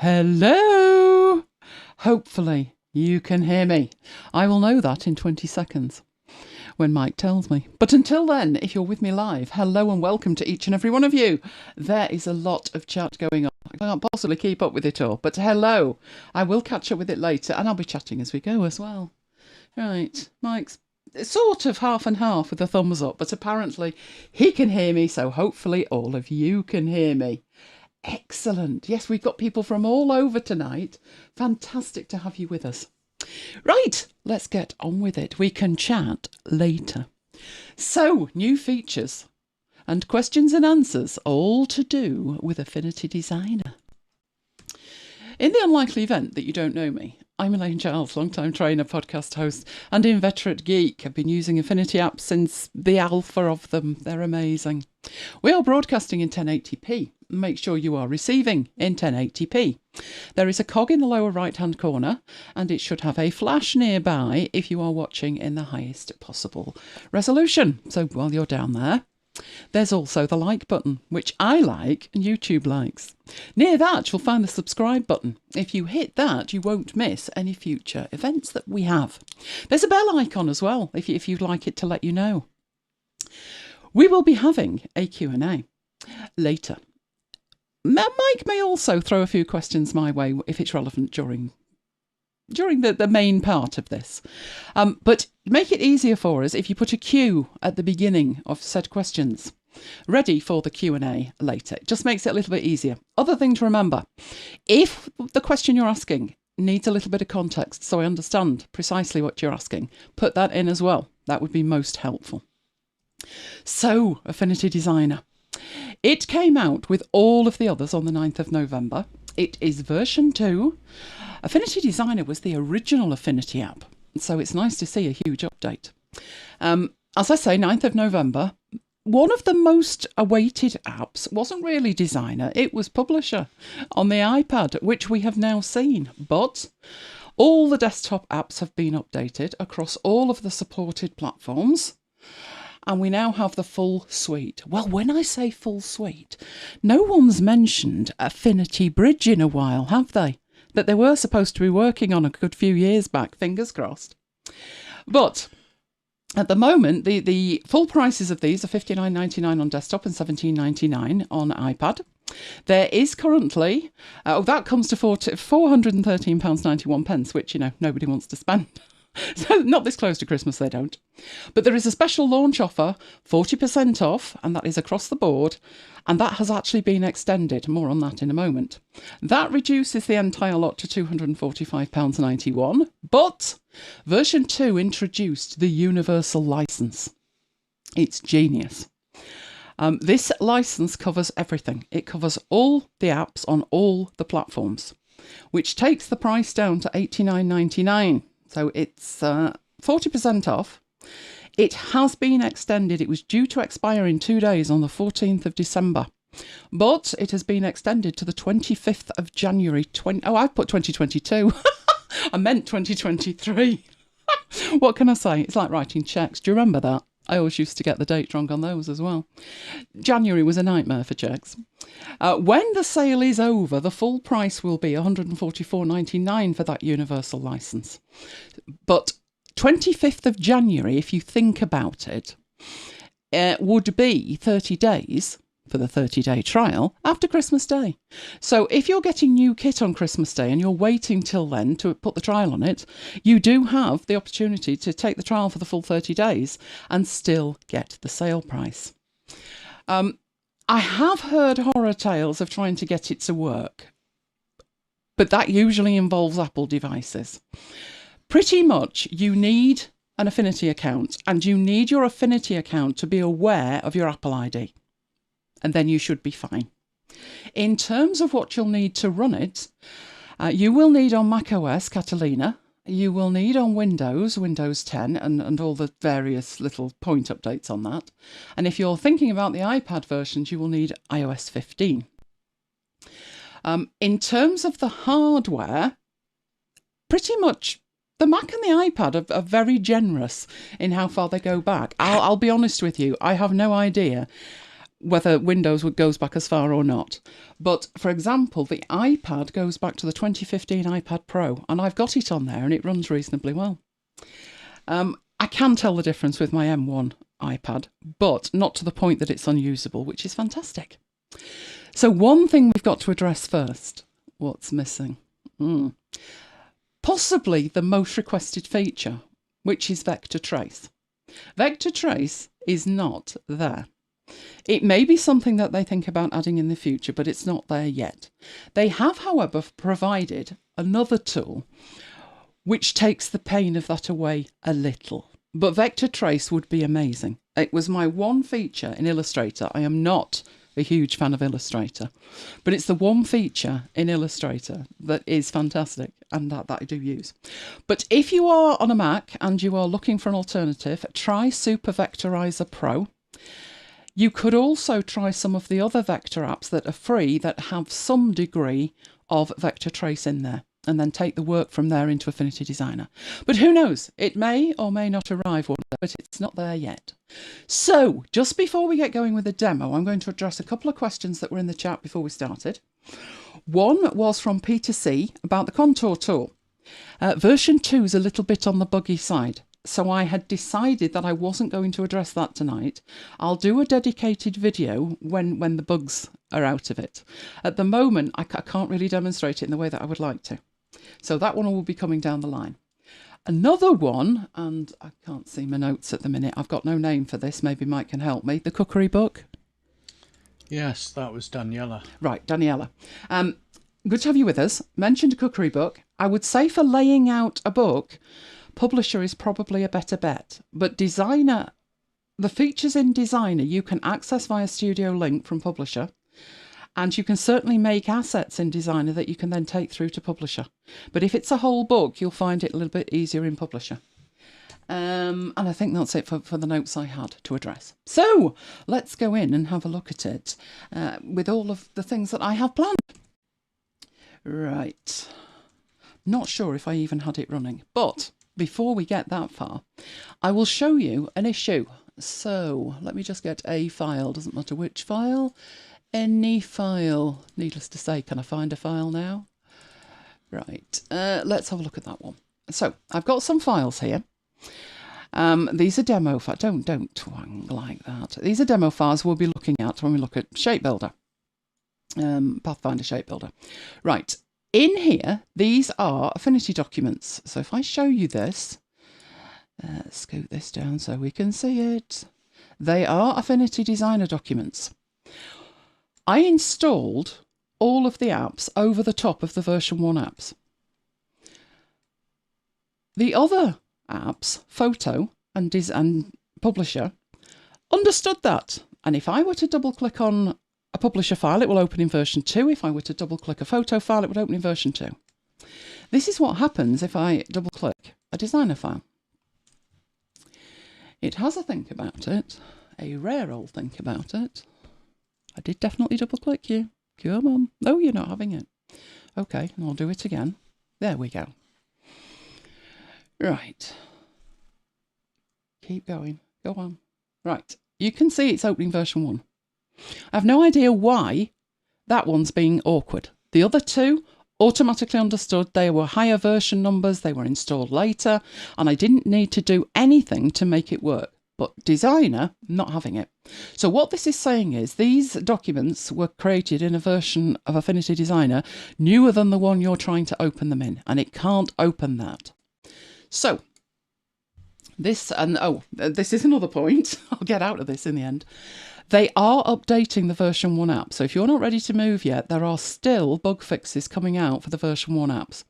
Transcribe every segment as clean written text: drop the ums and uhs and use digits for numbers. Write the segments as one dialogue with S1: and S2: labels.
S1: Hello! Hopefully you can hear me. I will know that in 20 seconds when Mike tells me. But until then, if you're with me live, hello and welcome to each and every one of you. There is a lot of chat going on. I can't possibly keep up with it all, but hello. I will catch up with it later and I'll be chatting as we go as well. Right, Mike's sort of half and half with a thumbs up, but apparently he can hear me, so hopefully all of you can hear me. Excellent. Yes, we've got people from all over tonight. Fantastic to have you with us. Right, let's get on with it. We can chat later. So, new features and questions and answers, all to do with Affinity Designer. In the unlikely event that you don't know me, I'm Elaine Giles, long-time trainer, podcast host and inveterate geek. I've been using Affinity apps since the alpha of them. They're amazing. We are broadcasting in 1080p. Make sure you are receiving in 1080p. There is a cog in the lower right-hand corner and it should have a flash nearby if you are watching in the highest possible resolution. So while you're down there, there's also the like button, which I like and YouTube likes. Near that, you'll find the subscribe button. If you hit that, you won't miss any future events that we have. There's a bell icon as well, if you'd like it to let you know. We will be having a Q&A later. Mike may also throw a few questions my way if it's relevant during the main part of this. But make it easier for us if you put a Q at the beginning of said questions, ready for the Q&A later. It just makes it a little bit easier. Other thing to remember, if the question you're asking needs a little bit of context so I understand precisely what you're asking, put that in as well. That would be most helpful. So, Affinity Designer. It came out with all of the others on the 9th of November. It is version 2. Affinity Designer was the original Affinity app, so it's nice to see a huge update. As I say, 9th of November, one of the most awaited apps wasn't really Designer, it was Publisher on the iPad, which we have now seen. But all the desktop apps have been updated across all of the supported platforms. And we now have the full suite. Well, when I say full suite, no one's mentioned Affinity Bridge in a while, have they? That they were supposed to be working on a good few years back, fingers crossed. But at the moment, the full prices of these are $59.99 on desktop and $17.99 on iPad. There is currently, that comes to £413.91, which, nobody wants to spend. So not this close to Christmas, they don't. But there is a special launch offer, 40% off, and that is across the board. And that has actually been extended. More on that in a moment. That reduces the entire lot to £245.91. But version 2 introduced the universal license. It's genius. This license covers everything. It covers all the apps on all the platforms, which takes the price down to $89.99. So it's 40% off. It has been extended. It was due to expire in 2 days on the 14th of December. But it has been extended to the 25th of January. I've put 2022. I meant 2023. What can I say? It's like writing cheques. Do you remember that? I always used to get the date wrong on those as well. January was a nightmare for cheques. When the sale is over, the full price will be $144.99 for that universal license. But 25th of January, if you think about it, would be 30 days for the 30-day trial after Christmas Day. So if you're getting new kit on Christmas Day and you're waiting till then to put the trial on it, you do have the opportunity to take the trial for the full 30 days and still get the sale price. I have heard horror tales of trying to get it to work, but that usually involves Apple devices. Pretty much you need an Affinity account, and you need your Affinity account to be aware of your Apple ID. And then you should be fine. In terms of what you'll need to run it, you will need on macOS Catalina, you will need on Windows 10 and all the various little point updates on that. And if you're thinking about the iPad versions, you will need iOS 15. In terms of the hardware, pretty much the Mac and the iPad are very generous in how far they go back. I'll be honest with you, I have no idea whether Windows goes back as far or not. But for example, the iPad goes back to the 2015 iPad Pro, and I've got it on there and it runs reasonably well. I can tell the difference with my M1 iPad, but not to the point that it's unusable, which is fantastic. So one thing we've got to address first, what's missing? Possibly the most requested feature, which is vector trace. Vector trace is not there. It may be something that they think about adding in the future, but it's not there yet. They have, however, provided another tool which takes the pain of that away a little. But vector trace would be amazing. It was my one feature in Illustrator. I am not a huge fan of Illustrator, but it's the one feature in Illustrator that is fantastic and that I do use. But if you are on a Mac and you are looking for an alternative, try Super Vectorizer Pro. You could also try some of the other vector apps that are free that have some degree of vector trace in there, and then take the work from there into Affinity Designer. But who knows? It may or may not arrive one day, but it's not there yet. So just before we get going with the demo, I'm going to address a couple of questions that were in the chat before we started. One was from Peter C about the contour tool. Version 2 is a little bit on the buggy side, so I had decided that I wasn't going to address that tonight. I'll do a dedicated video when the bugs are out of it. At the moment, I can't really demonstrate it in the way that I would like to. So that one will be coming down the line. Another one, and I can't see my notes at the minute. I've got no name for this. Maybe Mike can help me. The cookery book.
S2: Yes, that was Daniela.
S1: Right, Daniela. Good to have you with us. Mentioned a cookery book. I would say for laying out a book, Publisher is probably a better bet. But Designer, the features in Designer you can access via Studio Link from Publisher. And you can certainly make assets in Designer that you can then take through to Publisher. But if it's a whole book, you'll find it a little bit easier in Publisher. And I think that's it for the notes I had to address. So let's go in and have a look at it with all of the things that I have planned. Right. Not sure if I even had it running. But before we get that far, I will show you an issue. So let me just get a file. Doesn't matter which file. Any file. Needless to say, can I find a file now? Right, let's have a look at that one. So I've got some files here. These are demo files. Don't twang like that. These are demo files we'll be looking at when we look at Shape Builder. Pathfinder Shape Builder. Right, in here, these are Affinity documents. So if I show you this, scoot this down so we can see it. They are Affinity Designer documents. I installed all of the apps over the top of the version 1 apps. The other apps, Photo and Publisher, understood that. And if I were to double click on a Publisher file, it will open in version 2. If I were to double click a Photo file, it would open in version 2. This is what happens if I double click a Designer file. It has a think about it, a rare old think about it. I did definitely double click you. Come on. No, you're not having it. Okay, and I'll do it again. There we go. Right. Keep going. Go on. Right. You can see it's opening version 1. I have no idea why that one's being awkward. The other two automatically understood. They were higher version numbers. They were installed later. And I didn't need to do anything to make it work. But Designer, not having it. So what this is saying is these documents were created in a version of Affinity Designer newer than the one you're trying to open them in, and it can't open that. So this, and this is another point. I'll get out of this in the end. They are updating the version 1 app. So if you're not ready to move yet, there are still bug fixes coming out for the version 1 apps.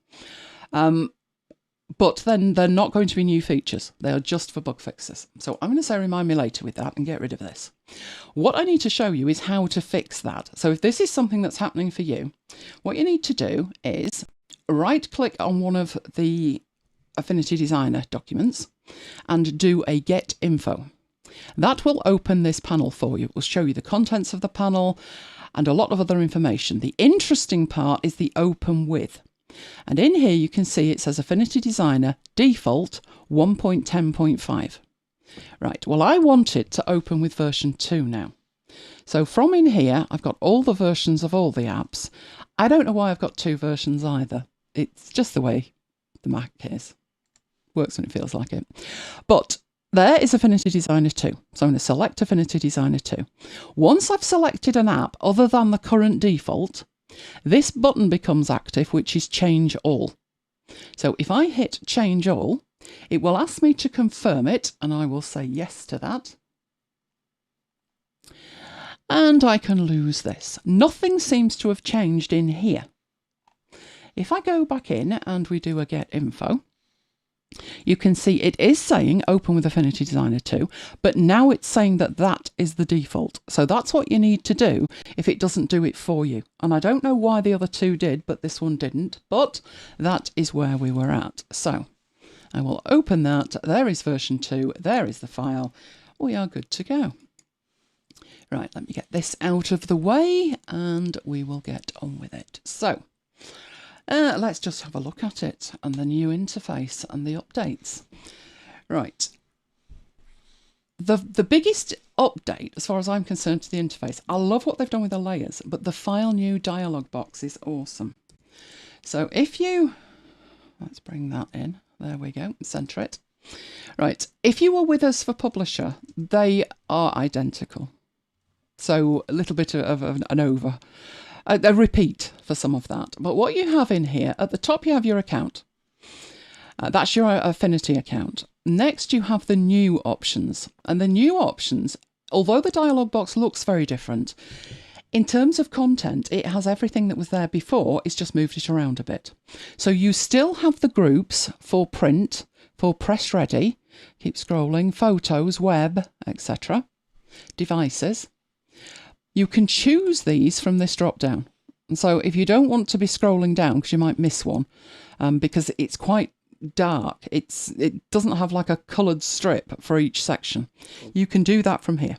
S1: But then they're not going to be new features. They are just for bug fixes. So I'm going to say remind me later with that and get rid of this. What I need to show you is how to fix that. So if this is something that's happening for you, what you need to do is right click on one of the Affinity Designer documents and do a Get Info. That will open this panel for you. It will show you the contents of the panel and a lot of other information. The interesting part is the Open With. And in here you can see it says Affinity Designer default 1.10.5. Right, well I want it to open with version 2 now. So from in here, I've got all the versions of all the apps. I don't know why I've got two versions either. It's just the way the Mac is. Works when it feels like it. But there is Affinity Designer 2. So I'm going to select Affinity Designer 2. Once I've selected an app other than the current default, this button becomes active, which is Change All. So if I hit Change All, it will ask me to confirm it, and I will say yes to that. And I can lose this. Nothing seems to have changed in here. If I go back in and we do a Get Info, you can see it is saying open with Affinity Designer 2, but now it's saying that that is the default. So that's what you need to do if it doesn't do it for you. And I don't know why the other two did, but this one didn't. But that is where we were at. So I will open that. There is version 2. There is the file. We are good to go. Right, let me get this out of the way and we will get on with it. So let's just have a look at it and the new interface and the updates. Right. The biggest update, as far as I'm concerned, to the interface, I love what they've done with the layers, but the File New Dialog Box is awesome. So if you, let's bring that in. There we go, center it. Right, if you were with us for Publisher, they are identical. So a little bit of a repeat for some of that. But what you have in here, at the top you have your account. That's your Affinity account. Next you have the new options. And the new options, although the dialog box looks very different, in terms of content, it has everything that was there before, it's just moved it around a bit. So you still have the groups for print, for press ready, keep scrolling, photos, web, etc. Devices. You can choose these from this drop down. And so if you don't want to be scrolling down, because you might miss one, because it's quite dark, it doesn't have like a coloured strip for each section. You can do that from here.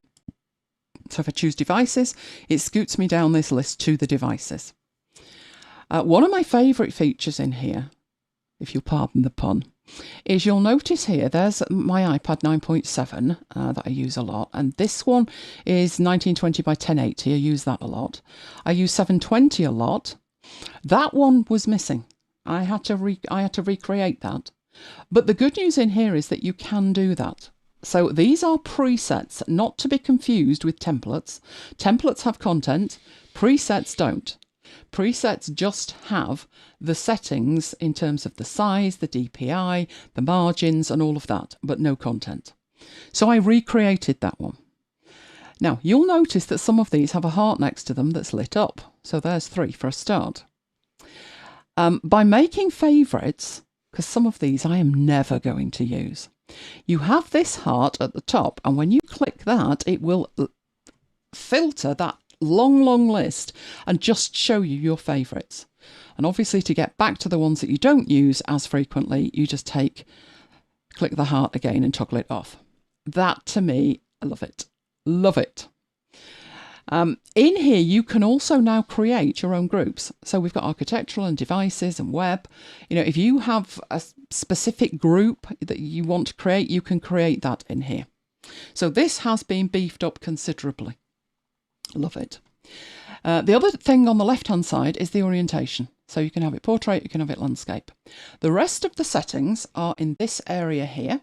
S1: So if I choose devices, it scoots me down this list to the devices. One of my favourite features in here, if you'll pardon the pun, is you'll notice here there's my iPad 9.7 that I use a lot, and this one is 1920 by 1080. I use that a lot. I use 720 a lot. That one was missing. I had to recreate that. But the good news in here is that you can do that. So these are presets, not to be confused with templates. Templates have content, presets don't. Presets just have the settings in terms of the size, the DPI, the margins and all of that, but no content. So I recreated that one. Now you'll notice that some of these have a heart next to them that's lit up. So there's 3 for a start. By making favourites, because some of these I am never going to use, you have this heart at the top, and when you click that, it will filter that long list and just show you your favourites. And obviously to get back to the ones that you don't use as frequently, you just click the heart again and toggle it off. That to me, I love it. Love it. In here you can also now create your own groups. So we've got architectural and devices and web. You know, if you have a specific group that you want to create, you can create that in here. So this has been beefed up considerably. Love it. The other thing on the left hand side is the orientation. So you can have it portrait, you can have it landscape. The rest of the settings are in this area here.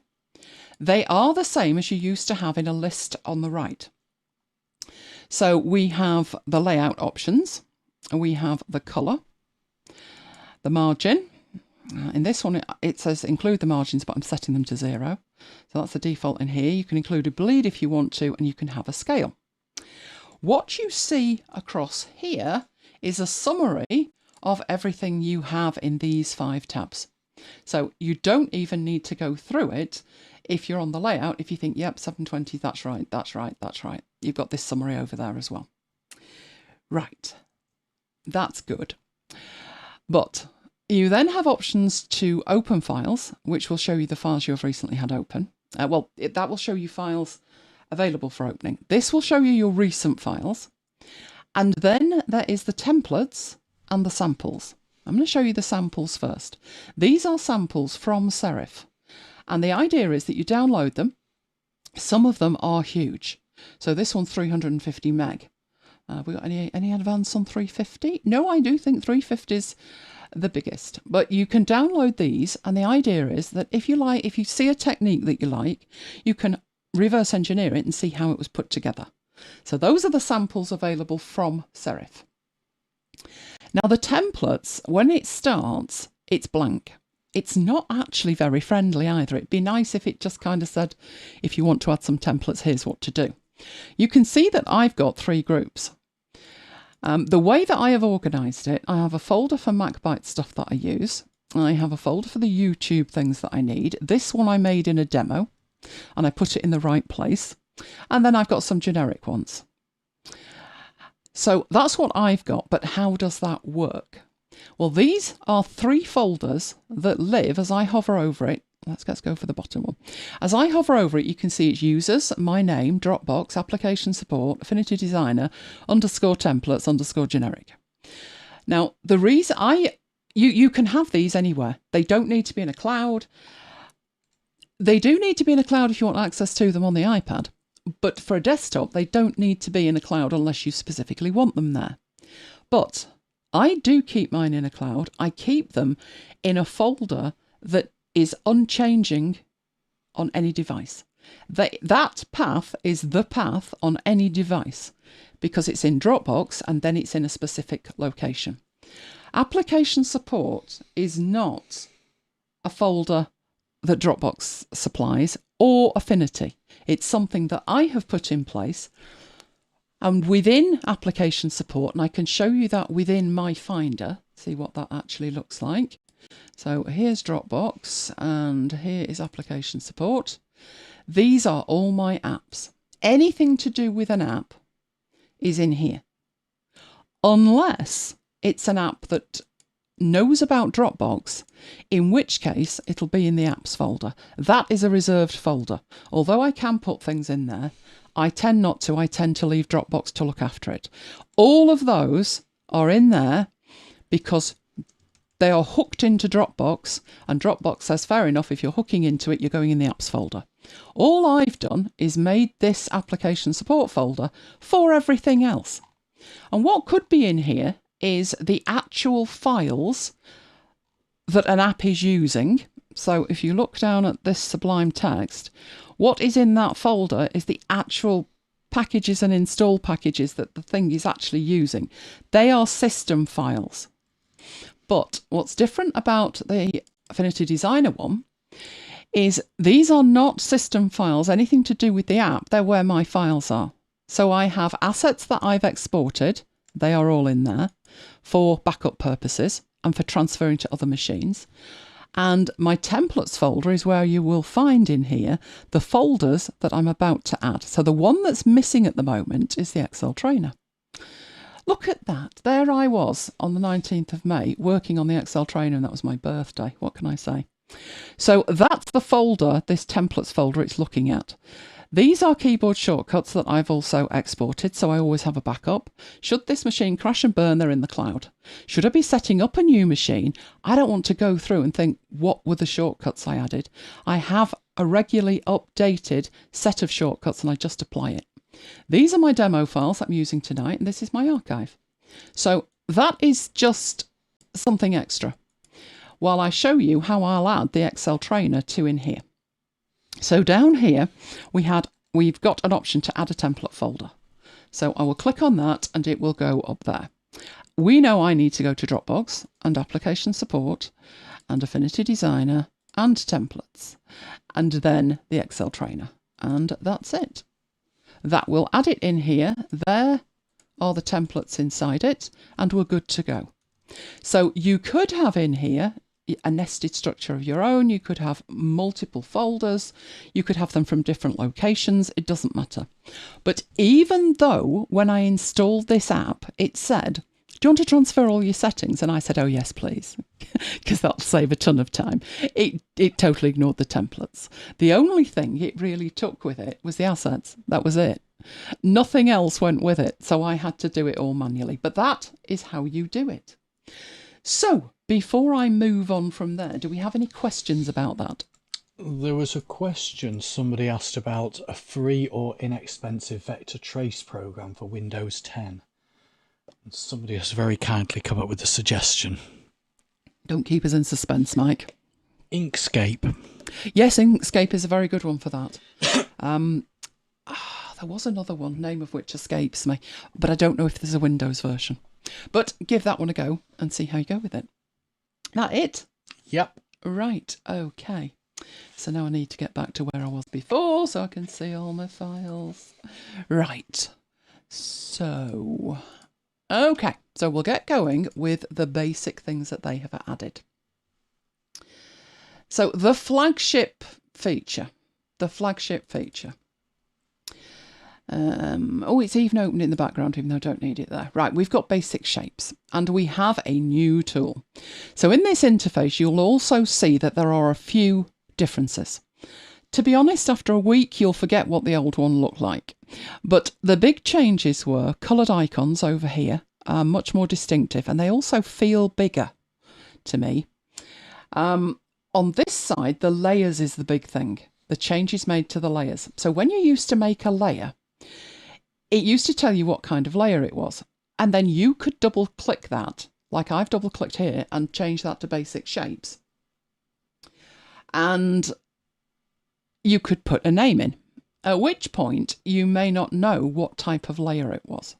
S1: They are the same as you used to have in a list on the right. So we have the layout options, we have the colour, the margin. In this one it says include the margins, but I'm setting them to 0. So that's the default in here. You can include a bleed if you want to, and you can have a scale. What you see across here is a summary of everything you have in these 5 tabs. So you don't even need to go through it. If you're on the layout, if you think, yep, 720, that's right, that's right, that's right. You've got this summary over there as well. Right, that's good. But you then have options to open files, which will show you the files you have recently had open. That will show you files available for opening. This will show you your recent files. And then there is the templates and the samples. I'm going to show you the samples first. These are samples from Serif. And the idea is that you download them. Some of them are huge. So this one's 350 meg. Have we got any advance on 350? No, I do think 350 is the biggest. But you can download these, and the idea is that if you see a technique that you like, you can reverse engineer it and see how it was put together. So those are the samples available from Serif. Now the templates, when it starts, it's blank. It's not actually very friendly either. It'd be nice if it just kind of said, if you want to add some templates, here's what to do. You can see that I've got 3 groups. The way that I have organised it, I have a folder for MacBite stuff that I use. I have a folder for the YouTube things that I need. This one I made in a demo, and I put it in the right place. And then I've got some generic ones. So that's what I've got, but how does that work? Well, these are 3 folders that live as I hover over it. Let's go for the bottom one. As I hover over it, you can see it's users, my name, Dropbox, application support, Affinity Designer, _templates, _generic. Now, the reason you can have these anywhere. They don't need to be in a cloud. They do need to be in a cloud if you want access to them on the iPad. But for a desktop, they don't need to be in a cloud unless you specifically want them there. But I do keep mine in a cloud. I keep them in a folder that is unchanging on any device. That path is the path on any device because it's in Dropbox and then it's in a specific location. Application support is not a folder that Dropbox supplies or Affinity. It's something that I have put in place and within application support, and I can show you that within my Finder, see what that actually looks like. So here's Dropbox and here is application support. These are all my apps. Anything to do with an app is in here. Unless it's an app that knows about Dropbox, in which case it'll be in the apps folder. That is a reserved folder. Although I can put things in there, I tend not to. I tend to leave Dropbox to look after it. All of those are in there because they are hooked into Dropbox, and Dropbox says, fair enough, if you're hooking into it, you're going in the apps folder. All I've done is made this application support folder for everything else. And what could be in here is the actual files that an app is using. So if you look down at this Sublime text, what is in that folder is the actual packages and install packages that the thing is actually using. They are system files. But what's different about the Affinity Designer one is these are not system files, anything to do with the app. They're where my files are. So I have assets that I've exported. They are all in there for backup purposes and for transferring to other machines. And my templates folder is where you will find in here the folders that I'm about to add. So the one that's missing at the moment is the Excel trainer. Look at that. There I was on the 19th of May working on the Excel trainer, and that was my birthday. What can I say? So that's the folder, this templates folder it's looking at. These are keyboard shortcuts that I've also exported, so I always have a backup. Should this machine crash and burn, they're in the cloud. Should I be setting up a new machine, I don't want to go through and think, what were the shortcuts I added? I have a regularly updated set of shortcuts and I just apply it. These are my demo files I'm using tonight, and this is my archive. So that is just something extra, while I show you how I'll add the Excel trainer to in here. So down here, we've got an option to add a template folder. So I will click on that and it will go up there. We know I need to go to Dropbox and application support and Affinity Designer and templates, and then the Excel trainer. And that's it. That will add it in here. There are the templates inside it, and we're good to go. So you could have in here a nested structure of your own. You could have multiple folders. You could have them from different locations. It doesn't matter. But even though when I installed this app, it said, do you want to transfer all your settings? And I said, oh, yes, please, because that'll save a ton of time. It totally ignored the templates. The only thing it really took with it was the assets. That was it. Nothing else went with it. So I had to do it all manually. But that is how you do it. So before I move on from there, do we have any questions about that?
S2: There was a question somebody asked about a free or inexpensive vector trace program for Windows 10. Somebody has very kindly come up with a suggestion.
S1: Don't keep us in suspense, Mike.
S2: Inkscape.
S1: Yes, Inkscape is a very good one for that. There was another one, name of which escapes me, but I don't know if there's a Windows version. But give that one a go and see how you go with it. That it?
S2: Yep.
S1: Right, okay. So now I need to get back to where I was before so I can see all my files. Right. So, okay. So we'll get going with the basic things that they have added. So the flagship feature. It's even open in the background, even though I don't need it there. Right, we've got basic shapes and we have a new tool. So in this interface, you'll also see that there are a few differences. To be honest, after a week, you'll forget what the old one looked like. But the big changes were coloured icons over here are much more distinctive and they also feel bigger to me. On this side, the layers is the big thing. The changes made to the layers. So when you used to make a layer, it used to tell you what kind of layer it was. And then you could double click that, like I've double clicked here, and change that to basic shapes. And you could put a name in, at which point you may not know what type of layer it was.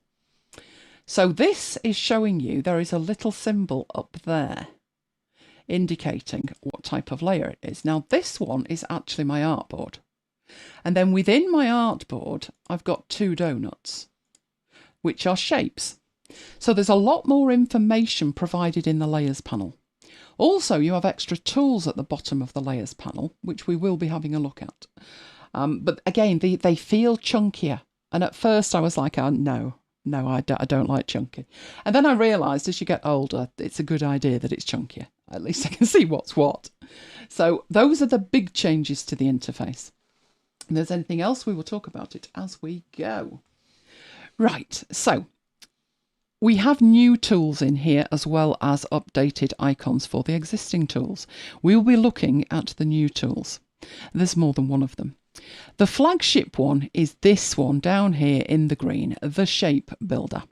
S1: So this is showing you there is a little symbol up there indicating what type of layer it is. Now this one is actually my artboard. And then within my artboard, I've got two donuts, which are shapes. So there's a lot more information provided in the layers panel. Also, you have extra tools at the bottom of the layers panel, which we will be having a look at. But again, they feel chunkier. And at first I was like, oh, no, I don't like chunky. And then I realised as you get older, it's a good idea that it's chunkier. At least I can see what's what. So those are the big changes to the interface. If there's anything else, we will talk about it as we go. Right, so we have new tools in here as well as updated icons for the existing tools. We will be looking at the new tools. There's more than one of them. The flagship one is this one down here in the green, the Shape Builder.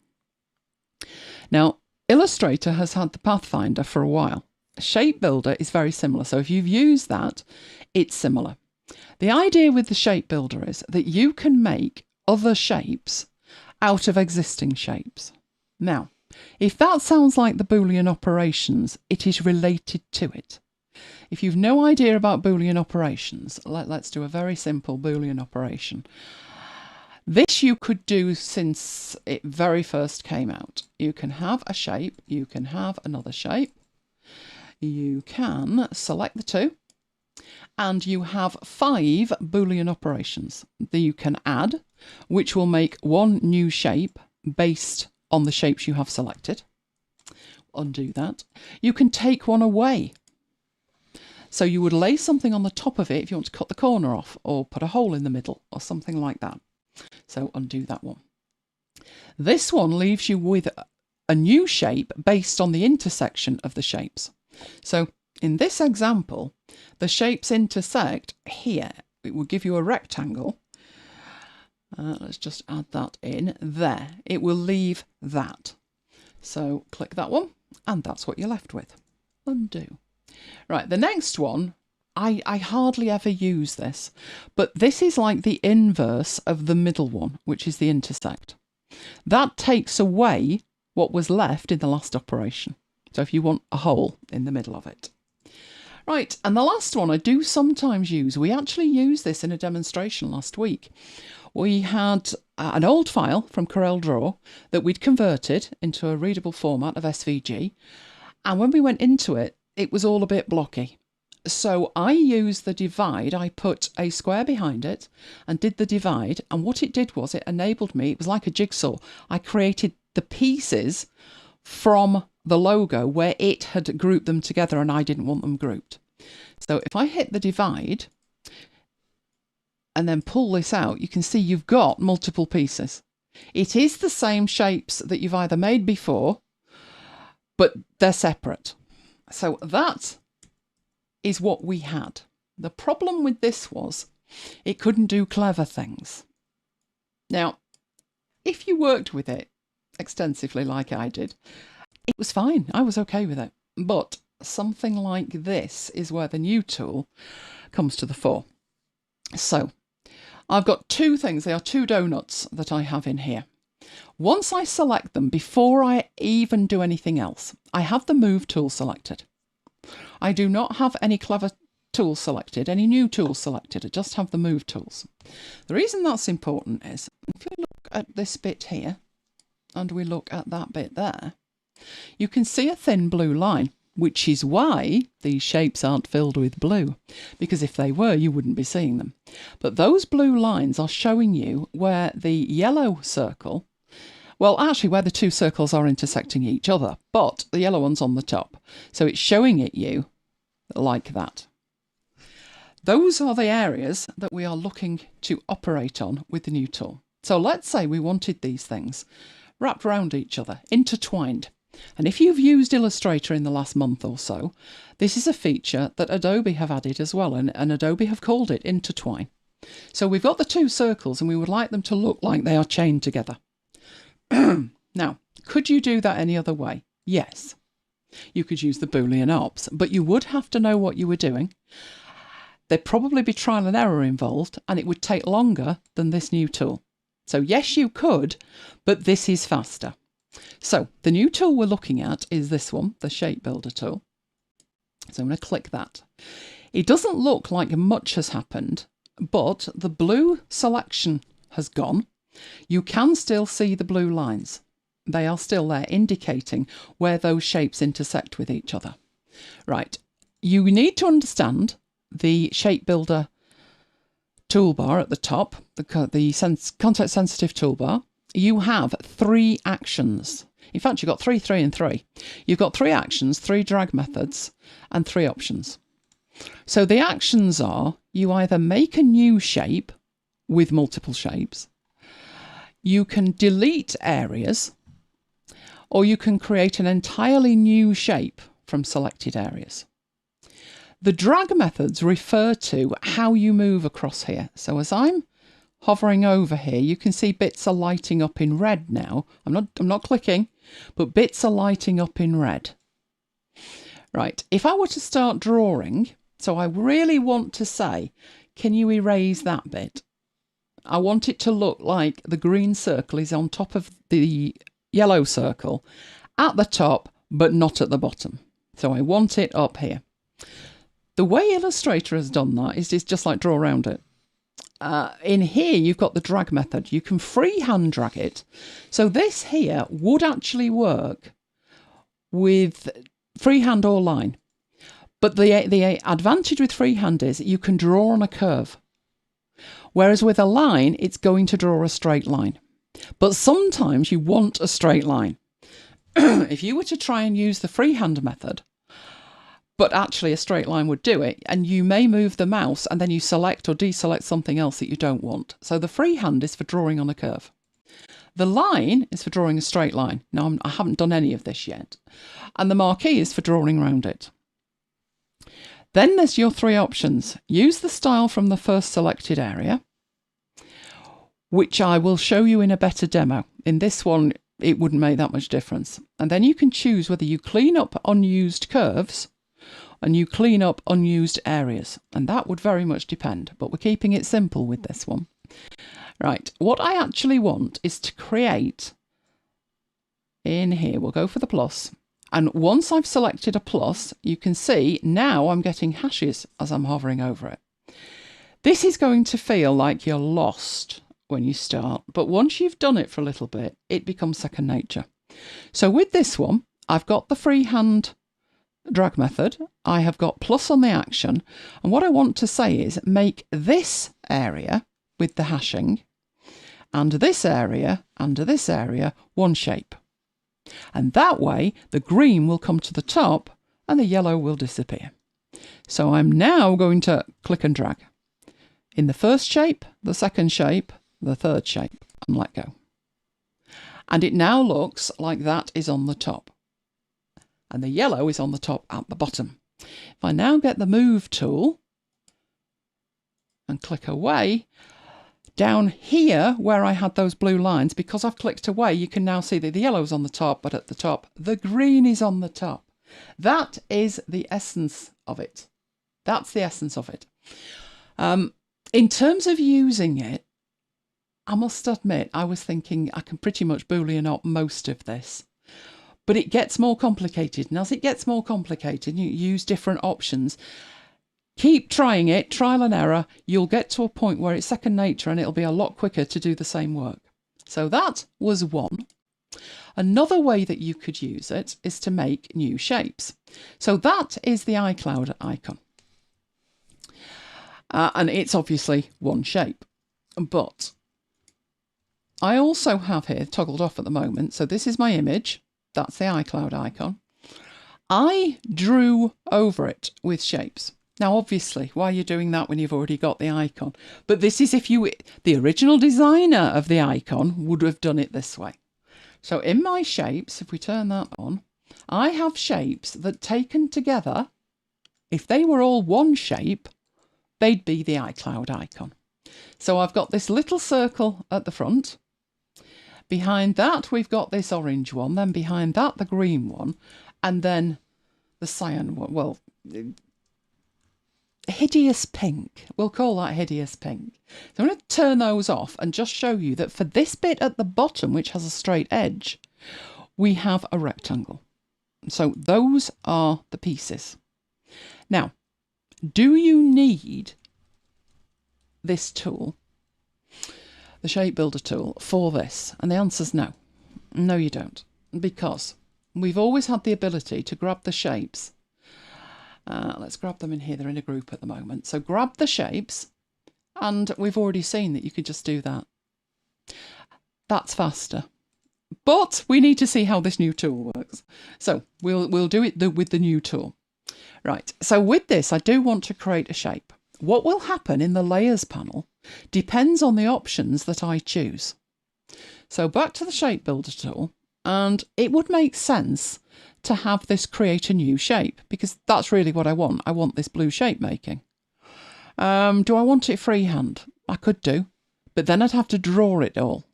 S1: Now, Illustrator has had the Pathfinder for a while. Shape Builder is very similar, so if you've used that, it's similar. The idea with the Shape Builder is that you can make other shapes out of existing shapes. Now, if that sounds like the Boolean operations, it is related to it. If you've no idea about Boolean operations, let's do a very simple Boolean operation. This you could do since it very first came out. You can have a shape, you can have another shape, you can select the two, and you have 5 Boolean operations that you can add, which will make one new shape based on the shapes you have selected. Undo that. You can take one away. So you would lay something on the top of it if you want to cut the corner off or put a hole in the middle or something like that. So undo that one. This one leaves you with a new shape based on the intersection of the shapes. So in this example, the shapes intersect here. It will give you a rectangle. Let's just add that in there. It will leave that. So click that one and that's what you're left with. Undo. Right, the next one, I hardly ever use this, but this is like the inverse of the middle one, which is the intersect. That takes away what was left in the last operation. So if you want a hole in the middle of it. Right, and the last one I do sometimes use. We actually used this in a demonstration last week. We had an old file from CorelDRAW that we'd converted into a readable format of SVG. And when we went into it, it was all a bit blocky. So I used the divide. I put a square behind it and did the divide. And what it did was it enabled me, it was like a jigsaw. I created the pieces from the logo where it had grouped them together and I didn't want them grouped. So if I hit the divide and then pull this out, you can see you've got multiple pieces. It is the same shapes that you've either made before, but they're separate. So that is what we had. The problem with this was it couldn't do clever things. Now, if you worked with it, extensively like I did, it was fine. I was okay with it. But something like this is where the new tool comes to the fore. So I've got two things. They are two donuts that I have in here. Once I select them, before I even do anything else, I have the Move tool selected. I do not have any clever tools selected, any new tools selected. I just have the Move tools. The reason that's important is, if we look at this bit here, and we look at that bit there, you can see a thin blue line, which is why these shapes aren't filled with blue, because if they were, you wouldn't be seeing them. But those blue lines are showing you where the yellow circle, well, actually where the two circles are intersecting each other, but the yellow one's on the top. So it's showing it you like that. Those are the areas that we are looking to operate on with the new tool. So let's say we wanted these things wrapped around each other, intertwined. And if you've used Illustrator in the last month or so, this is a feature that Adobe have added as well, and Adobe have called it intertwine. So we've got the two circles and we would like them to look like they are chained together. Now, could you do that any other way? Yes. You could use the Boolean ops, but you would have to know what you were doing. There'd probably be trial and error involved, and it would take longer than this new tool. So yes, you could, but this is faster. So the new tool we're looking at is this one, the Shape Builder tool. So I'm going to click that. It doesn't look like much has happened, but the blue selection has gone. You can still see the blue lines. They are still there, indicating where those shapes intersect with each other. Right, you need to understand the Shape Builder toolbar at the top, the context sensitive toolbar. You have 3 actions. In fact, you've got 3, 3 and 3. You've got 3 actions, 3 drag methods and 3 options. So the actions are, you either make a new shape with multiple shapes, you can delete areas, or you can create an entirely new shape from selected areas. The drag methods refer to how you move across here. So as I'm hovering over here, you can see bits are lighting up in red now. I'm not clicking, but bits are lighting up in red. Right, if I were to start drawing, so I really want to say, can you erase that bit? I want it to look like the green circle is on top of the yellow circle at the top, but not at the bottom. So I want it up here. The way Illustrator has done that is just like draw around it. In here, you've got the drag method. You can freehand drag it. So this here would actually work with freehand or line. But the advantage with freehand is you can draw on a curve. Whereas with a line, it's going to draw a straight line. But sometimes you want a straight line. If you were to try and use the freehand method, but actually a straight line would do it, and you may move the mouse and then you select or deselect something else that you don't want. So the freehand is for drawing on a curve. The line is for drawing a straight line. Now, I haven't done any of this yet. And the marquee is for drawing around it. Then there's your 3 options. Use the style from the first selected area, which I will show you in a better demo. In this one, it wouldn't make that much difference. And then you can choose whether you clean up unused curves and you clean up unused areas. And that would very much depend, but we're keeping it simple with this one. Right, what I actually want is to create, in here, we'll go for the plus. And once I've selected a plus, you can see now I'm getting hashes as I'm hovering over it. This is going to feel like you're lost when you start, but once you've done it for a little bit, it becomes second nature. So with this one, I've got the freehand drag method, I have got plus on the action, and what I want to say is make this area with the hashing and this area and this area one shape. And that way the green will come to the top and the yellow will disappear. So I'm now going to click and drag in the first shape, the second shape, the third shape, and let go. And it now looks like that is on the top. And the yellow is on the top at the bottom. If I now get the Move tool and click away, Down here, where I had those blue lines, because I've clicked away, you can now see that the yellow's on the top, but at the top, the green is on the top. That is the essence of it. That's the essence of it. In terms of using it, I must admit, I was thinking I can pretty much Boolean up most of this. But it gets more complicated. And as it gets more complicated, you use different options. Keep trying it, trial and error. You'll get to a point where it's second nature and it'll be a lot quicker to do the same work. So that was one. Another way that you could use it is to make new shapes. So that is the iCloud icon. And it's obviously one shape. But I also have here toggled off at the moment. So this is my image. That's the iCloud icon. I drew over it with shapes. Now, obviously, why are you doing that when you've already got the icon? But this is if the original designer of the icon would have done it this way. So in my shapes, if we turn that on, I have shapes that taken together, if they were all one shape, they'd be the iCloud icon. So I've got this little circle at the front. Behind that, we've got this orange one. Then behind that, the green one. And then the cyan one. Well, hideous pink. We'll call that hideous pink. So I'm going to turn those off and just show you that for this bit at the bottom, which has a straight edge, we have a rectangle. So those are the pieces. Now, do you need this tool, the shape builder tool, for this? And the answer is no. No, you don't. Because we've always had the ability to grab the shapes. Let's grab them in here. They're in a group at the moment. So grab the shapes, and we've already seen that you could just do that. That's faster. But we need to see how this new tool works. So we'll do it with the new tool. Right, so with this, I do want to create a shape. What will happen in the Layers panel depends on the options that I choose. So back to the Shape Builder tool, and it would make sense to have this create a new shape, because that's really what I want. I want this blue shape making. Do I want it freehand? I could do, but then I'd have to draw it all.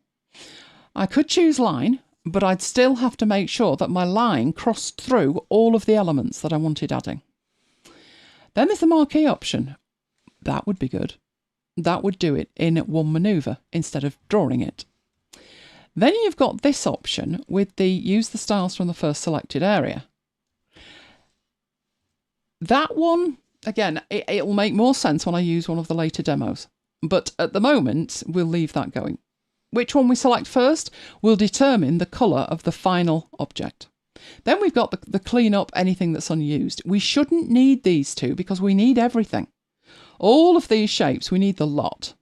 S1: I could choose line, but I'd still have to make sure that my line crossed through all of the elements that I wanted adding. Then there's the marquee option. That would be good. That would do it in one manoeuvre instead of drawing it. Then you've got this option with the use the styles from the first selected area. That one, again, it'll make more sense when I use one of the later demos. But at the moment, we'll leave that going. Which one we select first will determine the colour of the final object. Then we've got the clean up anything that's unused. We shouldn't need these two because we need everything. All of these shapes, we need the lot.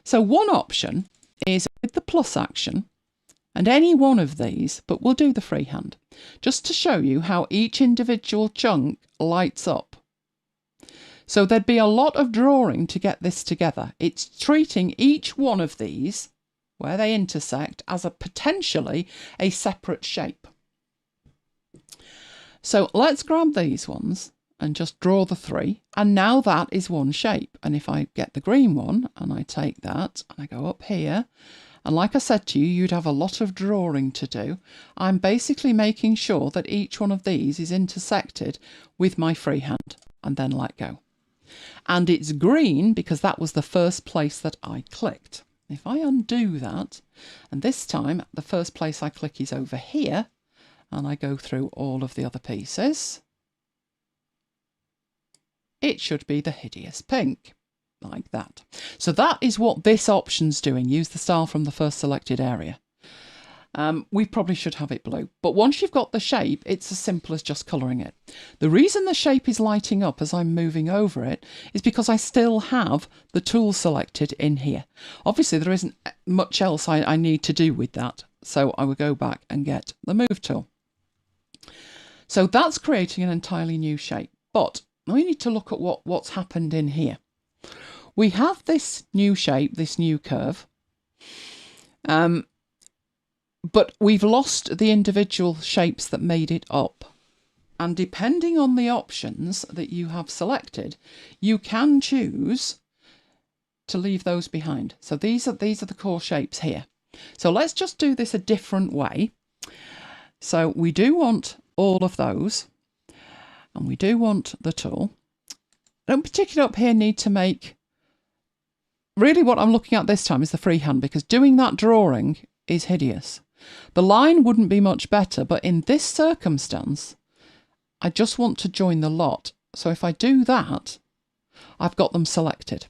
S1: So one option is with the plus action, and any one of these, but we'll do the freehand, just to show you how each individual chunk lights up. So there'd be a lot of drawing to get this together. It's treating each one of these, where they intersect, as potentially a separate shape. So let's grab these ones and just draw the three, and now that is one shape. And if I get the green one and I take that and I go up here, and like I said to you, you'd have a lot of drawing to do. I'm basically making sure that each one of these is intersected with my freehand and then let go. And it's green because that was the first place that I clicked. If I undo that, and this time the first place I click is over here, and I go through all of the other pieces, it should be the hideous pink, like that. So that is what this option's doing. Use the style from the first selected area. We probably should have it blue, but once you've got the shape, it's as simple as just colouring it. The reason the shape is lighting up as I'm moving over it is because I still have the tool selected in here. Obviously, there isn't much else I need to do with that, so I will go back and get the move tool. So that's creating an entirely new shape, but we need to look at what's happened in here. We have this new shape, this new curve, but we've lost the individual shapes that made it up. And depending on the options that you have selected, you can choose to leave those behind. So these are the core shapes here. So let's just do this a different way. So we do want all of those, and we do want the tool. I don't particularly up here need to make, really what I'm looking at this time is the freehand, because doing that drawing is hideous. The line wouldn't be much better, but in this circumstance, I just want to join the lot. So if I do that, I've got them selected.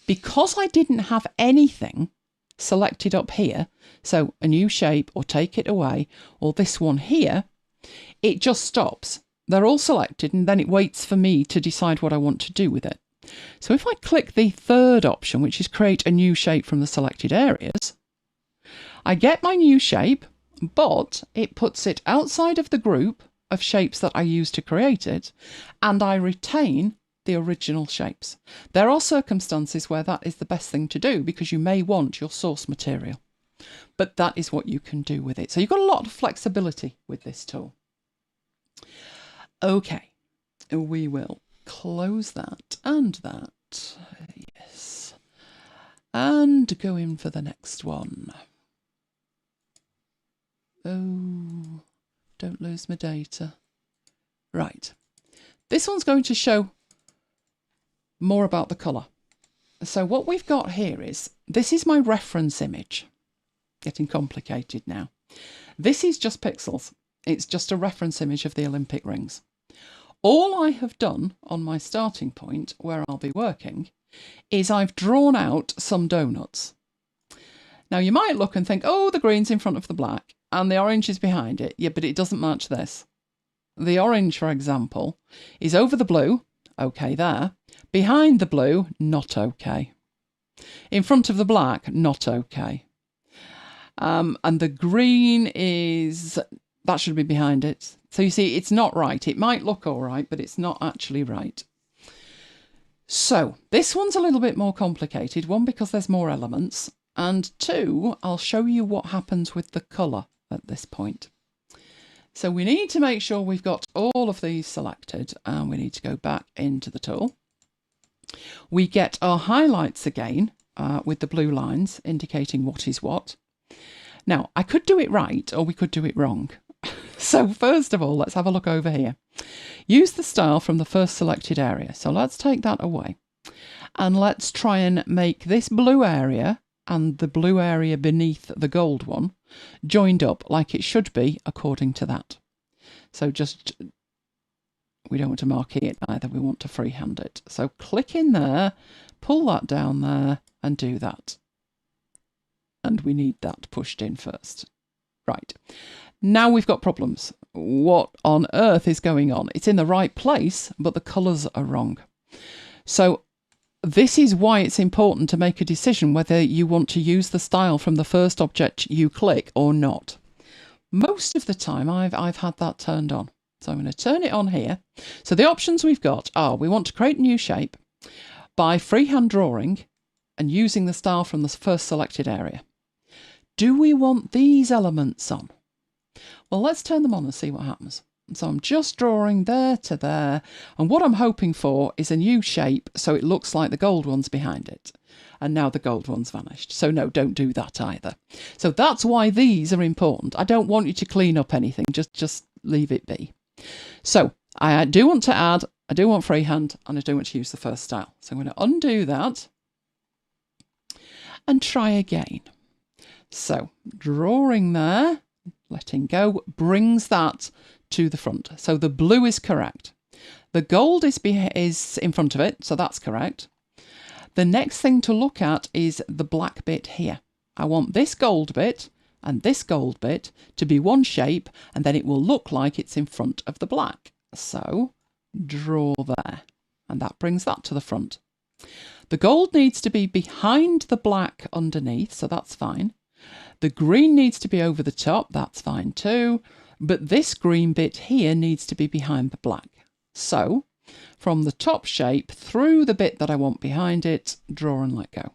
S1: Because I didn't have anything selected up here, so a new shape or take it away, or this one here, it just stops. They're all selected and then it waits for me to decide what I want to do with it. So if I click the third option, which is create a new shape from the selected areas, I get my new shape, but it puts it outside of the group of shapes that I used to create it, and I retain the original shapes. There are circumstances where that is the best thing to do because you may want your source material, but that is what you can do with it. So you've got a lot of flexibility with this tool. Okay, we will close that and that, yes, and go in for the next one. Oh, don't lose my data. Right, this one's going to show more about the colour. So what we've got here is, this is my reference image. Getting complicated now. This is just pixels. It's just a reference image of the Olympic rings. All I have done on my starting point, where I'll be working, is I've drawn out some donuts. Now you might look and think, oh, the green's in front of the black and the orange is behind it. Yeah, but it doesn't match this. The orange, for example, is over the blue. Okay, there. Behind the blue, not okay. In front of the black, not okay. And the green is, that should be behind it. So you see, it's not right. It might look all right, but it's not actually right. So this one's a little bit more complicated. One, because there's more elements. And two, I'll show you what happens with the colour at this point. So we need to make sure we've got all of these selected, and we need to go back into the tool. We get our highlights again with the blue lines indicating what is what. Now, I could do it right or we could do it wrong. So first of all, let's have a look over here. Use the style from the first selected area. So let's take that away. And let's try and make this blue area and the blue area beneath the gold one joined up like it should be according to that. So just, we don't want to mark it either, we want to freehand it. So click in there, pull that down there and do that. And we need that pushed in first. Right, now we've got problems. What on earth is going on? It's in the right place, but the colours are wrong. So this is why it's important to make a decision whether you want to use the style from the first object you click or not. Most of the time I've had that turned on. So I'm going to turn it on here. So the options we've got are, we want to create a new shape by freehand drawing and using the style from the first selected area. Do we want these elements on? Well, let's turn them on and see what happens. So I'm just drawing there to there, and what I'm hoping for is a new shape so it looks like the gold one's behind it. And now the gold one's vanished. So no, don't do that either. So that's why these are important. I don't want you to clean up anything, just leave it be. So I do want to add, I do want freehand, and I do want to use the first style. So I'm going to undo that and try again. So drawing there, letting go, brings that to the front. So the blue is correct. The gold is in front of it, so that's correct. The next thing to look at is the black bit here. I want this gold bit and this gold bit to be one shape, and then it will look like it's in front of the black. So draw there, and that brings that to the front. The gold needs to be behind the black underneath, so that's fine. The green needs to be over the top, that's fine too. But this green bit here needs to be behind the black. So from the top shape through the bit that I want behind it, draw and let go.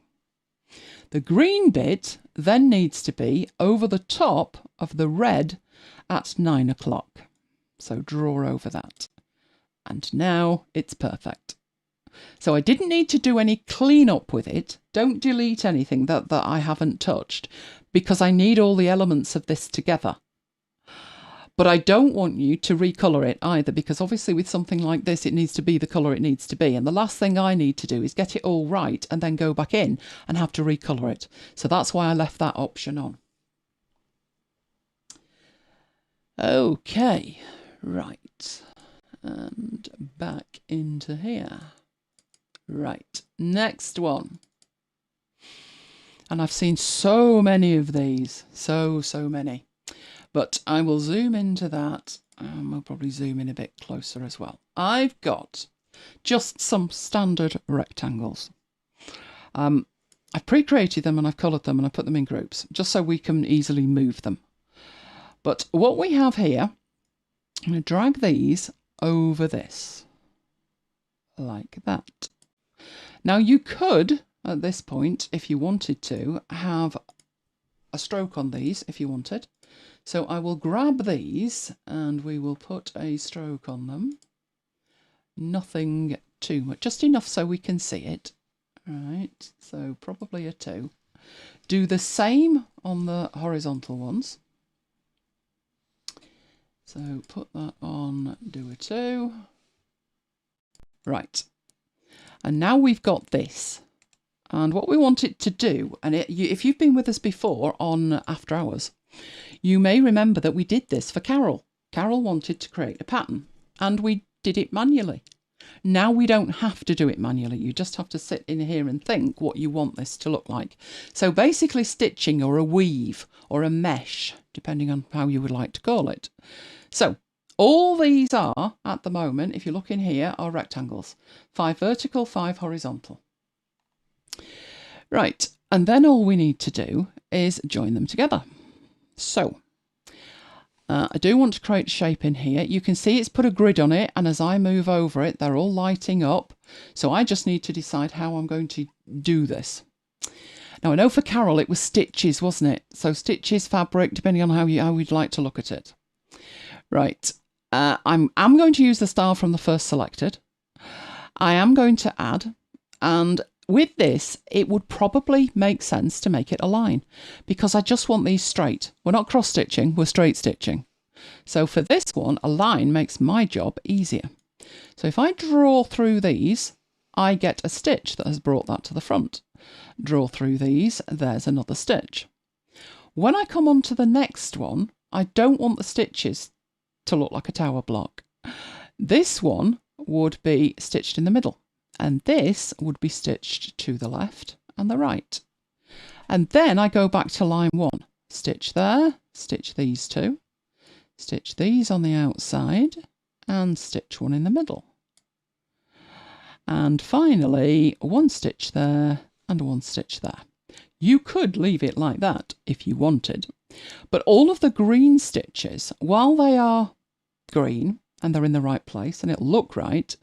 S1: The green bit then needs to be over the top of the red at 9 o'clock. So draw over that. And now it's perfect. So I didn't need to do any cleanup with it. Don't delete anything that I haven't touched, because I need all the elements of this together. But I don't want you to recolour it either, because obviously with something like this, it needs to be the colour it needs to be. And the last thing I need to do is get it all right and then go back in and have to recolour it. So that's why I left that option on. Okay, right. And back into here. Right, next one. And I've seen so many of these, so many. But I will zoom into that, and we'll probably zoom in a bit closer as well. I've got just some standard rectangles. I've pre-created them and I've coloured them and I've put them in groups, just so we can easily move them. But what we have here, I'm going to drag these over this, like that. Now you could, at this point, if you wanted to, have a stroke on these if you wanted. So I will grab these and we will put a stroke on them. Nothing too much, just enough so we can see it. Right, so probably a 2. Do the same on the horizontal ones. So put that on, do a 2. Right, and now we've got this. And what we want it to do, and if you've been with us before on After Hours, you may remember that we did this for Carol. Carol wanted to create a pattern and we did it manually. Now we don't have to do it manually. You just have to sit in here and think what you want this to look like. So basically stitching or a weave or a mesh, depending on how you would like to call it. So all these are, at the moment, if you look in here, are rectangles. 5 vertical, 5 horizontal. Right, and then all we need to do is join them together. So, I do want to create a shape in here. You can see it's put a grid on it, and as I move over it, they're all lighting up. So I just need to decide how I'm going to do this. Now, I know for Carol it was stitches, wasn't it? So stitches, fabric, depending on how you'd like to look at it. Right, I'm going to use the style from the first selected. I am going to add, and with this, it would probably make sense to make it a line, because I just want these straight. We're not cross stitching, we're straight stitching. So for this one, a line makes my job easier. So if I draw through these, I get a stitch that has brought that to the front. Draw through these, there's another stitch. When I come on to the next one, I don't want the stitches to look like a tower block. This one would be stitched in the middle. And this would be stitched to the left and the right. And then I go back to line 1. Stitch there, stitch these 2, stitch these on the outside, and stitch 1 in the middle. And finally, 1 stitch there and 1 stitch there. You could leave it like that if you wanted. But all of the green stitches, while they are green and they're in the right place and it'll look right,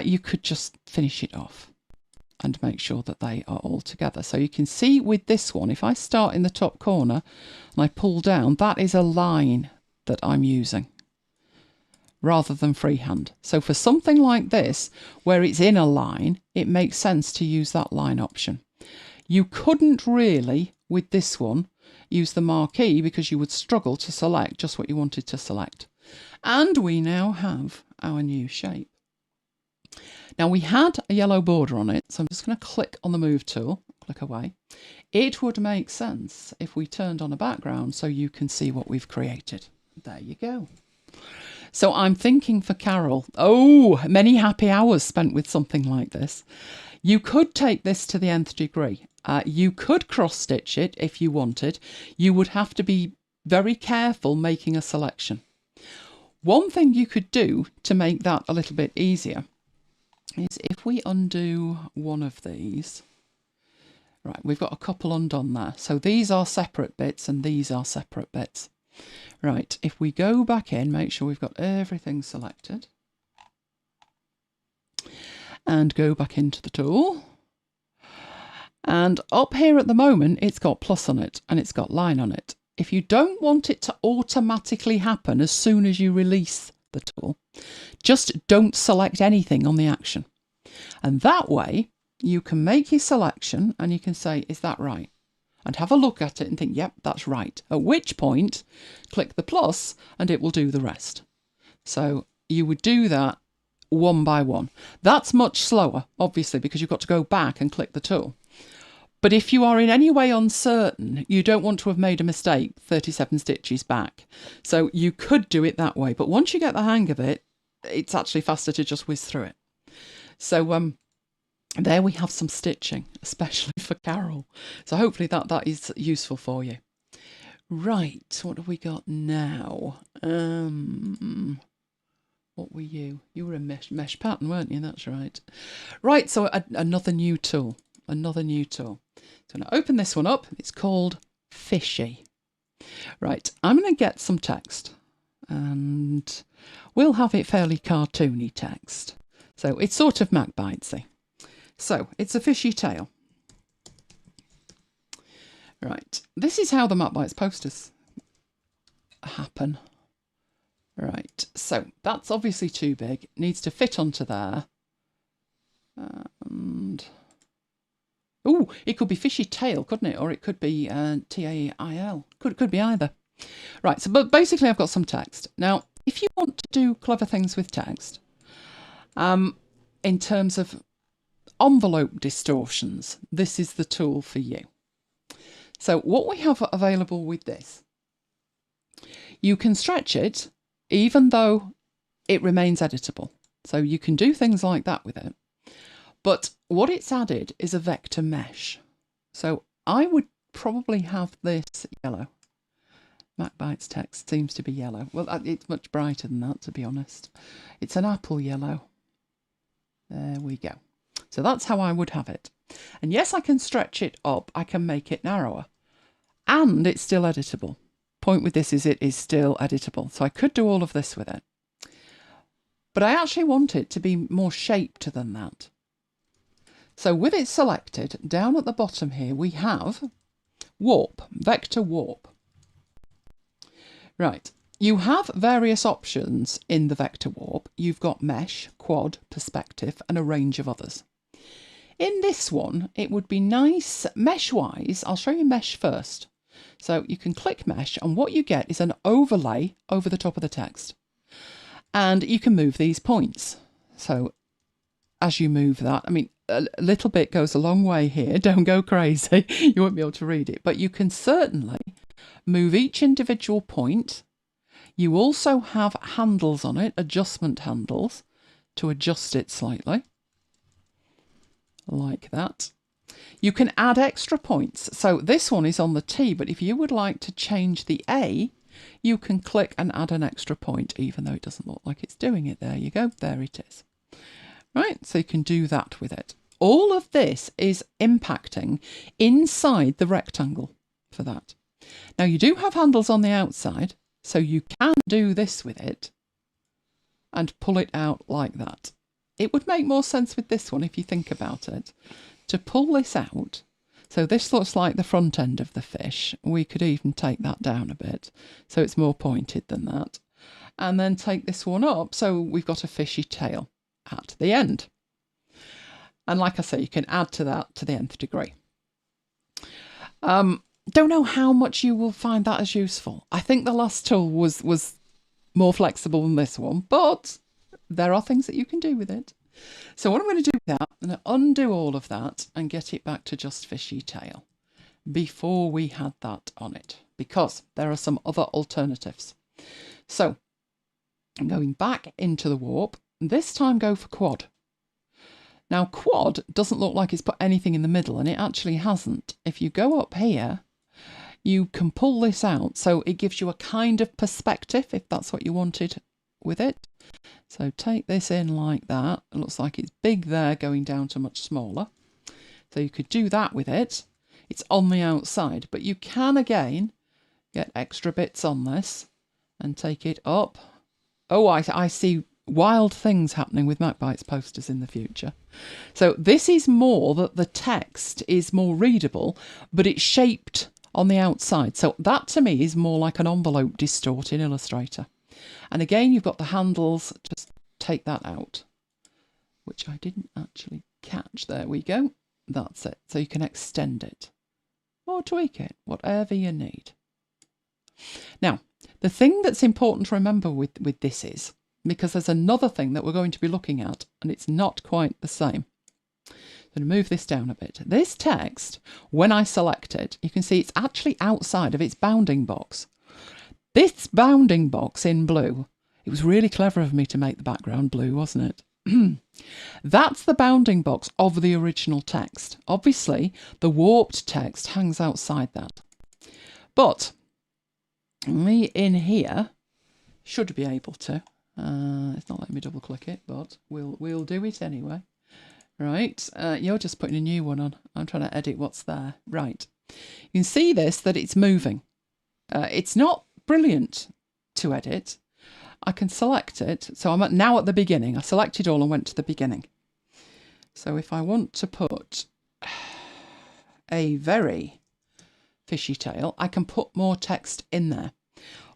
S1: you could just finish it off and make sure that they are all together. So you can see with this one, if I start in the top corner and I pull down, that is a line that I'm using rather than freehand. So for something like this, where it's in a line, it makes sense to use that line option. You couldn't really, with this one, use the marquee because you would struggle to select just what you wanted to select. And we now have our new shape. Now we had a yellow border on it, so I'm just going to click on the move tool, click away. It would make sense if we turned on a background so you can see what we've created. There you go. So I'm thinking for Carol, oh, many happy hours spent with something like this. You could take this to the nth degree. You could cross stitch it if you wanted. You would have to be very careful making a selection. One thing you could do to make that a little bit easier is if we undo one of these. Right, we've got a couple undone there. So these are separate bits and these are separate bits. Right, if we go back in, make sure we've got everything selected. And go back into the tool. And up here at the moment, it's got plus on it and it's got line on it. If you don't want it to automatically happen as soon as you release the tool, just don't select anything on the action. And that way you can make your selection and you can say, is that right? And have a look at it and think, yep, that's right. At which point, click the plus and it will do the rest. So you would do that one by one. That's much slower, obviously, because you've got to go back and click the tool. But if you are in any way uncertain, you don't want to have made a mistake 37 stitches back. So you could do it that way. But once you get the hang of it, it's actually faster to just whiz through it. So there we have some stitching, especially for Carol. So hopefully that is useful for you. Right, what have we got now? What were you? You were a mesh pattern, weren't you? That's right. Right, so another new tool. Another new tool. So I'm going to open this one up. It's called Fishy. Right, I'm going to get some text and we'll have it fairly cartoony text. So it's sort of MacBitesy. So it's a fishy tail. Right, this is how the MacBites posters happen. Right, so that's obviously too big. It needs to fit onto there. And oh, it could be fishy tail, couldn't it? Or it could be T-A-I-L. Could be either. Right, so but basically I've got some text. Now, if you want to do clever things with text, in terms of envelope distortions, this is the tool for you. So what we have available with this, you can stretch it even though it remains editable. So you can do things like that with it. But what it's added is a vector mesh. So I would probably have this yellow. MacBites text seems to be yellow. Well, it's much brighter than that, to be honest. It's an apple yellow. There we go. So that's how I would have it. And yes, I can stretch it up. I can make it narrower. And it's still editable. Point with this is it is still editable. So I could do all of this with it. But I actually want it to be more shaped than that. So with it selected, down at the bottom here, we have warp, vector warp. Right. You have various options in the vector warp. You've got mesh, quad, perspective, and a range of others. In this one, it would be nice, mesh-wise, I'll show you mesh first. So you can click mesh, and what you get is an overlay over the top of the text. And you can move these points. So as you move that, I mean, a little bit goes a long way here. Don't go crazy. You won't be able to read it. But you can certainly move each individual point. You also have handles on it, adjustment handles, to adjust it slightly. Like that. You can add extra points. So this one is on the T, but if you would like to change the A, you can click and add an extra point, even though it doesn't look like it's doing it. There you go. There it is. Right, so you can do that with it. All of this is impacting inside the rectangle for that. Now you do have handles on the outside, so you can do this with it and pull it out like that. It would make more sense with this one if you think about it. To pull this out, so this looks like the front end of the fish. We could even take that down a bit so it's more pointed than that. And then take this one up so we've got a fishy tail at the end. And like I say, you can add to that to the nth degree. Don't know how much you will find that as useful. I think the last tool was more flexible than this one, but there are things that you can do with it. So what I'm going to do with that, I'm going to undo all of that and get it back to just fishy tail before we had that on it, because there are some other alternatives. So I'm going back into the warp. This time go for quad. Now quad doesn't look like it's put anything in the middle, and it actually hasn't. If you go up here, you can pull this out, so it gives you a kind of perspective if that's what you wanted with it. So take this in like that. It looks like it's big there going down to much smaller. So you could do that with it. It's on the outside, but you can again get extra bits on this and take it up. Oh, I see wild things happening with MacBites posters in the future. So this is more that the text is more readable, but it's shaped on the outside. So that to me is more like an envelope distort in Illustrator. And again, you've got the handles. Just take that out. which I didn't actually catch. There we go. That's it. So you can extend it or tweak it, whatever you need. Now, the thing that's important to remember with this is, because there's another thing that we're going to be looking at, and it's not quite the same. I'm going to move this down a bit. This text, when I select it, you can see it's actually outside of its bounding box. This bounding box in blue, it was really clever of me to make the background blue, wasn't it? That's the bounding box of the original text. Obviously, the warped text hangs outside that. But me in here should be able to. It's not letting me double click it, but we'll do it anyway. Right, you're just putting a new one on. I'm trying to edit what's there. Right, you can see that it's moving. It's not brilliant to edit. I can select it. So I'm now at the beginning. I selected all and went to the beginning. So if I want to put a very fishy tail, I can put more text in there.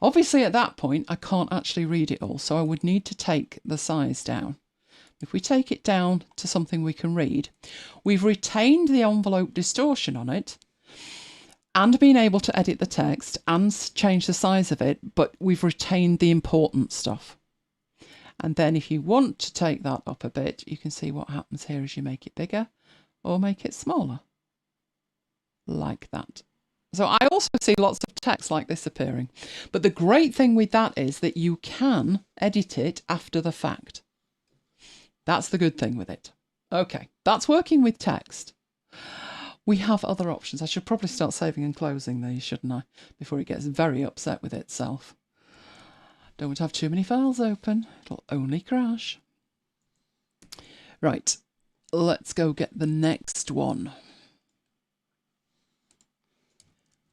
S1: Obviously at that point, I can't actually read it all. So I would need to take the size down. If we take it down to something we can read, we've retained the envelope distortion on it and been able to edit the text and change the size of it, but we've retained the important stuff. And then if you want to take that up a bit, you can see what happens here as you make it bigger or make it smaller, like that. So I also see lots of text like this appearing. But the great thing with that is that you can edit it after the fact. That's the good thing with it. Okay, that's working with text. We have other options. I should probably start saving and closing these, shouldn't I? Before it gets very upset with itself. Don't want to have too many files open. It'll only crash. Right, let's go get the next one.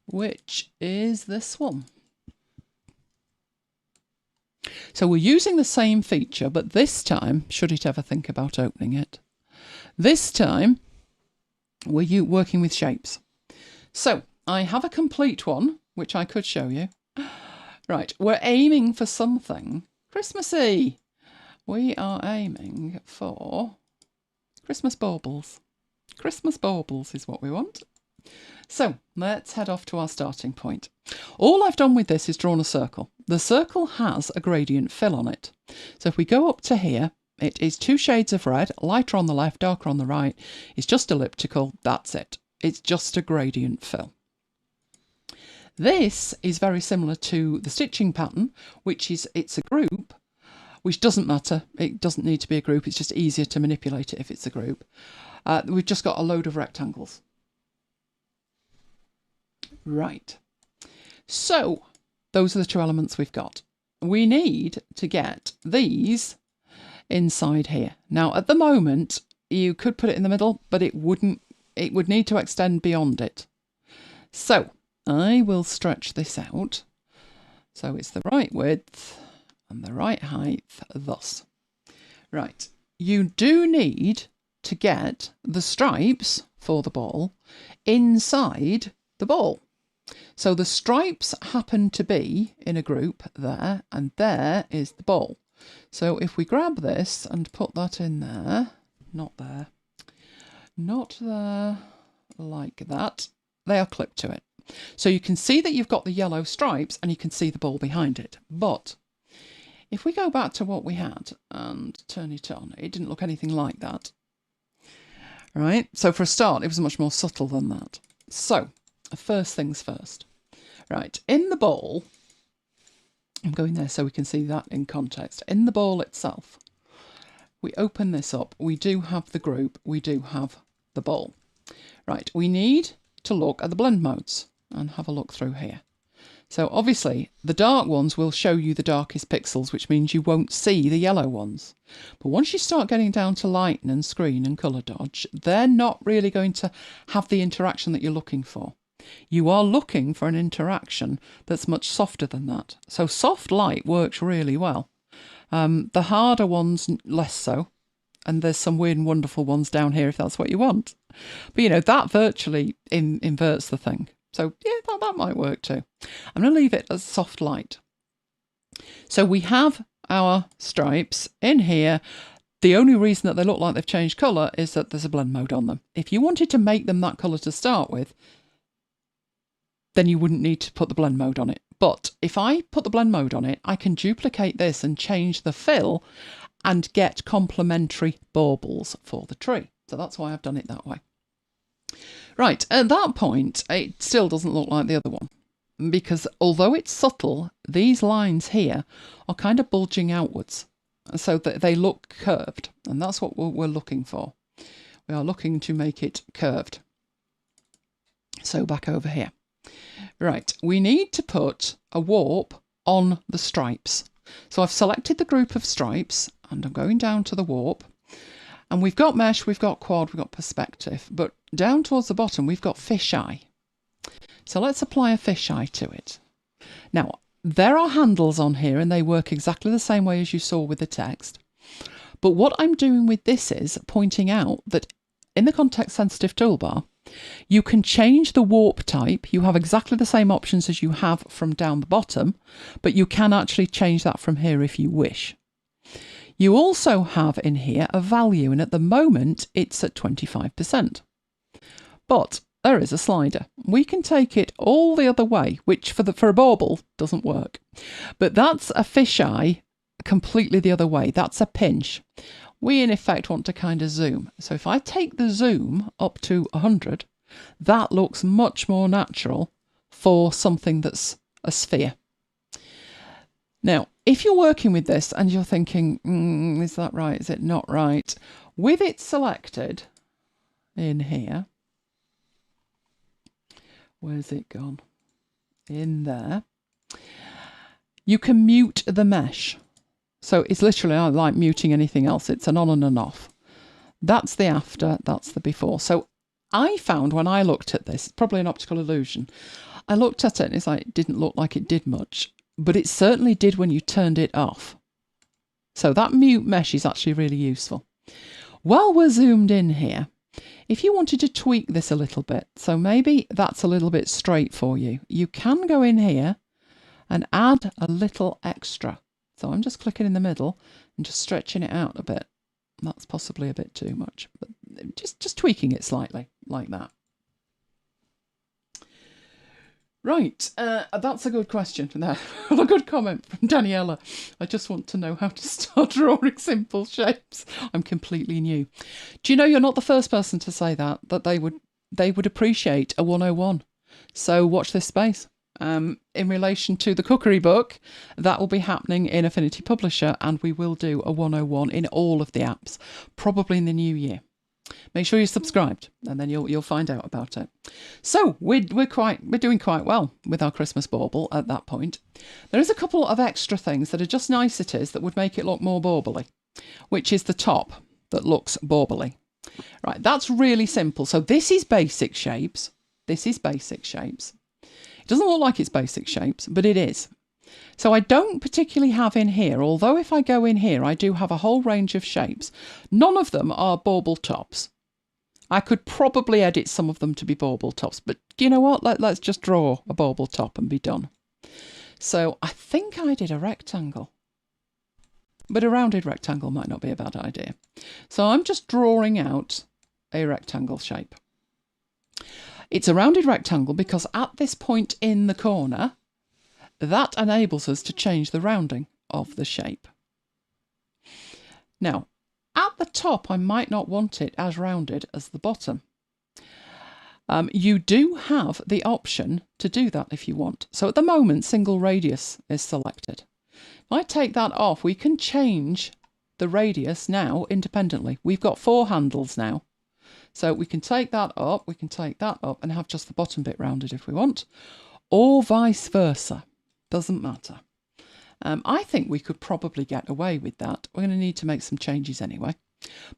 S1: Which is this one. So we're using the same feature, but this time, should it ever think about opening it, this time we're working with shapes. So I have a complete one, which I could show you. Right, we're aiming for something Christmassy. We are aiming for Christmas baubles. Christmas baubles is what we want. So let's head off to our starting point. All I've done with this is drawn a circle. The circle has a gradient fill on it. So if we go up to here, it is 2 shades of red, lighter on the left, darker on the right. It's just elliptical, that's it. It's just a gradient fill. This is very similar to the stitching pattern, which is, it's a group, which doesn't matter. It doesn't need to be a group. It's just easier to manipulate it if it's a group. We've just got a load of rectangles. Right, so those are the 2 elements we've got. We need to get these inside here. Now at the moment you could put it in the middle, but it wouldn't. It would need to extend beyond it. So I will stretch this out so it's the right width and the right height thus. Right, you do need to get the stripes for the ball inside the ball. So the stripes happen to be in a group there, and there is the ball. So if we grab this and put that in there, not there, not there, like that, they are clipped to it. So you can see that you've got the yellow stripes and you can see the ball behind it. But if we go back to what we had and turn it on, it didn't look anything like that. Right, so for a start, it was much more subtle than that. So first things first. Right, in the ball, I'm going there so we can see that in context. In the ball itself, we open this up. We do have the group. We do have the ball. Right, we need to look at the blend modes and have a look through here. So obviously the dark ones will show you the darkest pixels, which means you won't see the yellow ones. But once you start getting down to lighten and screen and colour dodge, they're not really going to have the interaction that you're looking for. You are looking for an interaction that's much softer than that. So soft light works really well. The harder ones, less so. And there's some weird and wonderful ones down here if that's what you want. But, you know, that virtually inverts the thing. So, yeah, that might work too. I'm going to leave it as soft light. So we have our stripes in here. The only reason that they look like they've changed colour is that there's a blend mode on them. If you wanted to make them that colour to start with, then you wouldn't need to put the blend mode on it. But if I put the blend mode on it, I can duplicate this and change the fill and get complementary baubles for the tree. So that's why I've done it that way. Right, at that point, it still doesn't look like the other one, because although it's subtle, these lines here are kind of bulging outwards, so that they look curved, and that's what we're looking for. We are looking to make it curved. So back over here. Right, we need to put a warp on the stripes. So I've selected the group of stripes and I'm going down to the warp. And we've got mesh, we've got quad, we've got perspective, but down towards the bottom we've got fisheye. So let's apply a fisheye to it. Now, there are handles on here and they work exactly the same way as you saw with the text. But what I'm doing with this is pointing out that in the context sensitive toolbar, you can change the warp type. You have exactly the same options as you have from down the bottom, but you can actually change that from here if you wish. You also have in here a value, and at the moment it's at 25%. But there is a slider. We can take it all the other way, which for a bauble doesn't work. But that's a fisheye completely the other way. That's a pinch. We in effect want to kind of zoom. So if I take the zoom up to 100, that looks much more natural for something that's a sphere. Now, if you're working with this and you're thinking, is that right? Is it not right? With it selected in here, where's it gone? In there, you can mute the mesh. So it's literally like muting anything else. It's an on and an off. That's the after, that's the before. So I found when I looked at this, it's probably an optical illusion. I looked at it and it's like, it didn't look like it did much, but it certainly did when you turned it off. So that mute mesh is actually really useful. While we're zoomed in here, if you wanted to tweak this a little bit, so maybe that's a little bit straight for you, you can go in here and add a little extra. So I'm just clicking in the middle and just stretching it out a bit. That's possibly a bit too much, but just tweaking it slightly like that. Right, that's a good question from there. A good comment from Daniela. I just want to know how to start drawing simple shapes. I'm completely new. Do you know you're not the first person to say that they would appreciate a 101. So watch this space. In relation to the cookery book, that will be happening in Affinity Publisher, and we will do a 101 in all of the apps, probably in the new year. Make sure you're subscribed, and then you'll find out about it. So we're doing quite well with our Christmas bauble at that point. There is a couple of extra things that are just niceties that would make it look more bauble-y, which is the top that looks bauble-y. Right, that's really simple. So this is basic shapes. This is basic shapes. It doesn't look like it's basic shapes, but it is. So I don't particularly have in here, although if I go in here, I do have a whole range of shapes. None of them are bauble tops. I could probably edit some of them to be bauble tops, but you know what? Let's just draw a bauble top and be done. So I think I did a rectangle, but a rounded rectangle might not be a bad idea. So I'm just drawing out a rectangle shape. It's a rounded rectangle because at this point in the corner, that enables us to change the rounding of the shape. Now, at the top, I might not want it as rounded as the bottom. You do have the option to do that if you want. So at the moment, single radius is selected. If I take that off, we can change the radius now independently. We've got 4 handles now. So we can take that up, we can take that up and have just the bottom bit rounded if we want, or vice versa. Doesn't matter. I think we could probably get away with that. We're going to need to make some changes anyway.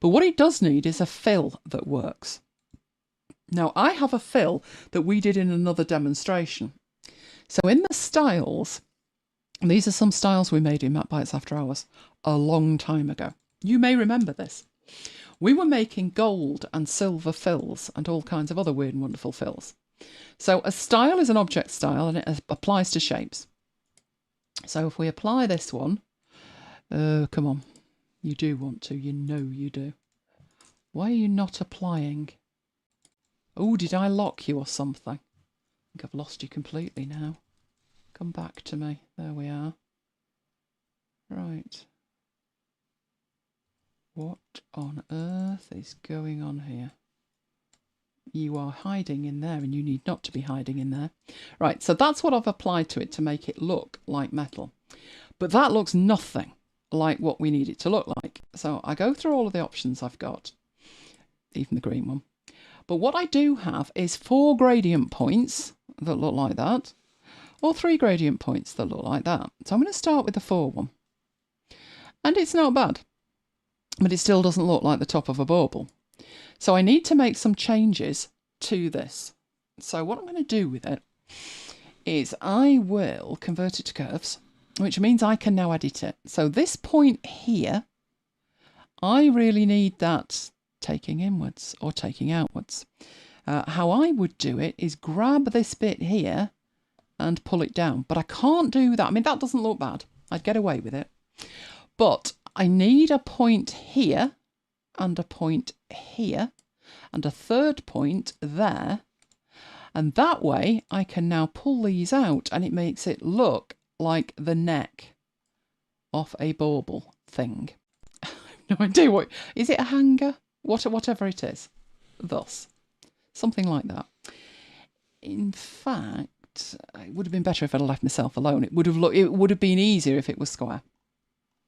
S1: But what it does need is a fill that works. Now, I have a fill that we did in another demonstration. So in the styles, and these are some styles we made in Map Bites After Hours a long time ago. You may remember this. We were making gold and silver fills and all kinds of other weird and wonderful fills. So a style is an object style and it applies to shapes. So if we apply this one, come on, You do want to, you know you do. Why are you not applying? Oh, did I lock you or something? I think I've lost you completely now. Come back to me. There we are. Right. What on earth is going on here? You are hiding in there and you need not to be hiding in there. Right, so that's what I've applied to it to make it look like metal. But that looks nothing like what we need it to look like. So I go through all of the options I've got, even the green one. But what I do have is 4 gradient points that look like that, or 3 gradient points that look like that. So I'm going to start with the 4 one. And it's not bad, but it still doesn't look like the top of a bauble. So I need to make some changes to this. So what I'm going to do with it is I will convert it to curves, which means I can now edit it. So this point here, I really need that taking inwards or taking outwards. How I would do it is grab this bit here and pull it down, but I can't do that. I mean, that doesn't look bad. I'd get away with it. But I need a point here and a point here and a third point there. And that way I can now pull these out and it makes it look like the neck of a bauble thing. I have no idea what, is it a hanger? Whatever it is. Thus. Something like that. In fact, it would have been better if I'd have left myself alone. It would have been easier if it was square.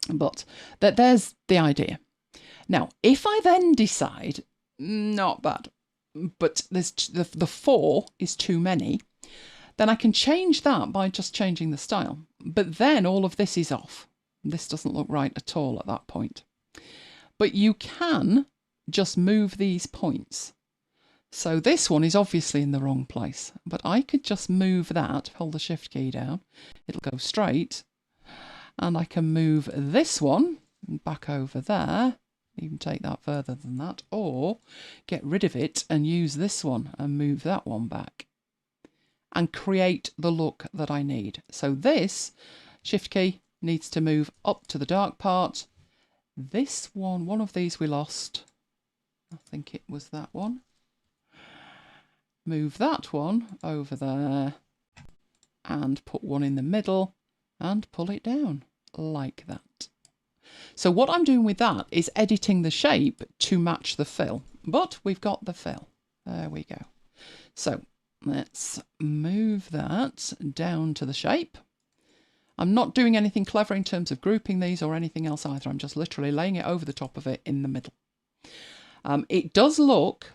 S1: But there's the idea. Now, if I then decide, not bad, but there's the 4 is too many, then I can change that by just changing the style. But then all of this is off. This doesn't look right at all at that point. But you can just move these points. So this one is obviously in the wrong place, but I could just move that, hold the shift key down, it'll go straight, and I can move this one back over there, even take that further than that, or get rid of it and use this one and move that one back and create the look that I need. So this shift key needs to move up to the dark part. This one of these we lost. I think it was that one. Move that one over there and put one in the middle and pull it down like that. So what I'm doing with that is editing the shape to match the fill, but we've got the fill. There we go. So let's move that down to the shape. I'm not doing anything clever in terms of grouping these or anything else either. I'm just literally laying it over the top of it in the middle. It does look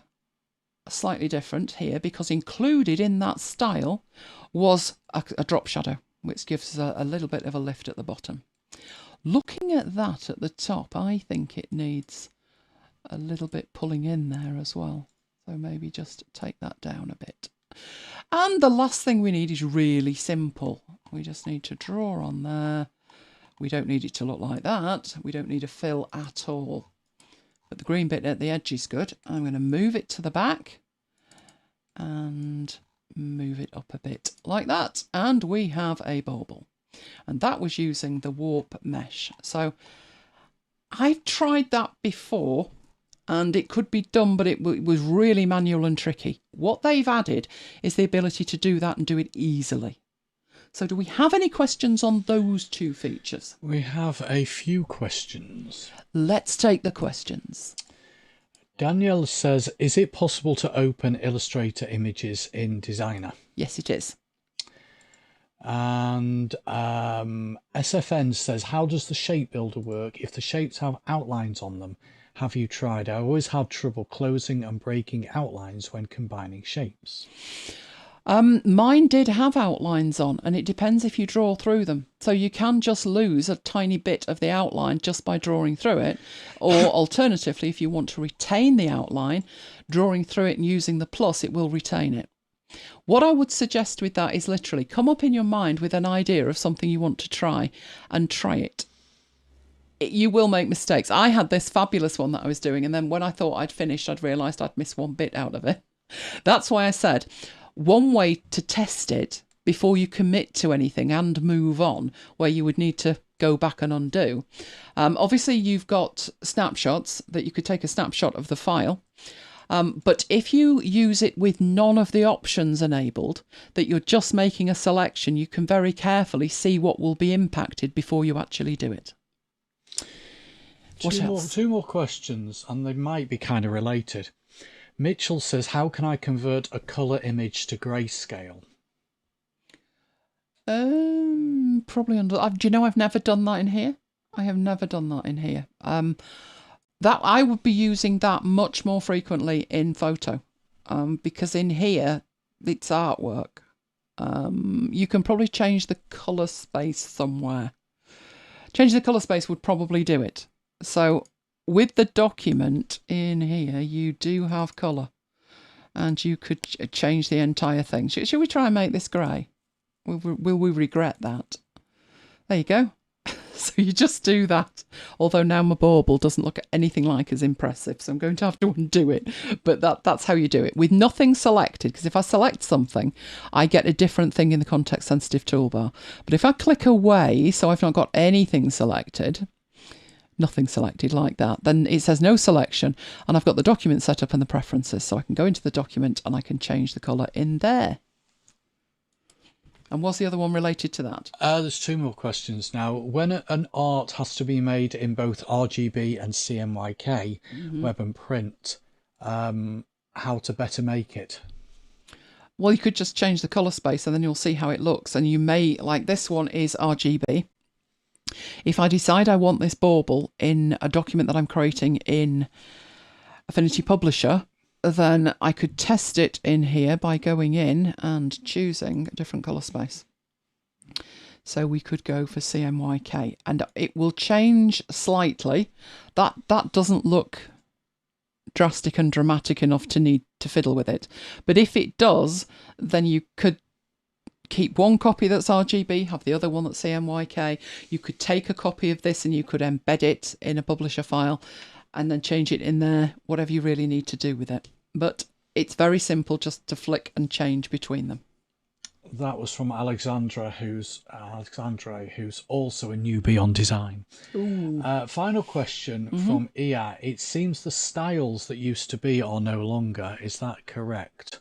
S1: slightly different here because included in that style was a drop shadow, which gives us a little bit of a lift at the bottom. Looking at that at the top, I think it needs a little bit pulling in there as well. So maybe just take that down a bit. And the last thing we need is really simple. We just need to draw on there. We don't need it to look like that. We don't need a fill at all. But the green bit at the edge is good. I'm going to move it to the back and move it up a bit like that. And we have a bauble. And that was using the warp mesh. So I've tried that before and it could be done, but it was really manual and tricky. What they've added is the ability to do that and do it easily. So do we have any questions on those 2 features?
S2: We have a few questions.
S1: Let's take the questions.
S2: Danielle says, is it possible to open Illustrator images in Designer?
S1: Yes, it is.
S2: And SFN says, how does the shape builder work if the shapes have outlines on them? Have you tried? I always have trouble closing and breaking outlines when combining shapes.
S1: Mine did have outlines on, and it depends if you draw through them. So you can just lose a tiny bit of the outline just by drawing through it. Or alternatively, if you want to retain the outline, drawing through it and using the plus, it will retain it. What I would suggest with that is literally come up in your mind with an idea of something you want to try and try it. You will make mistakes. I had this fabulous one that I was doing, and then when I thought I'd finished, I'd realised I'd missed one bit out of it. That's why I said one way to test it before you commit to anything and move on, where you would need to go back and undo. Obviously, you've got snapshots that you could take a snapshot of the file. But if you use it with none of the options enabled, that you're just making a selection, you can very carefully see what will be impacted before you actually do it.
S2: Two more questions, and they might be kind of related. Mitchell says, how can I convert a colour image to grayscale?
S1: Probably under. Do you know I've never done that in here? I have never done that in here. That I would be using that much more frequently in photo, because in here it's artwork. You can probably change the colour space somewhere. Change the colour space would probably do it. So with the document in here, you do have colour, and you could change the entire thing. Should we try and make this grey? Will we regret that? There you go. So you just do that. Although now my bauble doesn't look anything like as impressive, so I'm going to have to undo it. But that's how you do it, with nothing selected, because if I select something, I get a different thing in the context sensitive toolbar. But if I click away, so I've not got anything selected, nothing selected like that, then it says no selection, and I've got the document set up and the preferences, so I can go into the document and I can change the colour in there. And was the other one related to that?
S2: There's two more questions now. When an art has to be made in both RGB and CMYK, web and print, how to better make it?
S1: Well, you could just change the colour space and then you'll see how it looks. And you may, like this one is RGB. If I decide I want this bauble in a document that I'm creating in Affinity Publisher, then I could test it in here by going in and choosing a different colour space. So we could go for CMYK, and it will change slightly. That doesn't look drastic and dramatic enough to need to fiddle with it. But if it does, then you could keep one copy that's RGB, have the other one that's CMYK. You could take a copy of this and you could embed it in a publisher file and then change it in there, whatever you really need to do with it. But it's very simple just to flick and change between them.
S2: That was from Alexandra, who's also a newbie on design. Final question from Ia. It seems the styles that used to be are no longer. Is that correct?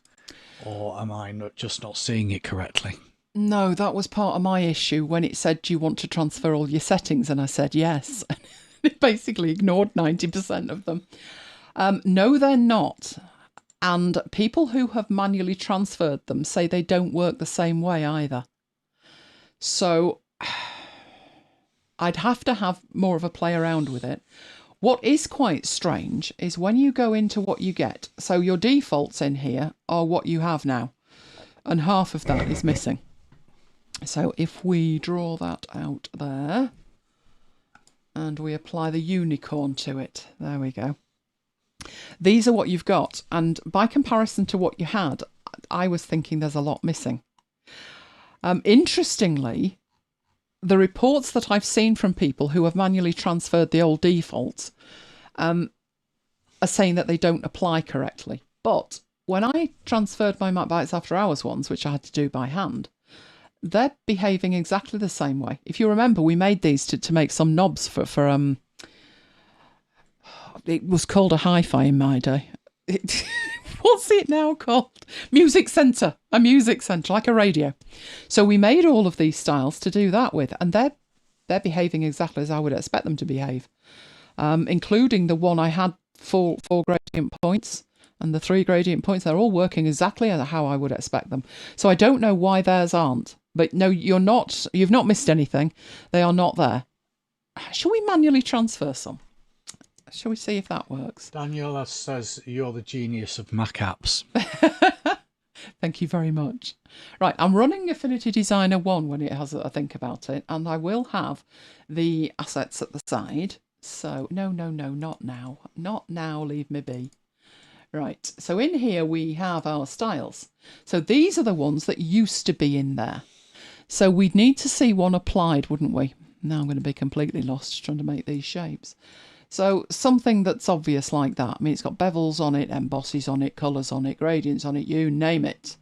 S2: Or am I just not seeing it correctly? No,
S1: that was part of my issue when it said, do you want to transfer all your settings? And I said yes. It basically ignored 90% of them. No, they're not. And people who have manually transferred them say they don't work the same way either. So I'd have to have more of a play around with it. What is quite strange is when you go into what you get. So your defaults in here are what you have now, and half of that is missing. So if we draw that out there and we apply the unicorn to it, there we go. These are what you've got, and by comparison to what you had, I was thinking there's a lot missing. Interestingly, the reports that I've seen from people who have manually transferred the old defaults are saying that they don't apply correctly. But when I transferred my Mac Bytes After Hours ones, which I had to do by hand, they're behaving exactly the same way. If you remember, we made these to make some knobs for it was called a hi-fi in my day. What's it now called? Music centre. A music centre, like a radio. So we made all of these styles to do that with, and they're behaving exactly as I would expect them to behave, including the one I had four gradient points and the 3 gradient points. They're all working exactly how I would expect them. So I don't know why theirs aren't. But no, you've not missed anything. They are not there. Shall we manually transfer some? Shall we see if that works?
S2: Daniela says you're the genius of Mac apps.
S1: Thank you very much. Right, I'm running Affinity Designer 1 when it has a think about it, and I will have the assets at the side. So, no, not now. Not now, leave me be. Right, so in here we have our styles. So these are the ones that used to be in there. So we'd need to see one applied, wouldn't we? Now I'm going to be completely lost trying to make these shapes. So something that's obvious like that. I mean, it's got bevels on it, embosses on it, colours on it, gradients on it, you name it.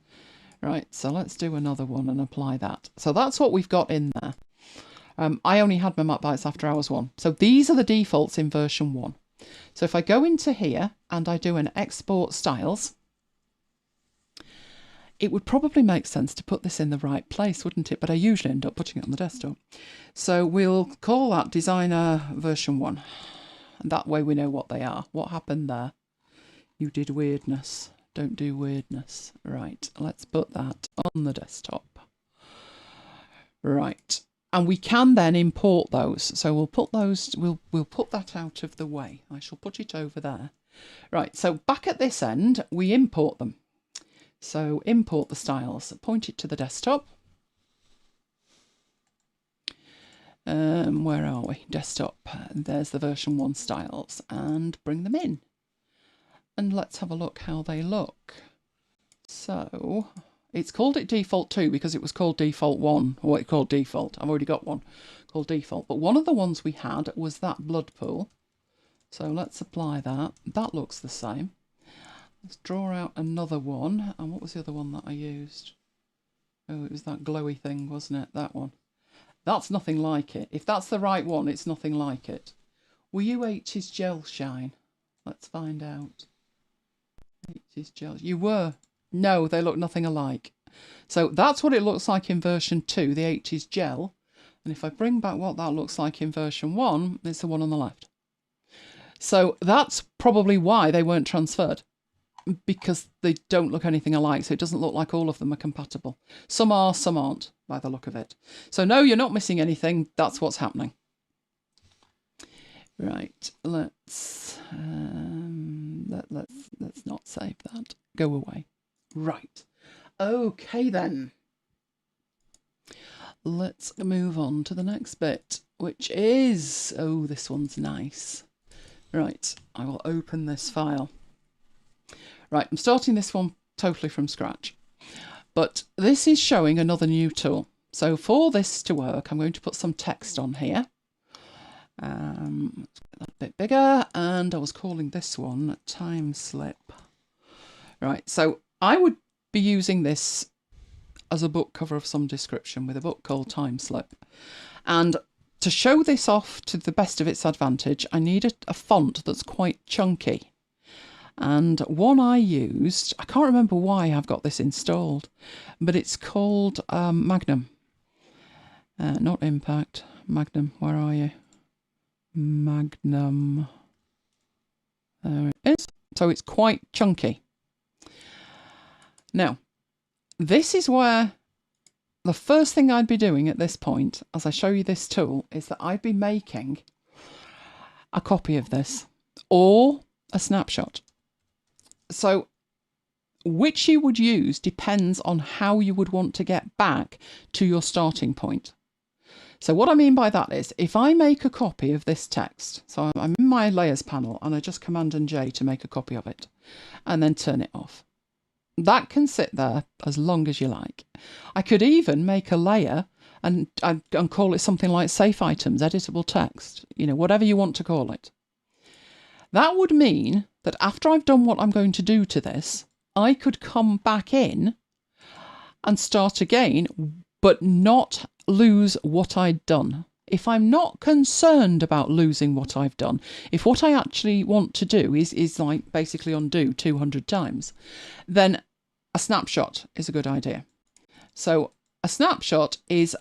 S1: Right, so let's do another one and apply that. So that's what we've got in there. I only had my Mac Bytes After Hours one. So these are the defaults in version 1. So if I go into here and I do an export styles, it would probably make sense to put this in the right place, wouldn't it? But I usually end up putting it on the desktop. So we'll call that Designer version 1. And that way we know what they are. What happened there? You did weirdness. Don't do weirdness. Right, let's put that on the desktop. Right. And we can then import those. So we'll put those, we'll put that out of the way. I shall put it over there. Right, so back at this end, we import them. So import the styles, point it to the desktop. Where are we? Desktop. There's the version 1 styles and bring them in. And let's have a look how they look. So it's called it default 2 because it was called default 1, or what it called default. I've already got one called default. But one of the ones we had was that blood pool. So let's apply that. That looks the same. Let's draw out another one. And what was the other one that I used? Oh, it was that glowy thing, wasn't it? That one. That's nothing like it. If that's the right one, it's nothing like it. Were you H's Gel Shine? Let's find out. H's Gel. You were. No, they look nothing alike. So that's what it looks like in version 2, the H's Gel. And if I bring back what that looks like in version 1, it's the one on the left. So that's probably why they weren't transferred, because they don't look anything alike. So it doesn't look like all of them are compatible. Some are, some aren't, by the look of it. So no, you're not missing anything. That's what's happening. Right, let's not save that. Go away. Right. Okay then. Let's move on to the next bit, which is, oh, this one's nice. Right, I will open this file. Right, I'm starting this one totally from scratch. But this is showing another new tool. So for this to work, I'm going to put some text on here. Let's get that a bit bigger. And I was calling this one Time Slip. Right, so I would be using this as a book cover of some description with a book called Time Slip. And to show this off to the best of its advantage, I need a font that's quite chunky. And one I used, I can't remember why I've got this installed, but it's called Magnum. Not Impact, Magnum, where are you? Magnum. There it is. So it's quite chunky. Now, this is where the first thing I'd be doing at this point, as I show you this tool, is that I'd be making a copy of this or a snapshot. So which you would use depends on how you would want to get back to your starting point. So what I mean by that is, if I make a copy of this text, so I'm in my layers panel and I just Command and J to make a copy of it and then turn it off. That can sit there as long as you like. I could even make a layer and call it something like Safe Items, Editable Text, you know, whatever you want to call it. That would mean that after I've done what I'm going to do to this, I could come back in and start again, but not lose what I'd done. If I'm not concerned about losing what I've done, if what I actually want to do is like basically undo 200 times, then a snapshot is a good idea. So a snapshot is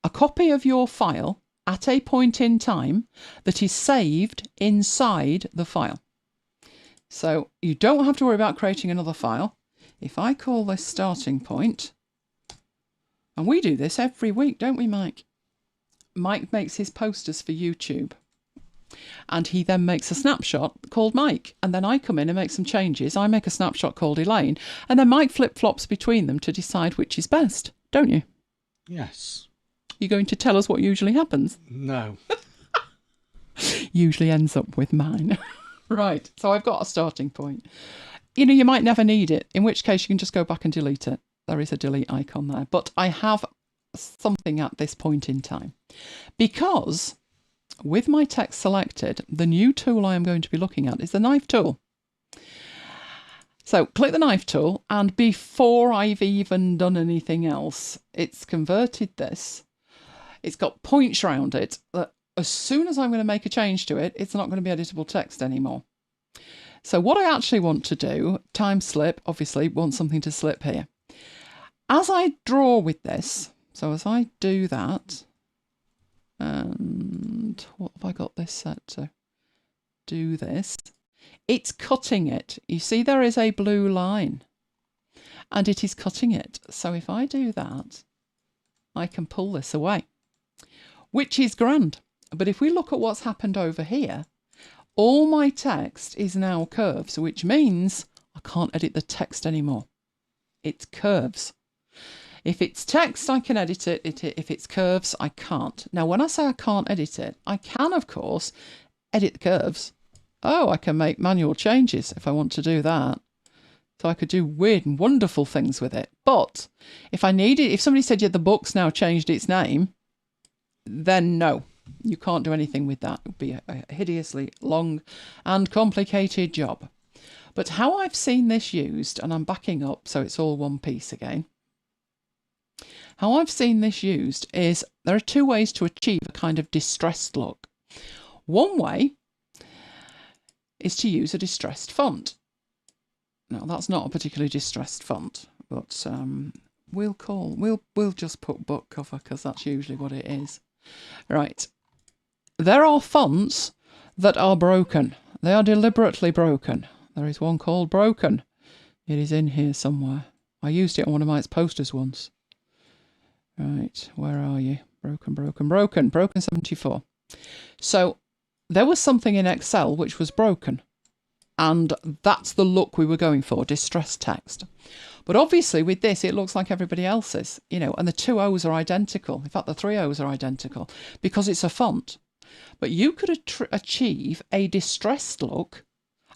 S1: a copy of your file at a point in time that is saved inside the file. So you don't have to worry about creating another file. If I call this starting point, and we do this every week, don't we, Mike? Mike makes his posters for YouTube. And he then makes a snapshot called Mike. And then I come in and make some changes. I make a snapshot called Elaine. And then Mike flip-flops between them to decide which is best, don't you?
S2: Yes.
S1: You're going to tell us what usually happens?
S2: No.
S1: Usually ends up with mine. Right, so I've got a starting point. You know, you might never need it, in which case you can just go back and delete it. There is a delete icon there. But I have something at this point in time. Because with my text selected, the new tool I am going to be looking at is the knife tool. So click the knife tool, and before I've even done anything else, it's converted this. It's got points around it that as soon as I'm going to make a change to it, it's not going to be editable text anymore. So what I actually want to do, time slip, obviously want something to slip here. As I draw with this, so as I do that, and what have I got this set to? Do this. It's cutting it. You see there is a blue line and it is cutting it. So if I do that, I can pull this away, which is grand. But if we look at what's happened over here, all my text is now curves, which means I can't edit the text anymore. It's curves. If it's text, I can edit it. If it's curves, I can't. Now, when I say I can't edit it, I can, of course, edit the curves. Oh, I can make manual changes if I want to do that. So I could do weird and wonderful things with it. But if I needed, if somebody said, yeah, the book's now changed its name, then no, you can't do anything with that. It would be a hideously long and complicated job. But how I've seen this used, and I'm backing up so it's all one piece again. How I've seen this used is there are two ways to achieve a kind of distressed look. One way is to use a distressed font. Now that's not a particularly distressed font, but we'll just put book cover because that's usually what it is. Right. There are fonts that are broken. They are deliberately broken. There is one called Broken. It is in here somewhere. I used it on one of my posters once. Right, where are you? Broken 74. So there was something in Excel which was broken. And that's the look we were going for, distressed text. But obviously with this, it looks like everybody else's, you know, and the two O's are identical. In fact, the three O's are identical because it's a font. But you could achieve a distressed look,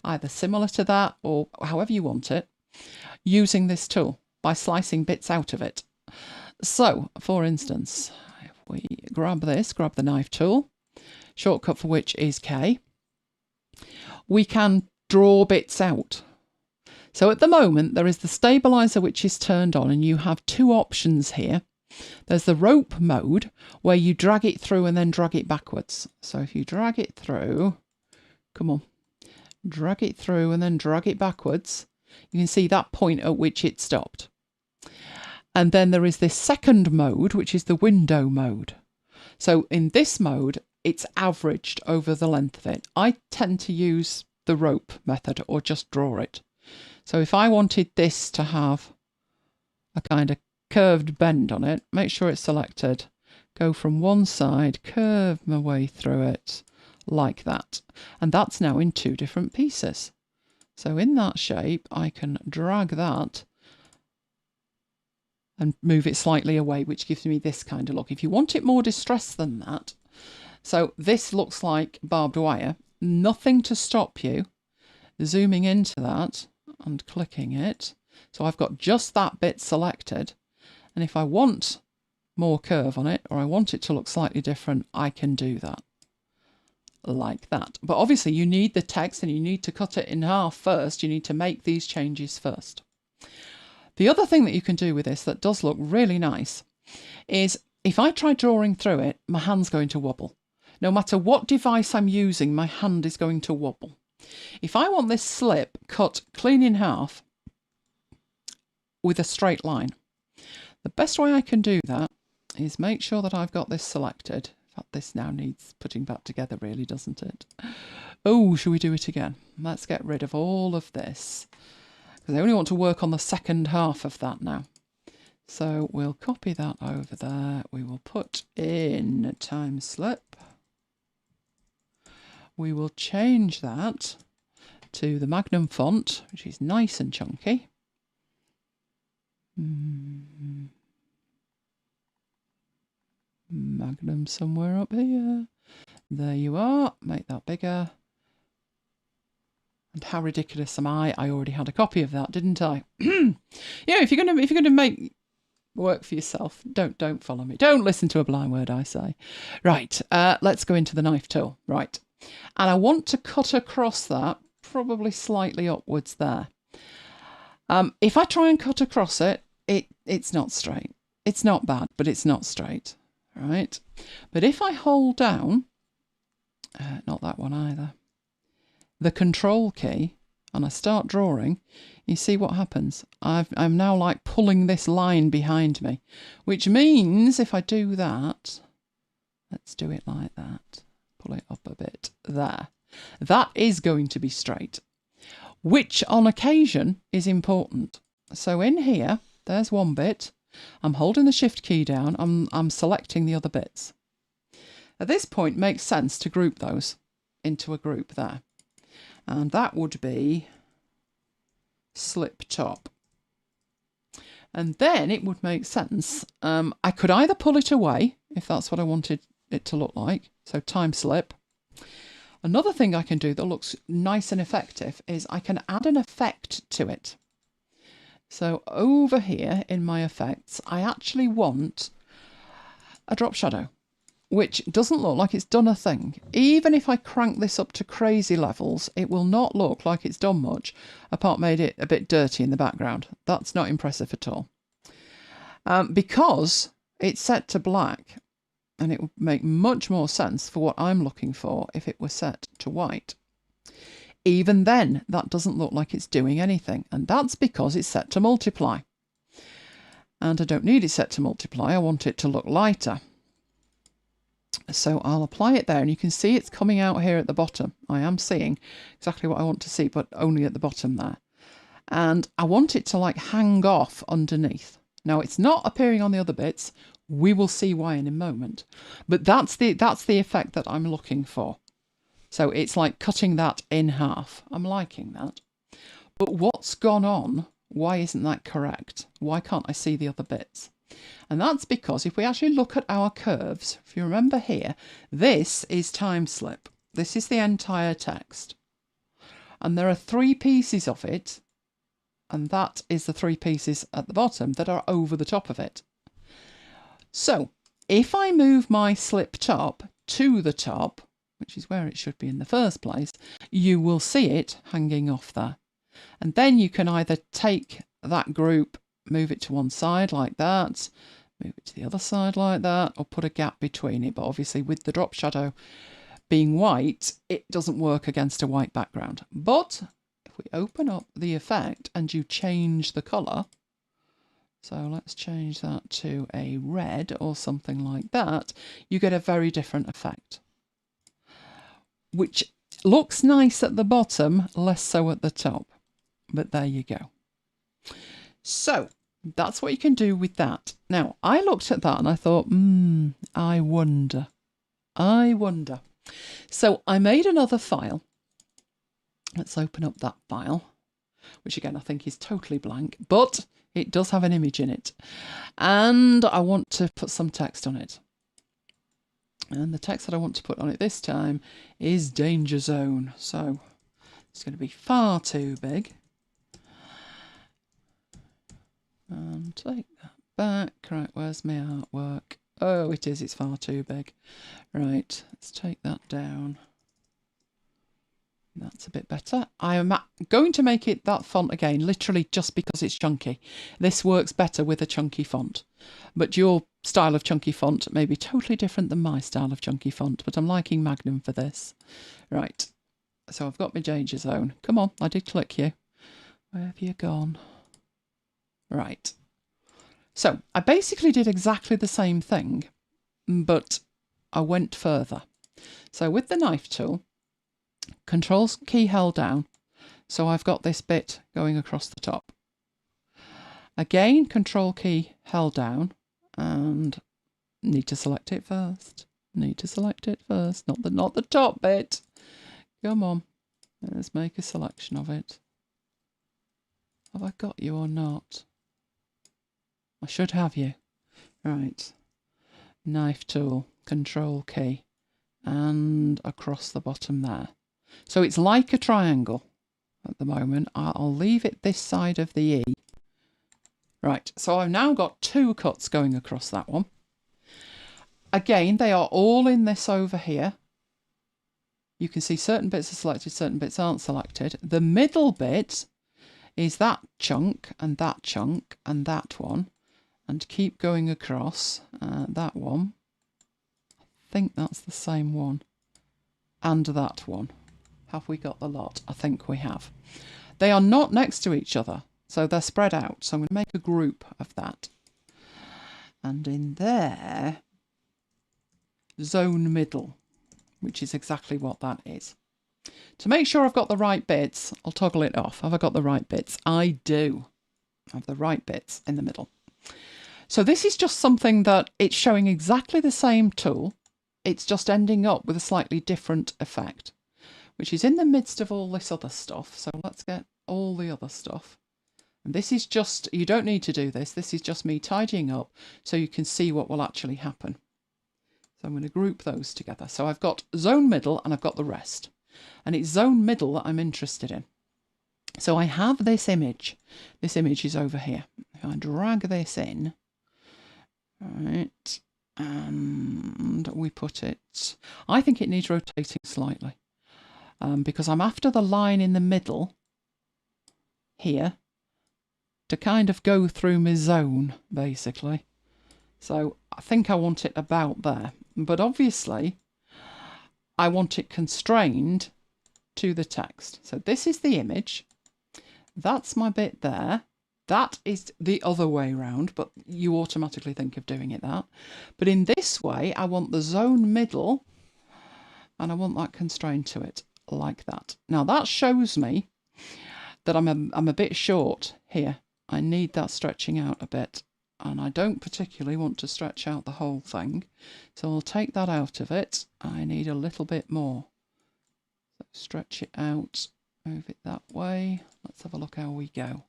S1: either similar to that or however you want it, using this tool by slicing bits out of it. So, for instance, if we grab this, grab the knife tool, shortcut for which is K, we can draw bits out. So at the moment, there is the stabilizer which is turned on, and you have two options here. There's the rope mode, where you drag it through and then drag it backwards. So if you drag it through, come on, drag it through and then drag it backwards, you can see that point at which it stopped. And then there is this second mode, which is the window mode. So in this mode, it's averaged over the length of it. I tend to use the rope method or just draw it. So if I wanted this to have a kind of curved bend on it, make sure it's selected, go from one side, curve my way through it like that. And that's now in two different pieces. So in that shape, I can drag that and move it slightly away, which gives me this kind of look. If you want it more distressed than that, so this looks like barbed wire, nothing to stop you zooming into that and clicking it. So I've got just that bit selected. And if I want more curve on it, or I want it to look slightly different, I can do that like that. But obviously you need the text and you need to cut it in half first. You need to make these changes first. The other thing that you can do with this that does look really nice is if I try drawing through it, my hand's going to wobble. No matter what device I'm using, my hand is going to wobble. If I want this slip cut clean in half with a straight line, the best way I can do that is make sure that I've got this selected. In fact, this now needs putting back together really, doesn't it? Oh, shall we do it again? Let's get rid of all of this, because I only want to work on the second half of that now. So we'll copy that over there. We will put in time slip. We will change that to the Magnum font, which is nice and chunky. Magnum somewhere up here. There you are. Make that bigger. And how ridiculous am I? I already had a copy of that, didn't I? Yeah, if you're gonna make work for yourself, don't follow me. Don't listen to a blind word I say. Right, let's go into the knife tool. Right. And I want to cut across that, probably slightly upwards there. If I try and cut across it, it's not straight. It's not bad, but it's not straight. right? But if I hold down, not that one either, the control key, and I start drawing, you see what happens. I'm now like pulling this line behind me, which means if I do that, let's do it like that, pull it up a bit there, that is going to be straight, which on occasion is important. So in here, there's one bit, I'm holding the shift key down, I'm selecting the other bits. At this point, it makes sense to group those into a group there. And that would be slip top. And then it would make sense. I could either pull it away, if that's what I wanted it to look like, so time slip. Another thing I can do that looks nice and effective is I can add an effect to it. So over here in my effects, I actually want a drop shadow, which doesn't look like it's done a thing. Even if I crank this up to crazy levels, it will not look like it's done much, apart made it a bit dirty in the background. That's not impressive at all. Because it's set to black, and it would make much more sense for what I'm looking for if it were set to white. Even then, that doesn't look like it's doing anything, and that's because it's set to multiply. And I don't need it set to multiply, I want it to look lighter. So I'll apply it there, and you can see it's coming out here at the bottom. I am seeing exactly what I want to see, but only at the bottom there. And I want it to like hang off underneath. Now it's not appearing on the other bits. We will see why in a moment. But that's the effect that I'm looking for. So it's like cutting that in half. I'm liking that. But what's gone on? Why isn't that correct? Why can't I see the other bits? And that's because if we actually look at our curves, if you remember here, this is time slip. This is the entire text. And there are 3 pieces of it, and that is the 3 pieces at the bottom that are over the top of it. So if I move my slip top to the top, which is where it should be in the first place, you will see it hanging off there. And then you can either take that group, move it to one side like that, move it to the other side like that, or put a gap between it. But obviously with the drop shadow being white, it doesn't work against a white background. But if we open up the effect and you change the colour, so let's change that to a red or something like that, you get a very different effect, which looks nice at the bottom, less so at the top. But there you go. So that's what you can do with that. Now, I looked at that and I thought, I wonder. So I made another file. Let's open up that file, which again, I think is totally blank, but it does have an image in it. And I want to put some text on it. And the text that I want to put on it this time is Danger Zone. So it's going to be far too big. And take that back. Right, where's my artwork? Oh, it is. It's far too big. Right, let's take that down. That's a bit better. I am going to make it that font again, literally just because it's chunky. This works better with a chunky font. But your style of chunky font may be totally different than my style of chunky font, but I'm liking Magnum for this. Right, so I've got my Danger Zone. Come on, I did click you. Where have you gone? Right. So I basically did exactly the same thing, but I went further. So with the knife tool, Control key held down, so I've got this bit going across the top. Again, Control key held down, and need to select it first. Not the top bit. Come on, let's make a selection of it. Have I got you or not? I should have you. Right. Knife tool, Control key, and across the bottom there. So it's like a triangle at the moment. I'll leave it this side of the E. Right, so I've now got 2 cuts going across that one. Again, they are all in this over here. You can see certain bits are selected, certain bits aren't selected. The middle bit is that chunk and that chunk and that one. And keep going across that one. think that's the same one. And that one. Have we got the lot? I think we have. They are not next to each other, so they're spread out. So I'm going to make a group of that. And in there, zone middle, which is exactly what that is. To make sure I've got the right bits, I'll toggle it off. Have I got the right bits? I do. I have the right bits in the middle. So this is just something that it's showing exactly the same tool. It's just ending up with a slightly different effect, which is in the midst of all this other stuff. So let's get all the other stuff. And this is just, you don't need to do this. This is just me tidying up so you can see what will actually happen. So I'm going to group those together. So I've got zone middle and I've got the rest. And it's zone middle that I'm interested in. So I have this image. This image is over here. If I drag this in, right, and we put it, I think it needs rotating slightly because I'm after the line in the middle here to kind of go through my zone, basically. So I think I want it about there, but obviously I want it constrained to the text. So this is the image. That's my bit there. That is the other way around, but you automatically think of doing it that. But in this way, I want the zone middle and I want that constrained to it like that. Now that shows me that I'm a bit short here. I need that stretching out a bit and I don't particularly want to stretch out the whole thing. So I'll take that out of it. I need a little bit more. So stretch it out, move it that way. Let's have a look how we go.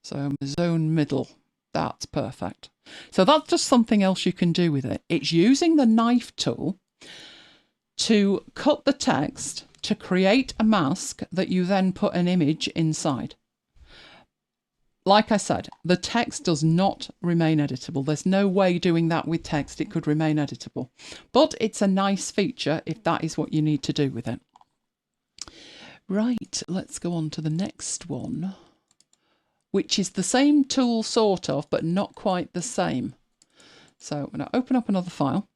S1: So zone middle, that's perfect. So that's just something else you can do with it. It's using the knife tool to cut the text to create a mask that you then put an image inside. Like I said, the text does not remain editable. There's no way doing that with text it could remain editable. But it's a nice feature if that is what you need to do with it. Right, let's go on to the next one, which is the same tool sort of, but not quite the same. So I'm going to open up another file.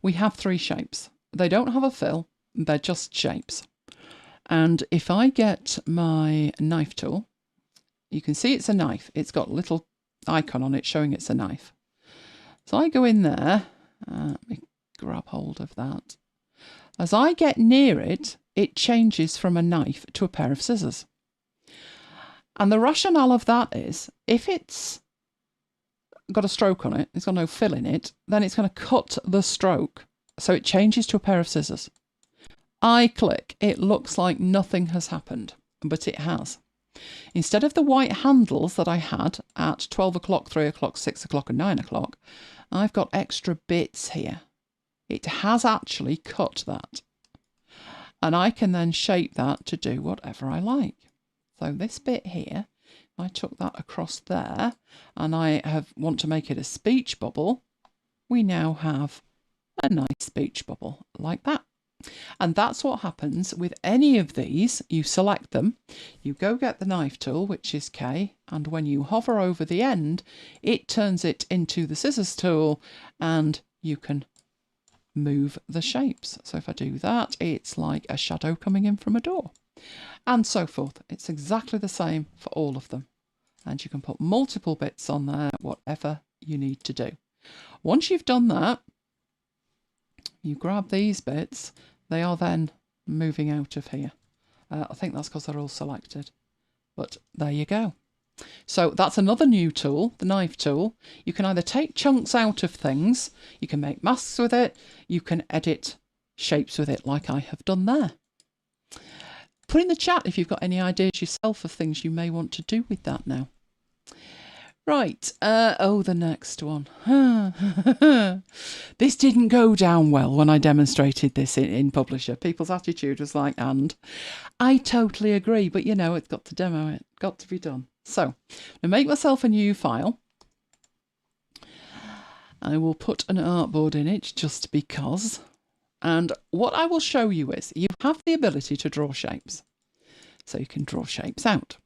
S1: We have 3 shapes. They don't have a fill, they're just shapes. And if I get my knife tool, you can see it's a knife. It's got a little icon on it showing it's a knife. So I go in there, let me grab hold of that. As I get near it, it changes from a knife to a pair of scissors. And the rationale of that is, if it's got a stroke on it, it's got no fill in it, then it's going to cut the stroke. So it changes to a pair of scissors. I click, it looks like nothing has happened, but it has. Instead of the white handles that I had at 12 o'clock, 3 o'clock, 6 o'clock and 9 o'clock, I've got extra bits here. It has actually cut that. And I can then shape that to do whatever I like. So this bit here, I took that across there and I want to make it a speech bubble. We now have a nice speech bubble like that. And that's what happens with any of these. You select them, you go get the knife tool, which is K, and when you hover over the end, it turns it into the scissors tool and you can move the shapes. So if I do that, it's like a shadow coming in from a door and so forth. It's exactly the same for all of them. And you can put multiple bits on there, whatever you need to do. Once you've done that, you grab these bits, they are then moving out of here. I think that's because they're all selected, but there you go. So that's another new tool, the knife tool. You can either take chunks out of things, you can make masks with it, you can edit shapes with it like I have done there. Put in the chat if you've got any ideas yourself of things you may want to do with that now. Right, the next one. This didn't go down well when I demonstrated this in Publisher. People's attitude was like, and I totally agree, but you know, it's got to demo it, got to be done. So, I'm going to make myself a new file. I will put an artboard in it just because. And what I will show you is you have the ability to draw shapes. So you can draw shapes out.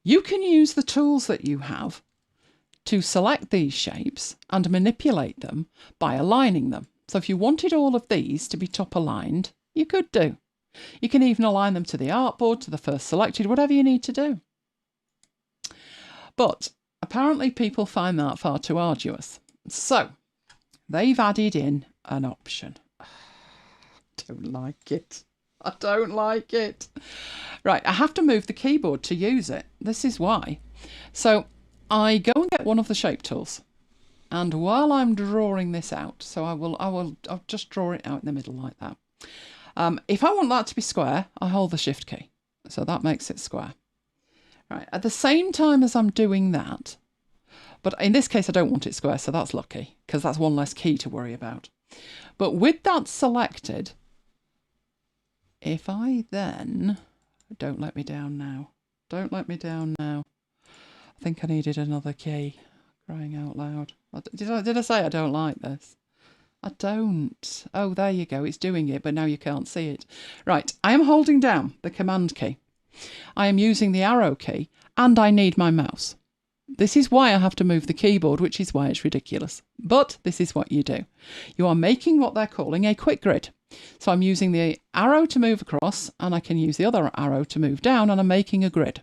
S1: You can use the tools that you have to select these shapes and manipulate them by aligning them. So if you wanted all of these to be top aligned, you could do. You can even align them to the artboard, to the first selected, whatever you need to do. But apparently people find that far too arduous. So they've added in an option. I don't like it. I don't like it. Right, I have to move the keyboard to use it. This is why. So I go and get one of the shape tools. And while I'm drawing this out, so I'll just draw it out in the middle like that. If I want that to be square, I hold the shift key. So that makes it square. Right, at the same time as I'm doing that, but in this case I don't want it square, so that's lucky, because that's one less key to worry about. But with that selected, if I then, don't let me down now, don't let me down now. I think I needed another key, crying out loud. Did I say I don't like this? I don't. Oh, there you go, it's doing it, but now you can't see it. Right, I am holding down the command key. I am using the arrow key, and I need my mouse. This is why I have to move the keyboard, which is why it's ridiculous. But this is what you do. You are making what they're calling a quick grid. So I'm using the arrow to move across, and I can use the other arrow to move down, and I'm making a grid.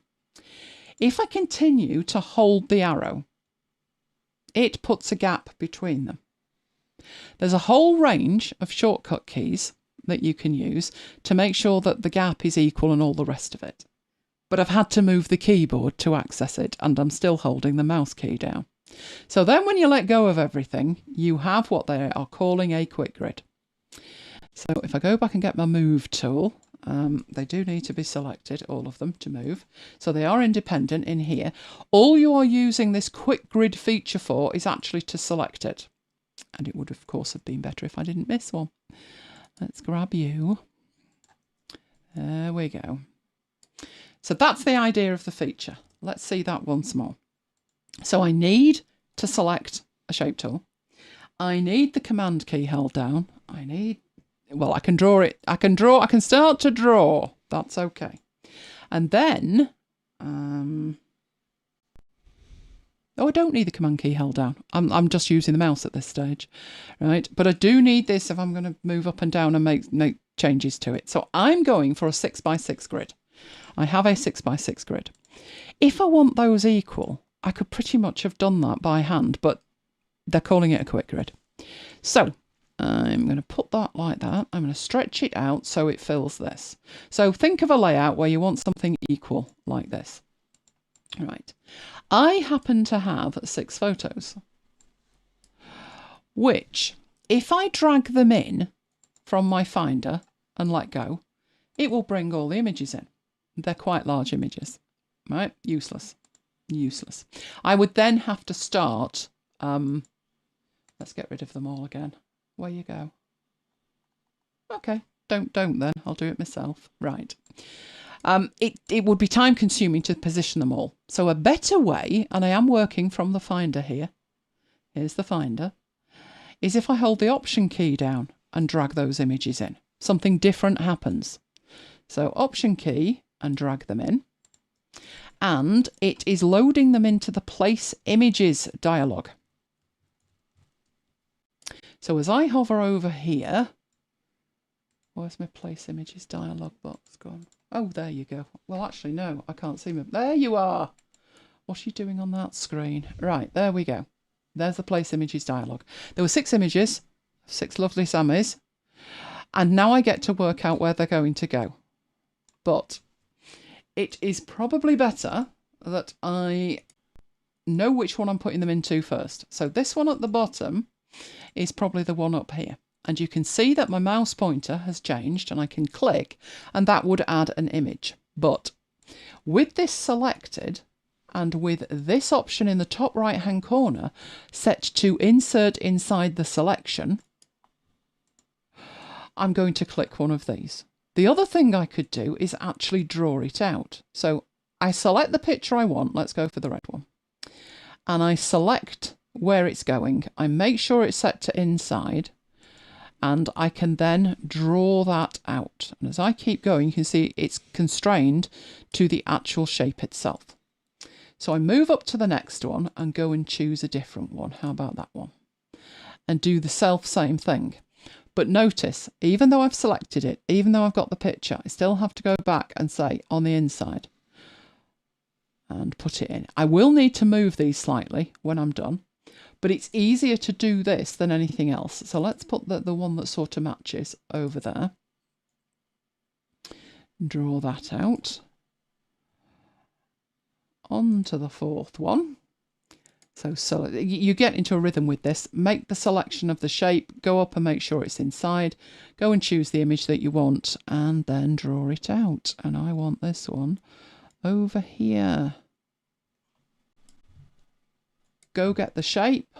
S1: If I continue to hold the arrow, it puts a gap between them. There's a whole range of shortcut keys that you can use to make sure that the gap is equal and all the rest of it. But I've had to move the keyboard to access it, and I'm still holding the mouse key down. So then when you let go of everything, you have what they are calling a quick grid. So if I go back and get my move tool, they do need to be selected, all of them, to move. So they are independent in here. All you are using this quick grid feature for is actually to select it. And it would, of course, have been better if I didn't miss one. Let's grab you. There we go. So that's the idea of the feature. Let's see that once more. So I need to select a shape tool. I need the command key held down. Well, I can draw it. I can start to draw. That's okay. And then, oh, I don't need the command key held down. I'm just using the mouse at this stage, right? But I do need this if I'm going to move up and down and make changes to it. So I'm going for a 6x6 grid. I have a 6x6 grid. If I want those equal, I could pretty much have done that by hand, but they're calling it a quick grid. So I'm going to put that like that. I'm going to stretch it out so it fills this. So think of a layout where you want something equal like this. Right. I happen to have 6 photos, which if I drag them in from my Finder and let go, it will bring all the images in. They're quite large images, right? Useless. I would then have to start, let's get rid of them all again. Where you go? Okay, don't then, I'll do it myself. Right. It would be time consuming to position them all. So a better way, and I am working from the Finder here, here's the Finder, is if I hold the Option key down and drag those images in. Something different happens. So Option key and drag them in. And it is loading them into the Place Images dialog. So as I hover over here, where's my Place Images dialog box gone? Oh, there you go. Well, actually, no, I can't see them. There you are. What are you doing on that screen? Right, there we go. There's the Place Images dialog. There were 6 images, 6 lovely Sammies, and now I get to work out where they're going to go. But it is probably better that I know which one I'm putting them into first. So this one at the bottom is probably the one up here. And you can see that my mouse pointer has changed, and I can click and that would add an image. But with this selected and with this option in the top right hand corner set to insert inside the selection, I'm going to click one of these. The other thing I could do is actually draw it out. So I select the picture I want. Let's go for the red one. And I select where it's going. I make sure it's set to inside. And I can then draw that out. And as I keep going, you can see it's constrained to the actual shape itself. So I move up to the next one and go and choose a different one. How about that one? And do the same thing. But notice, even though I've selected it, even though I've got the picture, I still have to go back and say on the inside and put it in. I will need to move these slightly when I'm done, but it's easier to do this than anything else. So let's put the one that sort of matches over there. Draw that out. On to the fourth one. So you get into a rhythm with this. Make the selection of the shape, go up and make sure it's inside. Go and choose the image that you want and then draw it out. And I want this one over here. Go get the shape,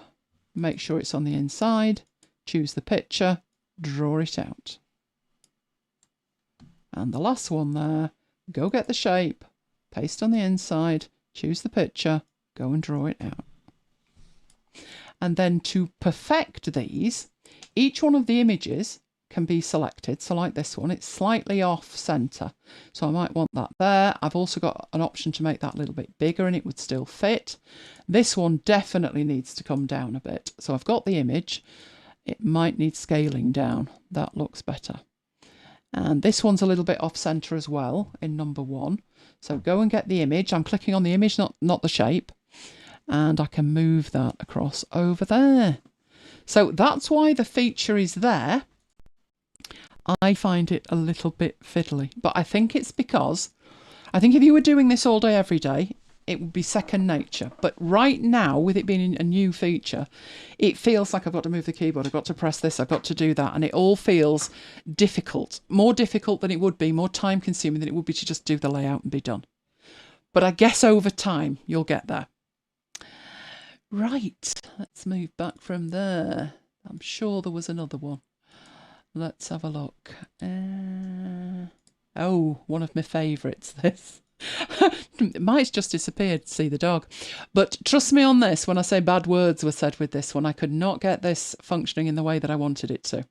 S1: make sure it's on the inside, choose the picture, draw it out. And the last one there, go get the shape, paste on the inside, choose the picture, go and draw it out. And then to perfect these, each one of the images can be selected. So like this one, it's slightly off center. So I might want that there. I've also got an option to make that a little bit bigger and it would still fit. This one definitely needs to come down a bit. So I've got the image. It might need scaling down. That looks better. And this one's a little bit off center as well in number 1. So go and get the image. I'm clicking on the image, not the shape. And I can move that across over there. So that's why the feature is there. I find it a little bit fiddly, but I think it's because I think if you were doing this all day, every day, it would be second nature. But right now, with it being a new feature, it feels like I've got to move the keyboard, I've got to press this, I've got to do that. And it all feels difficult, more difficult than it would be, more time consuming than it would be to just do the layout and be done. But I guess over time, you'll get there. Right, let's move back from there. I'm sure there was another one. Let's have a look. Oh, one of my favourites, this. Might's just disappeared, see the dog. But trust me on this, when I say bad words were said with this one, I could not get this functioning in the way that I wanted it to.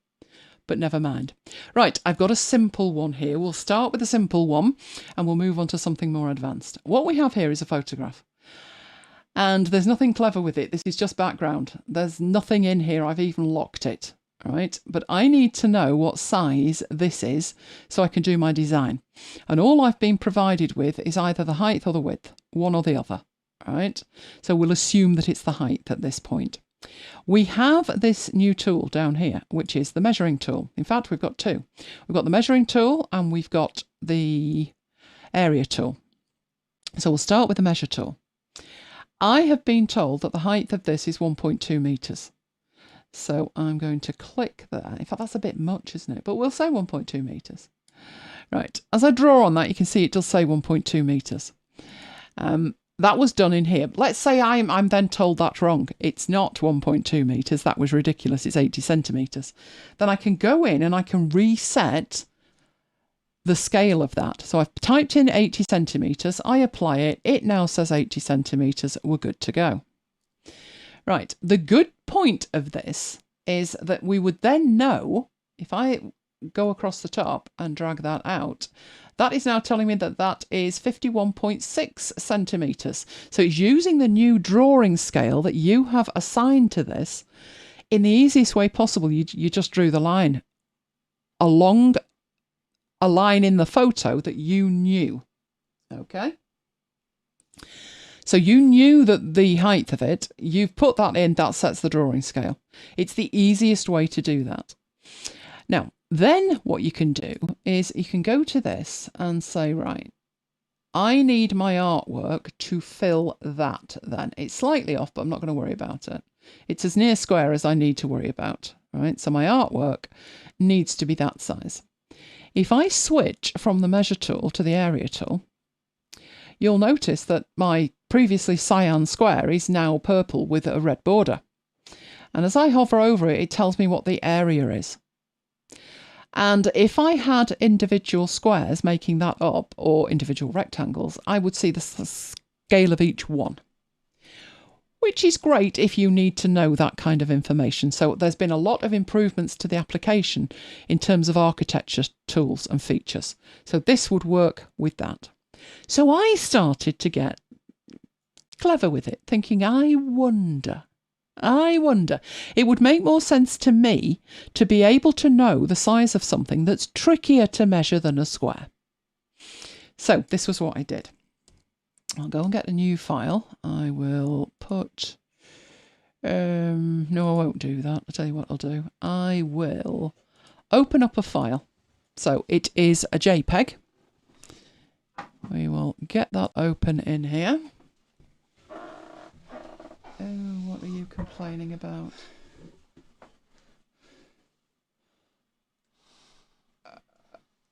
S1: But never mind. Right, I've got a simple one here. We'll start with a simple one and we'll move on to something more advanced. What we have here is a photograph. And there's nothing clever with it. This is just background. There's nothing in here. I've even locked it. Right, but I need to know what size this is so I can do my design. And all I've been provided with is either the height or the width, one or the other. Right, so we'll assume that it's the height at this point. We have this new tool down here, which is the measuring tool. In fact, we've got two. We've got the measuring tool and we've got the area tool. So we'll start with the measure tool. I have been told that the height of this is 1.2 meters. So I'm going to click there. In fact, that's a bit much, isn't it? But we'll say 1.2 meters. Right. As I draw on that, you can see it does say 1.2 meters. That was done in here. Let's say I'm then told that's wrong. It's not 1.2 meters. That was ridiculous. It's 80 centimeters. Then I can go in and I can reset the scale of that. So I've typed in 80 centimeters. I apply it. It now says 80 centimeters. We're good to go. Right, the good point of this is that we would then know, if I go across the top and drag that out, that is now telling me that that is 51.6 centimetres. So it's using the new drawing scale that you have assigned to this in the easiest way possible. You just drew the line along a line in the photo that you knew, okay? So you knew that the height of it, you've put that in, that sets the drawing scale. It's the easiest way to do that. Now, then what you can do is you can go to this and say, right, I need my artwork to fill that then. It's slightly off, but I'm not going to worry about it. It's as near square as I need to worry about, right? So my artwork needs to be that size. If I switch from the measure tool to the area tool, you'll notice that my previously cyan square is now purple with a red border. And as I hover over it, it tells me what the area is. And if I had individual squares making that up, or individual rectangles, I would see the scale of each one, which is great if you need to know that kind of information. So there's been a lot of improvements to the application in terms of architecture tools and features. So this would work with that. So I started to get clever with it, thinking, I wonder I wonder. It would make more sense to me to be able to know the size of something that's trickier to measure than a square. So this was what I did. I'll go and get a new file. I will put... no, I won't do that. I'll tell you what I'll do. I will open up a file. So it is a JPEG. We will get that open in here. Oh, what are you complaining about?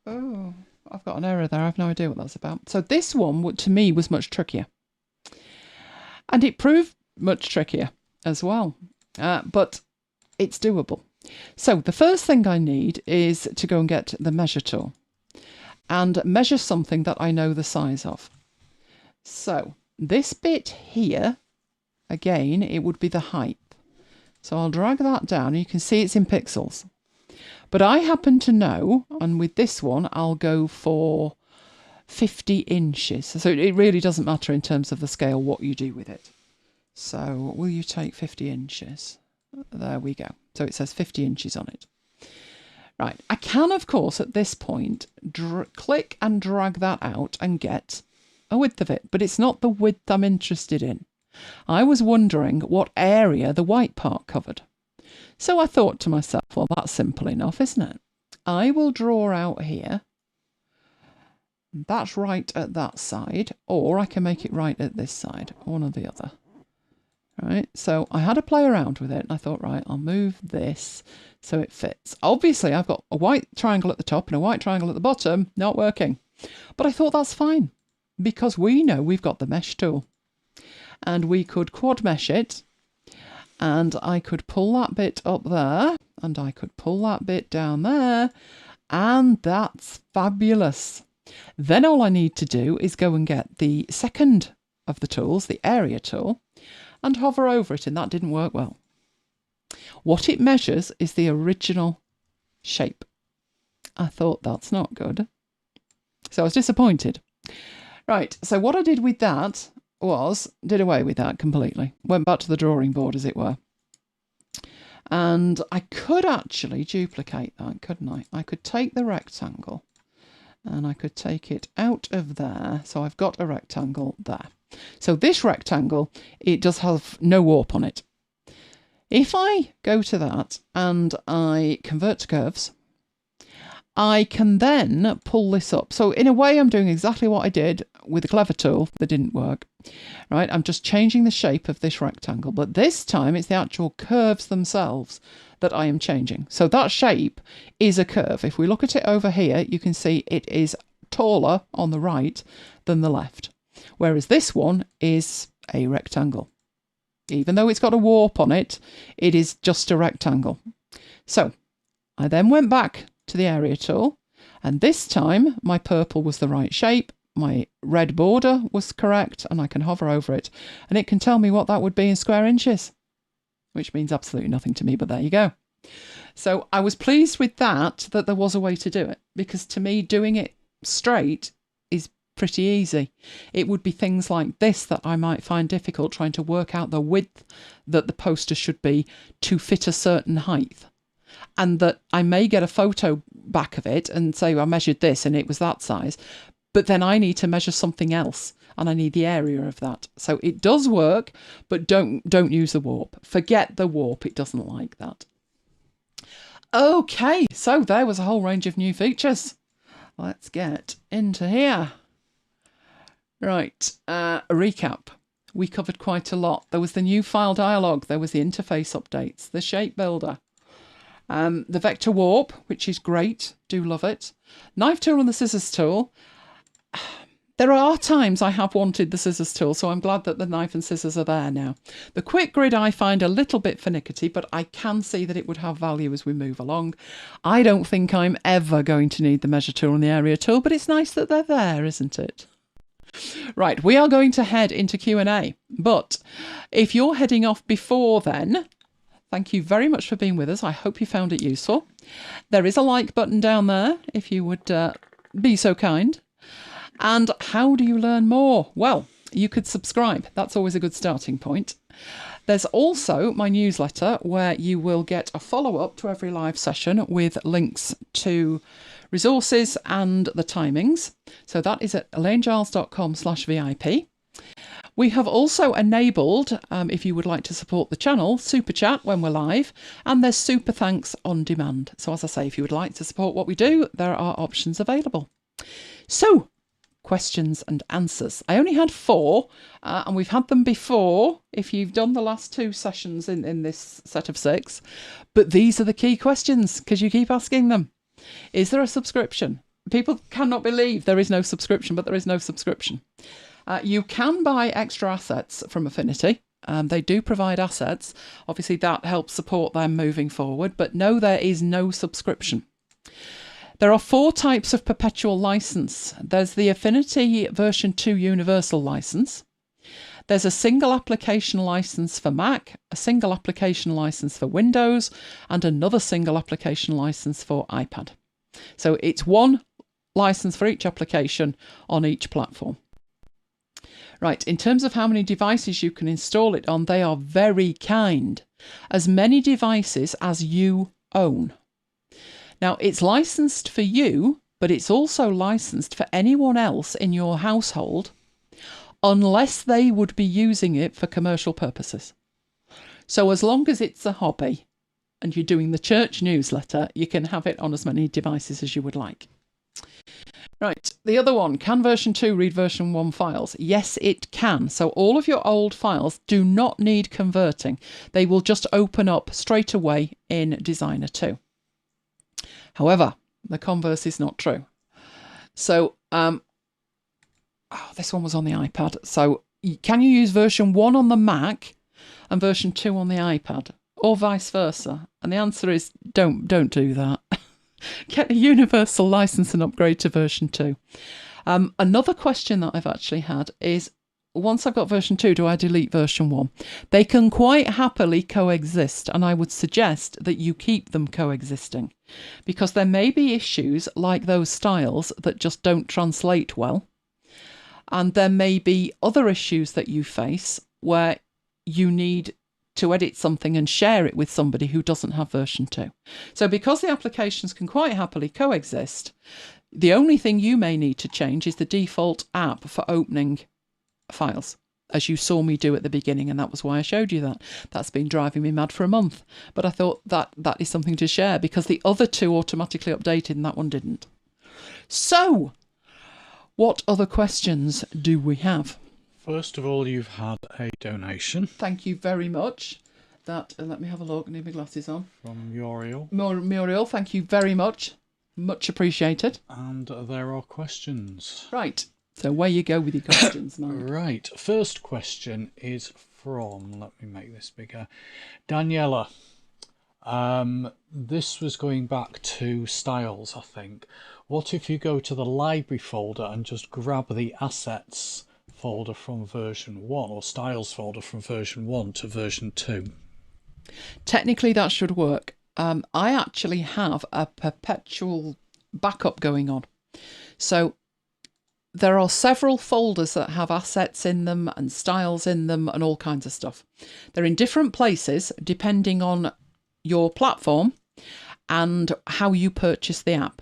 S1: Oh, I've got an error there. I have no idea what that's about. So this one, to me, was much trickier. And it proved much trickier as well. But it's doable. So the first thing I need is to go and get the measure tool and measure something that I know the size of. So this bit here, again, it would be the height. So I'll drag that down. You can see it's in pixels. But I happen to know, and with this one, I'll go for 50 inches. So it really doesn't matter in terms of the scale what you do with it. So will you take 50 inches? There we go. So it says 50 inches on it. Right. I can, of course, at this point, click and drag that out and get a width of it. But it's not the width I'm interested in. I was wondering what area the white part covered. So I thought to myself, well, that's simple enough, isn't it? I will draw out here. That's right at that side, or I can make it right at this side, one or the other. Right, so I had to play around with it, and I thought, right, I'll move this so it fits. Obviously, I've got a white triangle at the top and a white triangle at the bottom, not working. But I thought that's fine, because we know we've got the mesh tool. And we could quad mesh it, and I could pull that bit up there, and I could pull that bit down there, and that's fabulous. Then all I need to do is go and get the second of the tools, the area tool, and hover over it, and that didn't work well. What it measures is the original shape. I thought that's not good. So I was disappointed. Right, so what I did with that was, did away with that completely. Went back to the drawing board, as it were. And I could actually duplicate that, couldn't I? I could take the rectangle and I could take it out of there. So I've got a rectangle there. So this rectangle, it does have no warp on it. If I go to that and I convert to curves, I can then pull this up. So in a way, I'm doing exactly what I did with the clever tool that didn't work. Right, I'm just changing the shape of this rectangle, but this time it's the actual curves themselves that I am changing. So that shape is a curve. If we look at it over here, you can see it is taller on the right than the left, whereas this one is a rectangle. Even though it's got a warp on it, it is just a rectangle. So I then went back to the area tool, and this time my purple was the right shape, my red border was correct, and I can hover over it and it can tell me what that would be in square inches, which means absolutely nothing to me, but there you go. So I was pleased with that there was a way to do it, because to me doing it straight is pretty easy. It would be things like this that I might find difficult, trying to work out the width that the poster should be to fit a certain height. And that I may get a photo back of it and say, I measured this and it was that size, but then I need to measure something else and I need the area of that. So it does work, but don't use the warp. Forget the warp, it doesn't like that. Okay, so there was a whole range of new features. Let's get into here. Right, a recap. We covered quite a lot. There was the new file dialog, there was the interface updates, the shape builder, the vector warp, which is great, do love it. Knife tool and the scissors tool. There are times I have wanted the scissors tool, so I'm glad that the knife and scissors are there now. The quick grid I find a little bit finicky, but I can see that it would have value as we move along. I don't think I'm ever going to need the measure tool and the area tool, but it's nice that they're there, isn't it? Right, we are going to head into Q&A, but if you're heading off before then, thank you very much for being with us. I hope you found it useful. There is a like button down there if you would be so kind. And how do you learn more? Well, you could subscribe. That's always a good starting point. There's also my newsletter where you will get a follow-up to every live session with links to resources and the timings. So that is at elainegiles.com/VIP. We have also enabled, if you would like to support the channel, Super Chat when we're live, and there's Super Thanks on demand. So as I say, if you would like to support what we do, there are options available. So, questions and answers. I only had 4, and we've had them before, if you've done the last 2 sessions in this set of 6. But these are the key questions, because you keep asking them. Is there a subscription? People cannot believe there is no subscription, but there is no subscription. You can buy extra assets from Affinity. They do provide assets. Obviously, that helps support them moving forward. But no, there is no subscription. There are 4 types of perpetual license. There's the Affinity version 2 universal license. There's a single application license for Mac, a single application license for Windows, and another single application license for iPad. So it's one license for each application on each platform. Right, in terms of how many devices you can install it on, they are very kind. As many devices as you own. Now, it's licensed for you, but it's also licensed for anyone else in your household, unless they would be using it for commercial purposes. So as long as it's a hobby and you're doing the church newsletter, you can have it on as many devices as you would like. Right, the other one, can version 2 read version 1 files? Yes, it can. So all of your old files do not need converting. They will just open up straight away in Designer 2. However, the converse is not true. So, this one was on the iPad. So can you use version 1 on the Mac and version 2 on the iPad, or vice versa? And the answer is don't do that. Get a universal license and upgrade to version 2. Another question that I've actually had is, once I've got version 2, do I delete version 1? They can quite happily coexist, and I would suggest that you keep them coexisting, because there may be issues like those styles that just don't translate well, and there may be other issues that you face where you need to edit something and share it with somebody who doesn't have version 2. So because the applications can quite happily coexist, the only thing you may need to change is the default app for opening files, as you saw me do at the beginning, and that was why I showed you that. That's been driving me mad for a month, but I thought that is something to share, because the other 2 automatically updated and that one didn't. So, what other questions do we have?
S2: First of all, you've had a donation.
S1: Thank you very much. That, let me have a look, I need my glasses on.
S2: From Muriel.
S1: Muriel, thank you very much. Much appreciated.
S2: And there are questions.
S1: Right. So where you go with your questions, man.
S2: Right. First question is from, let me make this bigger, Daniela. This was going back to styles, I think. What if you go to the library folder and just grab the assets folder from version 1, or styles folder from version 1 to version 2?
S1: Technically that should work. I actually have a perpetual backup going on. So there are several folders that have assets in them and styles in them and all kinds of stuff. They're in different places depending on your platform and how you purchase the app.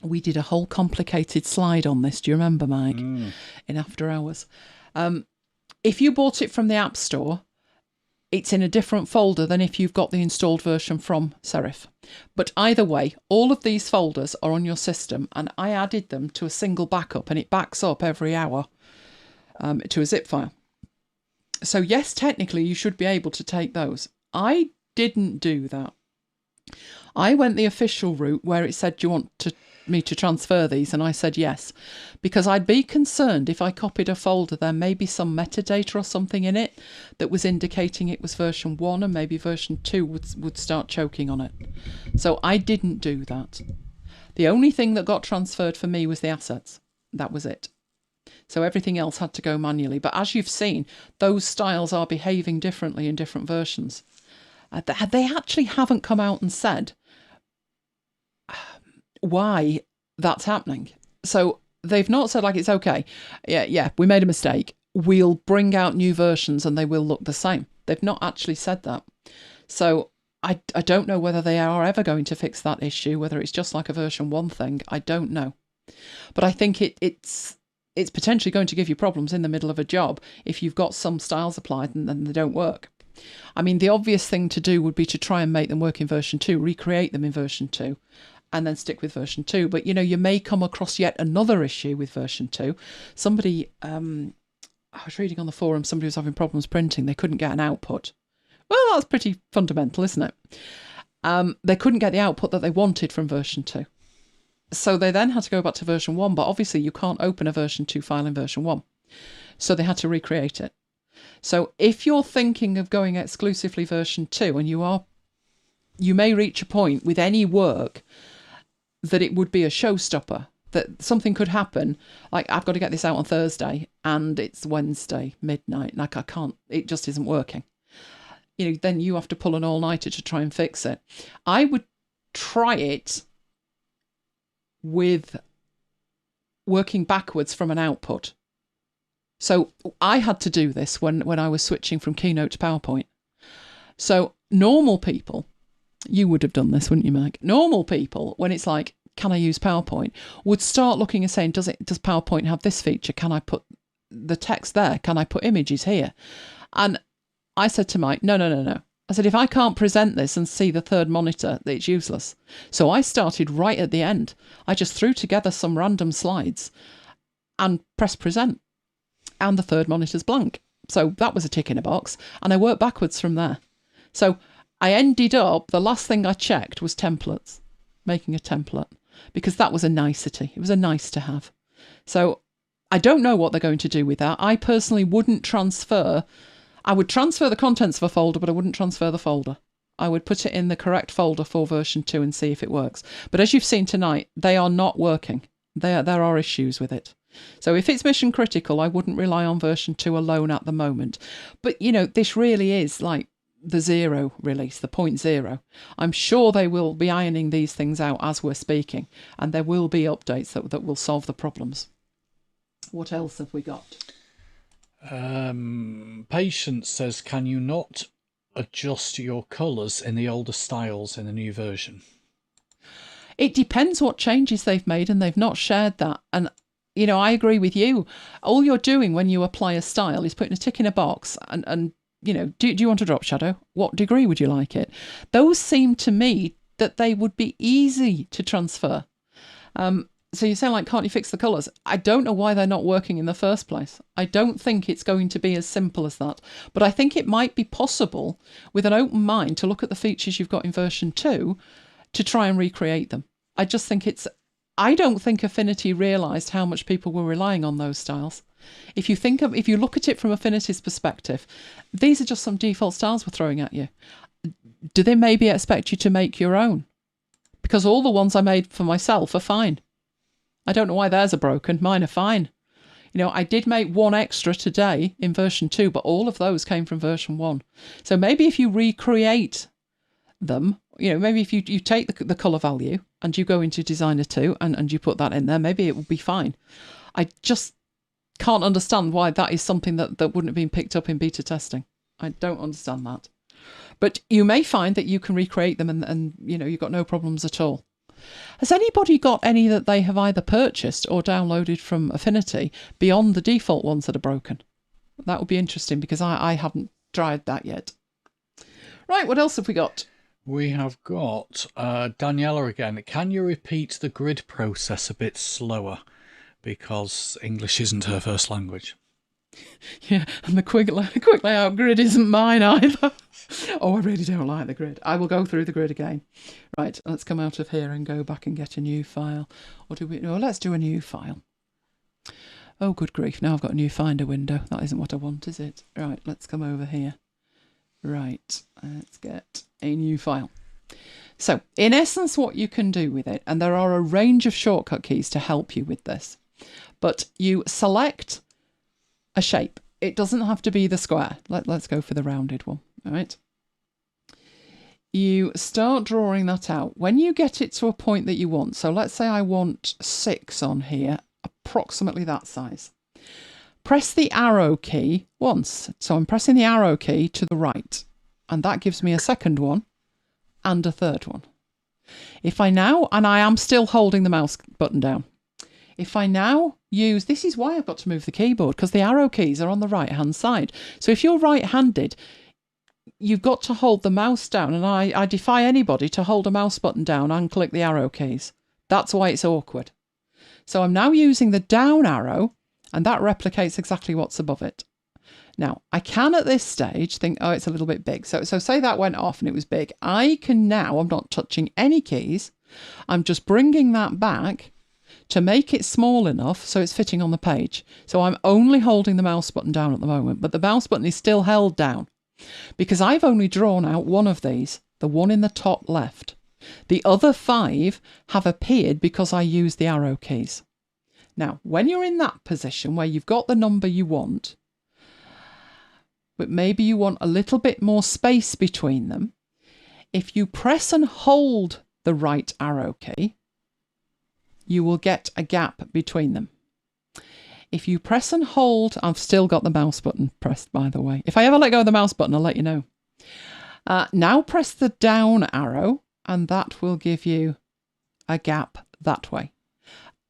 S1: We did a whole complicated slide on this. Do you remember, Mike? In After Hours. If you bought it from the App Store, it's in a different folder than if you've got the installed version from Serif. But either way, all of these folders are on your system, and I added them to a single backup, and it backs up every hour to a zip file. So yes, technically you should be able to take those. I didn't do that. I went the official route where it said, do you want me to transfer these? And I said yes, because I'd be concerned if I copied a folder, there may be some metadata or something in it that was indicating it was version 1, and maybe version 2 would start choking on it. So I didn't do that. The only thing that got transferred for me was the assets. That was it. So everything else had to go manually. But as you've seen, those styles are behaving differently in different versions. They actually haven't come out and said why that's happening. So they've not said like, it's okay. Yeah, we made a mistake. We'll bring out new versions and they will look the same. They've not actually said that. So I don't know whether they are ever going to fix that issue, whether it's just like a version 1 thing. I don't know. But I think it's potentially going to give you problems in the middle of a job if you've got some styles applied and then they don't work. I mean, the obvious thing to do would be to try and make them work in version 2, recreate them in version 2, and then stick with version 2. But, you may come across yet another issue with version 2. Somebody, I was reading on the forum, somebody was having problems printing. They couldn't get an output. Well, that's pretty fundamental, isn't it? They couldn't get the output that they wanted from version 2. So they then had to go back to version 1, but obviously you can't open a version 2 file in version 1. So they had to recreate it. So if you're thinking of going exclusively version 2, and you may reach a point with any work that it would be a showstopper, that something could happen, like I've got to get this out on Thursday and it's Wednesday midnight, like I can't, it just isn't working. Then you have to pull an all-nighter to try and fix it. I would try it with working backwards from an output. So I had to do this when I was switching from Keynote to PowerPoint. So normal people, you would have done this, wouldn't you, Meg? Normal people, when it's like, can I use PowerPoint, would start looking and saying, does PowerPoint have this feature? Can I put the text there? Can I put images here? And I said to Mike, no. I said, if I can't present this and see the third monitor, it's useless. So I started right at the end. I just threw together some random slides and pressed present. And the third monitor's blank. So that was a tick in a box. And I worked backwards from there. So I ended up, the last thing I checked was templates, making a template, because that was a nicety. It was a nice to have. So I don't know what they're going to do with that. I personally wouldn't transfer. I would transfer the contents of a folder, but I wouldn't transfer the folder. I would put it in the correct folder for version 2 and see if it works. But as you've seen tonight, they are not working. There are issues with it. So if it's mission critical, I wouldn't rely on version 2 alone at the moment. But, this really is like the 0 release, the 0.0. I'm sure they will be ironing these things out as we're speaking, and there will be updates that will solve the problems. What else have we got?
S2: Patience says, can you not adjust your colours in the older styles in the new version?
S1: It depends what changes they've made, and they've not shared that. And, I agree with you. All you're doing when you apply a style is putting a tick in a box and do you want a drop shadow? What degree would you like it? Those seem to me that they would be easy to transfer. So you're saying, like, can't you fix the colours? I don't know why they're not working in the first place. I don't think it's going to be as simple as that. But I think it might be possible, with an open mind, to look at the features you've got in version 2 to try and recreate them. I just think I don't think Affinity realised how much people were relying on those styles. If you look at it from Affinity's perspective, these are just some default styles we're throwing at you. Do they maybe expect you to make your own? Because all the ones I made for myself are fine. I don't know why theirs are broken. Mine are fine. I did make one extra today in version 2, but all of those came from version 1. So maybe if you recreate them, maybe if you take the colour value and you go into Designer 2 and you put that in there, maybe it will be fine. I just can't understand why that is something that wouldn't have been picked up in beta testing. I don't understand that. But you may find that you can recreate them and you've got no problems at all. Has anybody got any that they have either purchased or downloaded from Affinity beyond the default ones that are broken? That would be interesting, because I haven't tried that yet. Right, what else have we got?
S2: We have got Daniela again. Can you repeat the grid process a bit slower? Because English isn't her first language.
S1: Yeah, and the quick layout grid isn't mine either. Oh, I really don't like the grid. I will go through the grid again. Right, let's come out of here and go back and get a new file. Or do we? No, let's do a new file. Oh, good grief. Now I've got a new Finder window. That isn't what I want, is it? Right, let's come over here. Right, let's get a new file. So, in essence, what you can do with it, and there are a range of shortcut keys to help you with this, but you select a shape. It doesn't have to be the square. Let's go for the rounded one. All right. You start drawing that out. When you get it to a point that you want, so let's say I want 6 on here, approximately that size. press the arrow key once. So I'm pressing the arrow key to the right, and that gives me a second one and a third one. If I now, and I am still holding the mouse button down. If I now use, this is why I've got to move the keyboard, because the arrow keys are on the right hand side. So if you're right-handed, you've got to hold the mouse down, and I defy anybody to hold a mouse button down and click the arrow keys. That's why it's awkward. So I'm now using the down arrow, and that replicates exactly what's above it. Now, I can at this stage think, oh, it's a little bit big. So say that went off and it was big. I can now, I'm not touching any keys. I'm just bringing that back to make it small enough so it's fitting on the page. So I'm only holding the mouse button down at the moment, but the mouse button is still held down because I've only drawn out one of these, the one in the top left. The other 5 have appeared because I used the arrow keys. Now, when you're in that position where you've got the number you want, but maybe you want a little bit more space between them, if you press and hold the right arrow key, you will get a gap between them. If you press and hold, I've still got the mouse button pressed, by the way. If I ever let go of the mouse button, I'll let you know. Now press the down arrow, and that will give you a gap that way.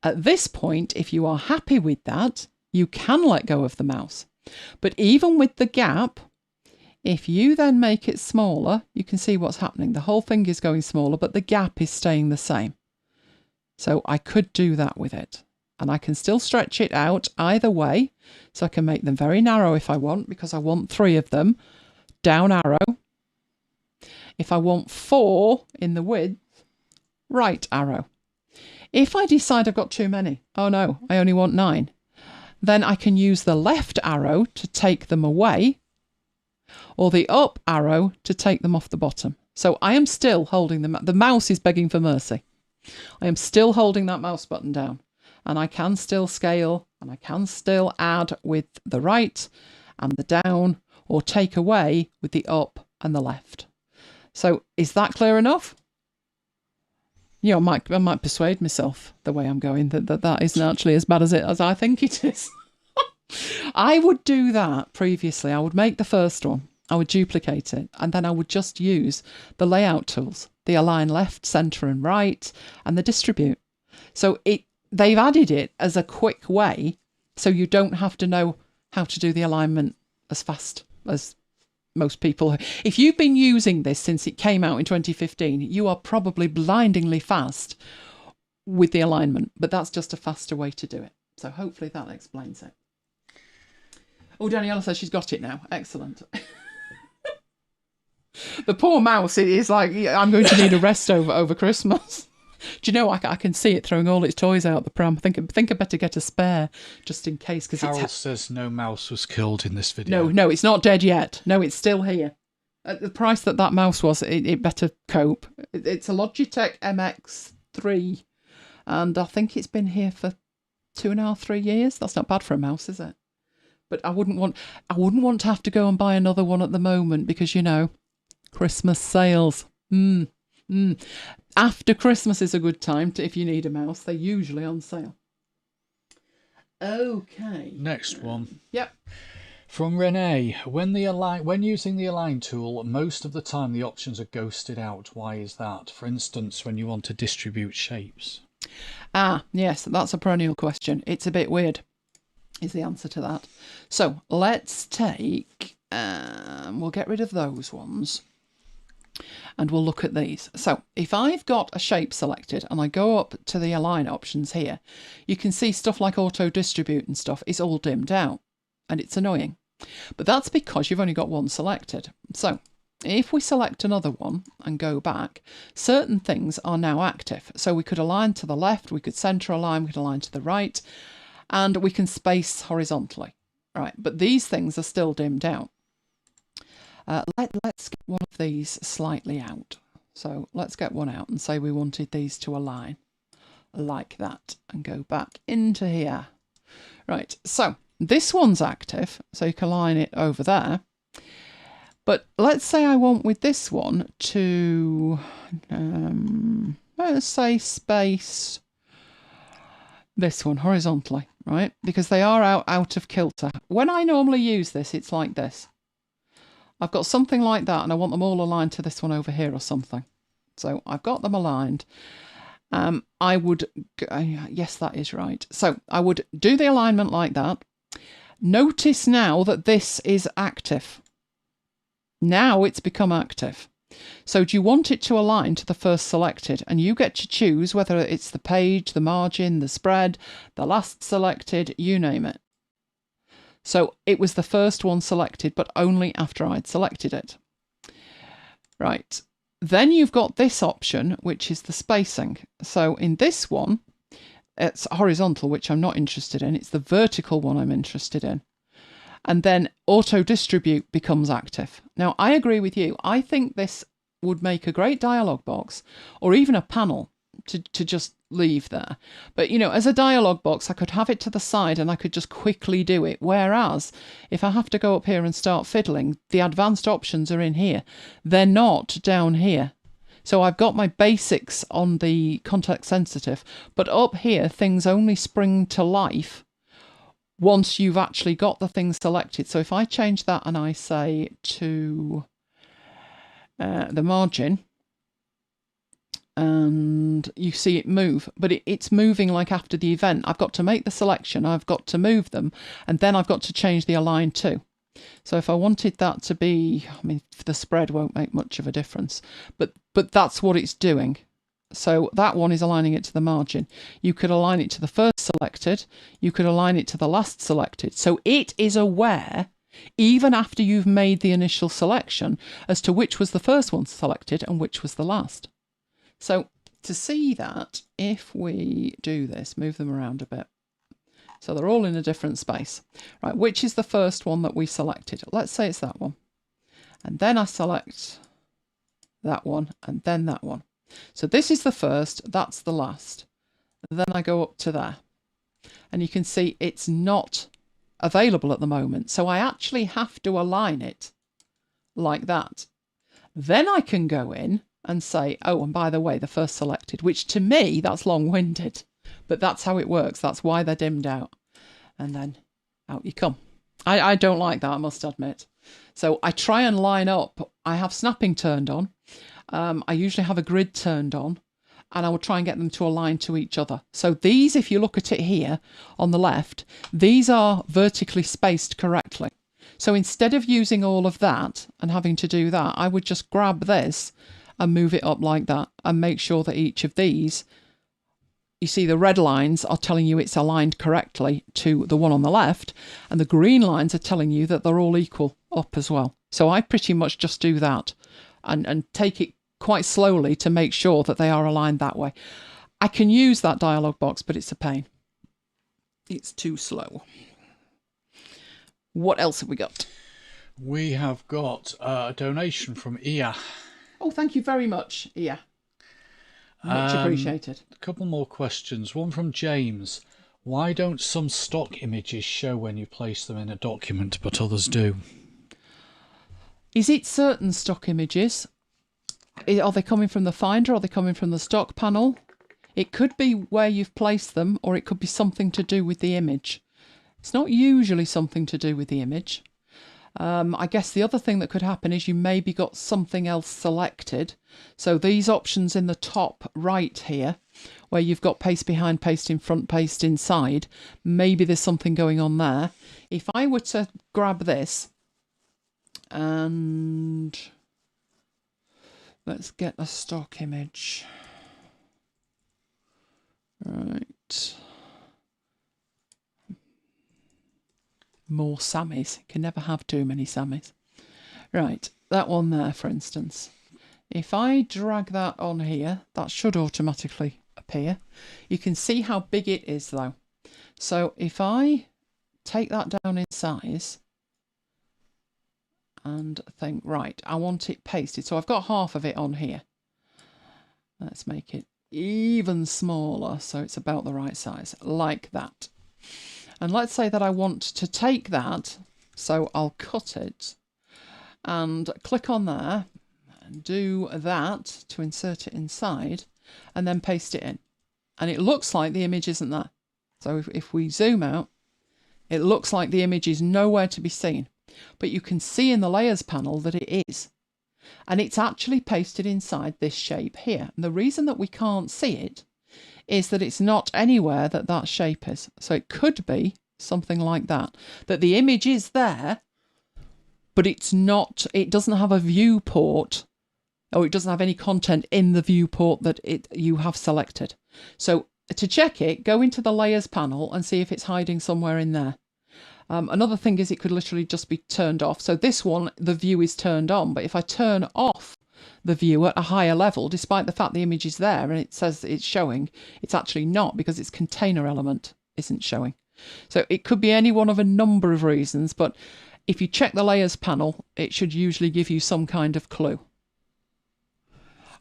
S1: At this point, if you are happy with that, you can let go of the mouse. But even with the gap, if you then make it smaller, you can see what's happening. The whole thing is going smaller, but the gap is staying the same. So I could do that with it. And I can still stretch it out either way. So I can make them very narrow if I want, because I want 3 of them. Down arrow. If I want 4 in the width, right arrow. If I decide I've got too many, oh no, I only want 9, then I can use the left arrow to take them away, or the up arrow to take them off the bottom. So I am still holding the mouse is begging for mercy. I am still holding that mouse button down, and I can still scale, and I can still add with the right and the down, or take away with the up and the left. So is that clear enough? Yeah, I might persuade myself the way I'm going that isn't actually as bad as I think it is. I would do that previously. I would make the first one. I would duplicate it, and then I would just use the layout tools, the align left, centre and right, and the distribute. So they've added it as a quick way, so you don't have to know how to do the alignment as fast as most people. If you've been using this since it came out in 2015, you are probably blindingly fast with the alignment, but that's just a faster way to do it. So hopefully that explains it. Oh, Daniela says she's got it now. Excellent. The poor mouse, it is like, I'm going to need a rest over Christmas. Do you know, I can see it throwing all its toys out the pram. I think I better get a spare just in case.
S2: Carol says no mouse was killed in this video.
S1: No, it's not dead yet. No, it's still here. At the price that mouse was, it better cope. It's a Logitech MX3, and I think it's been here for 2.5, 3 years. That's not bad for a mouse, is it? But I wouldn't want to have to go and buy another one at the moment because, you know, Christmas sales. After Christmas is a good time if you need a mouse. They're usually on sale. Okay.
S2: Next one.
S1: Yep.
S2: From Renee, when using the align tool, most of the time the options are ghosted out. Why is that? For instance, when you want to distribute shapes.
S1: Yes, that's a perennial question. It's a bit weird, is the answer to that. So let's take, we'll get rid of those ones. And we'll look at these. So if I've got a shape selected and I go up to the align options here, you can see stuff like auto distribute and stuff is all dimmed out, and it's annoying. But that's because you've only got one selected. So if we select another one and go back, certain things are now active. So we could align to the left, we could center align, we could align to the right, and we can space horizontally. Right, but these things are still dimmed out. Let's get one of these slightly out. So let's get one out and say we wanted these to align like that and go back into here. Right, so this one's active, so you can line it over there. But let's say I want with this one to, let's say space this one horizontally. right? Because they are out of kilter. When I normally use this, it's like this. I've got something like that and I want them all aligned to this one over here or something. So I've got them aligned. I would, yes, that is right. So I would do the alignment like that. Notice now that this is active. Now it's become active. So do you want it to align to the first selected? And you get to choose whether it's the page, the margin, the spread, the last selected, you name it. So it was the first one selected, but only after I'd selected it. Right. Then you've got this option, which is the spacing. So in this one, it's horizontal, which I'm not interested in. It's the vertical one I'm interested in. And then auto distribute becomes active. Now, I agree with you. I think this would make a great dialog box or even a panel to just leave there. But, you know, as a dialog box, I could have it to the side and I could just quickly do it. Whereas if I have to go up here and start fiddling, the advanced options are in here. They're not down here. So I've got my basics on the context sensitive, but up here, things only spring to life once you've actually got the thing selected. So if I change that and I say to the margin, and you see it move, but it's moving like after the event. I've got to make the selection, I've got to move them, and then I've got to change the align too. So if I wanted that to be, I mean, the spread won't make much of a difference, but that's what it's doing. So that one is aligning it to the margin. You could align it to the first selected, you could align it to the last selected. So it is aware, even after you've made the initial selection, as to which was the first one selected and which was the last. So to see that, if we do this, move them around a bit. So they're all in a different space. Right, which is the first one that we selected? Let's say it's that one. And then I select that one and then that one. So this is the first, that's the last. Then I go up to there. And you can see it's not available at the moment. So I actually have to align it like that. Then I can go in and say, oh, and by the way, the first selected, which to me, that's long-winded, but that's how it works. That's why they're dimmed out. And then out you come. I don't like that, I must admit. So I try and line up. I have snapping turned on. I usually have a grid turned on, and I will try and get them to align to each other. So these, if you look at it here on the left, these are vertically spaced correctly. So instead of using all of that and having to do that, I would just grab this and move it up like that and make sure that each of these, you see the red lines are telling you it's aligned correctly to the one on the left, and the green lines are telling you that they're all equal up as well. So I pretty much just do that and take it quite slowly to make sure that they are aligned that way. I can use that dialog box, but it's a pain. It's too slow. What else have we got?
S2: We have got a donation from Ia.
S1: Oh, thank you very much, Ia. Much appreciated.
S2: A couple more questions. One from James. Why don't some stock images show when you place them in a document, but others do?
S1: Is it certain stock images? Are they coming from the Finder? Are they coming from the stock panel? It could be where you've placed them, or it could be something to do with the image. It's not usually something to do with the image. I guess the other thing that could happen is you maybe got something else selected. So these options in the top right here, where you've got paste behind, paste in front, paste inside, maybe there's something going on there. If I were to grab this and let's get a stock image. Right. More Sammies. You can never have too many Sammies. Right, that one there, for instance. If I drag that on here, that should automatically appear. You can see how big it is, though. So if I take that down in size and think, right, I want it pasted. So I've got half of it on here. Let's make it even smaller so it's about the right size, like that. And let's say that I want to take that, so I'll cut it and click on there and do that to insert it inside and then paste it in. And it looks like the image isn't there. So if we zoom out, it looks like the image is nowhere to be seen. But you can see in the layers panel that it is. And it's actually pasted inside this shape here. And the reason that we can't see it is that it's not anywhere that that shape is. So it could be something like that. That the image is there, but it's not, it doesn't have a viewport, or it doesn't have any content in the viewport that you have selected. So to check it, go into the layers panel and see if it's hiding somewhere in there. Another thing is it could literally just be turned off. So this one, the view is turned on, but if I turn off the view at a higher level, despite the fact the image is there and it says it's showing, it's actually not, because its container element isn't showing. So it could be any one of a number of reasons, but if you check the layers panel, it should usually give you some kind of clue.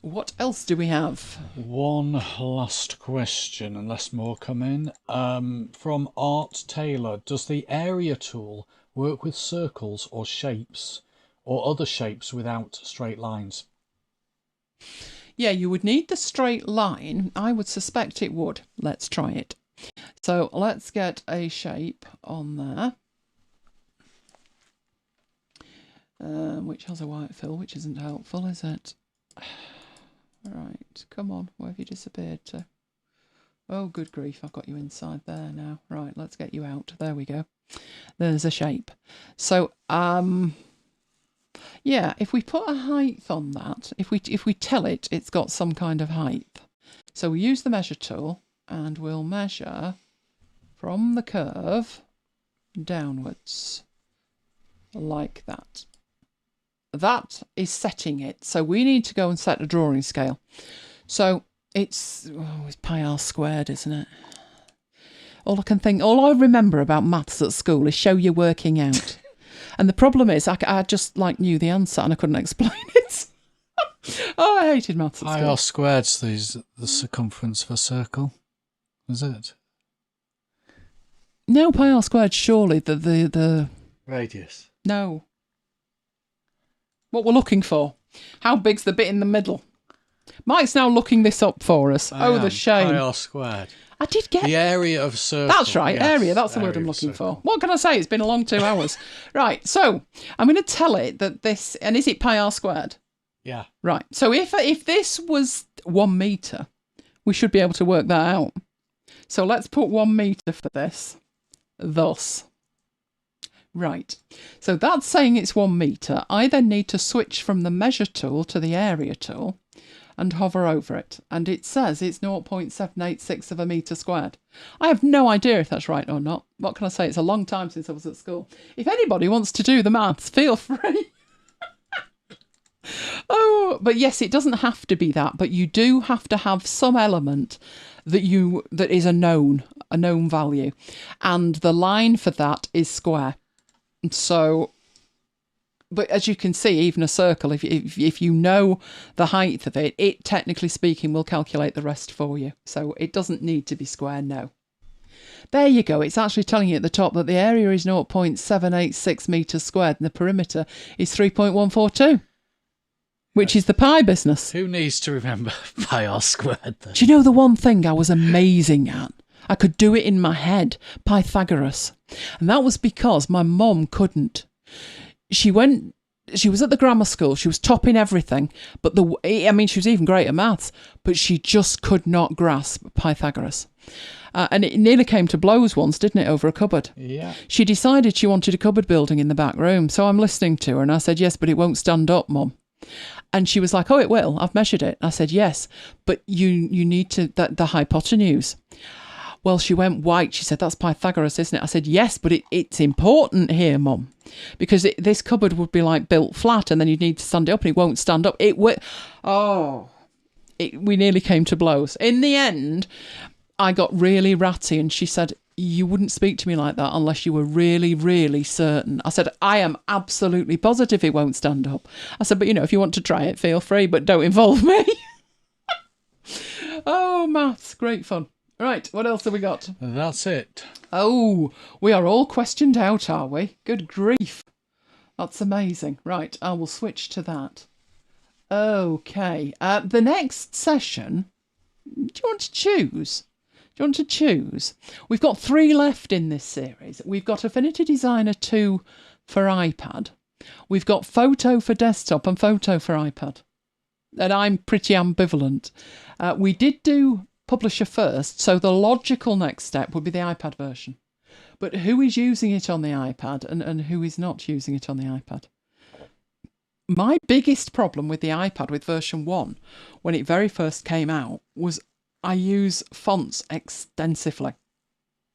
S1: What else do we have?
S2: One last question, unless more come in. From Art Taylor, does the area tool work with circles or shapes or other shapes without straight lines?
S1: Yeah, you would need the straight line. I would suspect it would. Let's try it. So let's get a shape on there, which has a white fill, which isn't helpful, is it? Right, come on, where have you disappeared to? Oh, good grief, I've got you inside there now. Right, let's get you out. There we go. There's a shape. So, yeah, if we put a height on that, if we tell it it's got some kind of height. So we use the measure tool and we'll measure from the curve downwards like that. That is setting it. So we need to go and set a drawing scale. So it's pi r squared, isn't it? All I remember about maths at school is show you working out. And the problem is I just knew the answer and I couldn't explain it. Oh, I hated maths at school.
S2: Pi r squared's the circumference of a circle, is it?
S1: No, pi r squared, surely the
S2: radius.
S1: No. What we're looking for. How big's the bit in the middle? Mike's now looking this up for us. The shame.
S2: Pi r squared.
S1: I did get...
S2: The area of circle.
S1: That's right,
S2: yes,
S1: area. That's the word I'm looking for. What can I say? It's been a long 2 hours. Right, so I'm going to tell it that this... And is it pi r squared?
S2: Yeah.
S1: Right, so if this was 1 metre, we should be able to work that out. So let's put 1 metre for this. Thus. Right, so that's saying it's 1 metre. I then need to switch from the measure tool to the area tool and hover over it. And it says it's 0.786 of a metre squared. I have no idea if that's right or not. What can I say? It's a long time since I was at school. If anybody wants to do the maths, feel free. Oh, but yes, it doesn't have to be that, but you do have to have some element that is a known value. And the line for that is square. So, but as you can see, even a circle, if you know the height of it, it technically speaking will calculate the rest for you. So it doesn't need to be square, no. There you go. It's actually telling you at the top that the area is 0.786 metres squared and the perimeter is 3.142, which is the pi business.
S2: Who needs to remember pi r squared then?
S1: Do you know the one thing I was amazing at? I could do it in my head, Pythagoras. And that was because my mum couldn't. She was at the grammar school, she was topping everything, but she was even great at maths, but she just could not grasp Pythagoras. And it nearly came to blows once, didn't it, over a cupboard?
S2: Yeah.
S1: She decided she wanted a cupboard building in the back room, so I'm listening to her and I said, yes, but it won't stand up, Mum. And she was like, oh, it will, I've measured it. I said, yes, but you need to, the hypotenuse. Well, she went white. She said, that's Pythagoras, isn't it? I said, yes, but it's important here, Mum, because this cupboard would be built flat and then you'd need to stand it up and it won't stand up. We nearly came to blows. In the end, I got really ratty and she said, you wouldn't speak to me like that unless you were really, really certain. I said, I am absolutely positive it won't stand up. I said, but if you want to try it, feel free, but don't involve me. Oh, maths, great fun. Right, what else have we got?
S2: That's it.
S1: Oh, we are all questioned out, are we? Good grief. That's amazing. Right, I will switch to that. Okay, the next session, do you want to choose? Do you want to choose? We've got 3 left in this series. We've got Affinity Designer 2 for iPad. We've got Photo for desktop and Photo for iPad. And I'm pretty ambivalent. We did do Publisher first, so the logical next step would be the iPad version. But who is using it on the iPad and who is not using it on the iPad? My biggest problem with the iPad with version 1, when it very first came out, was I use fonts extensively.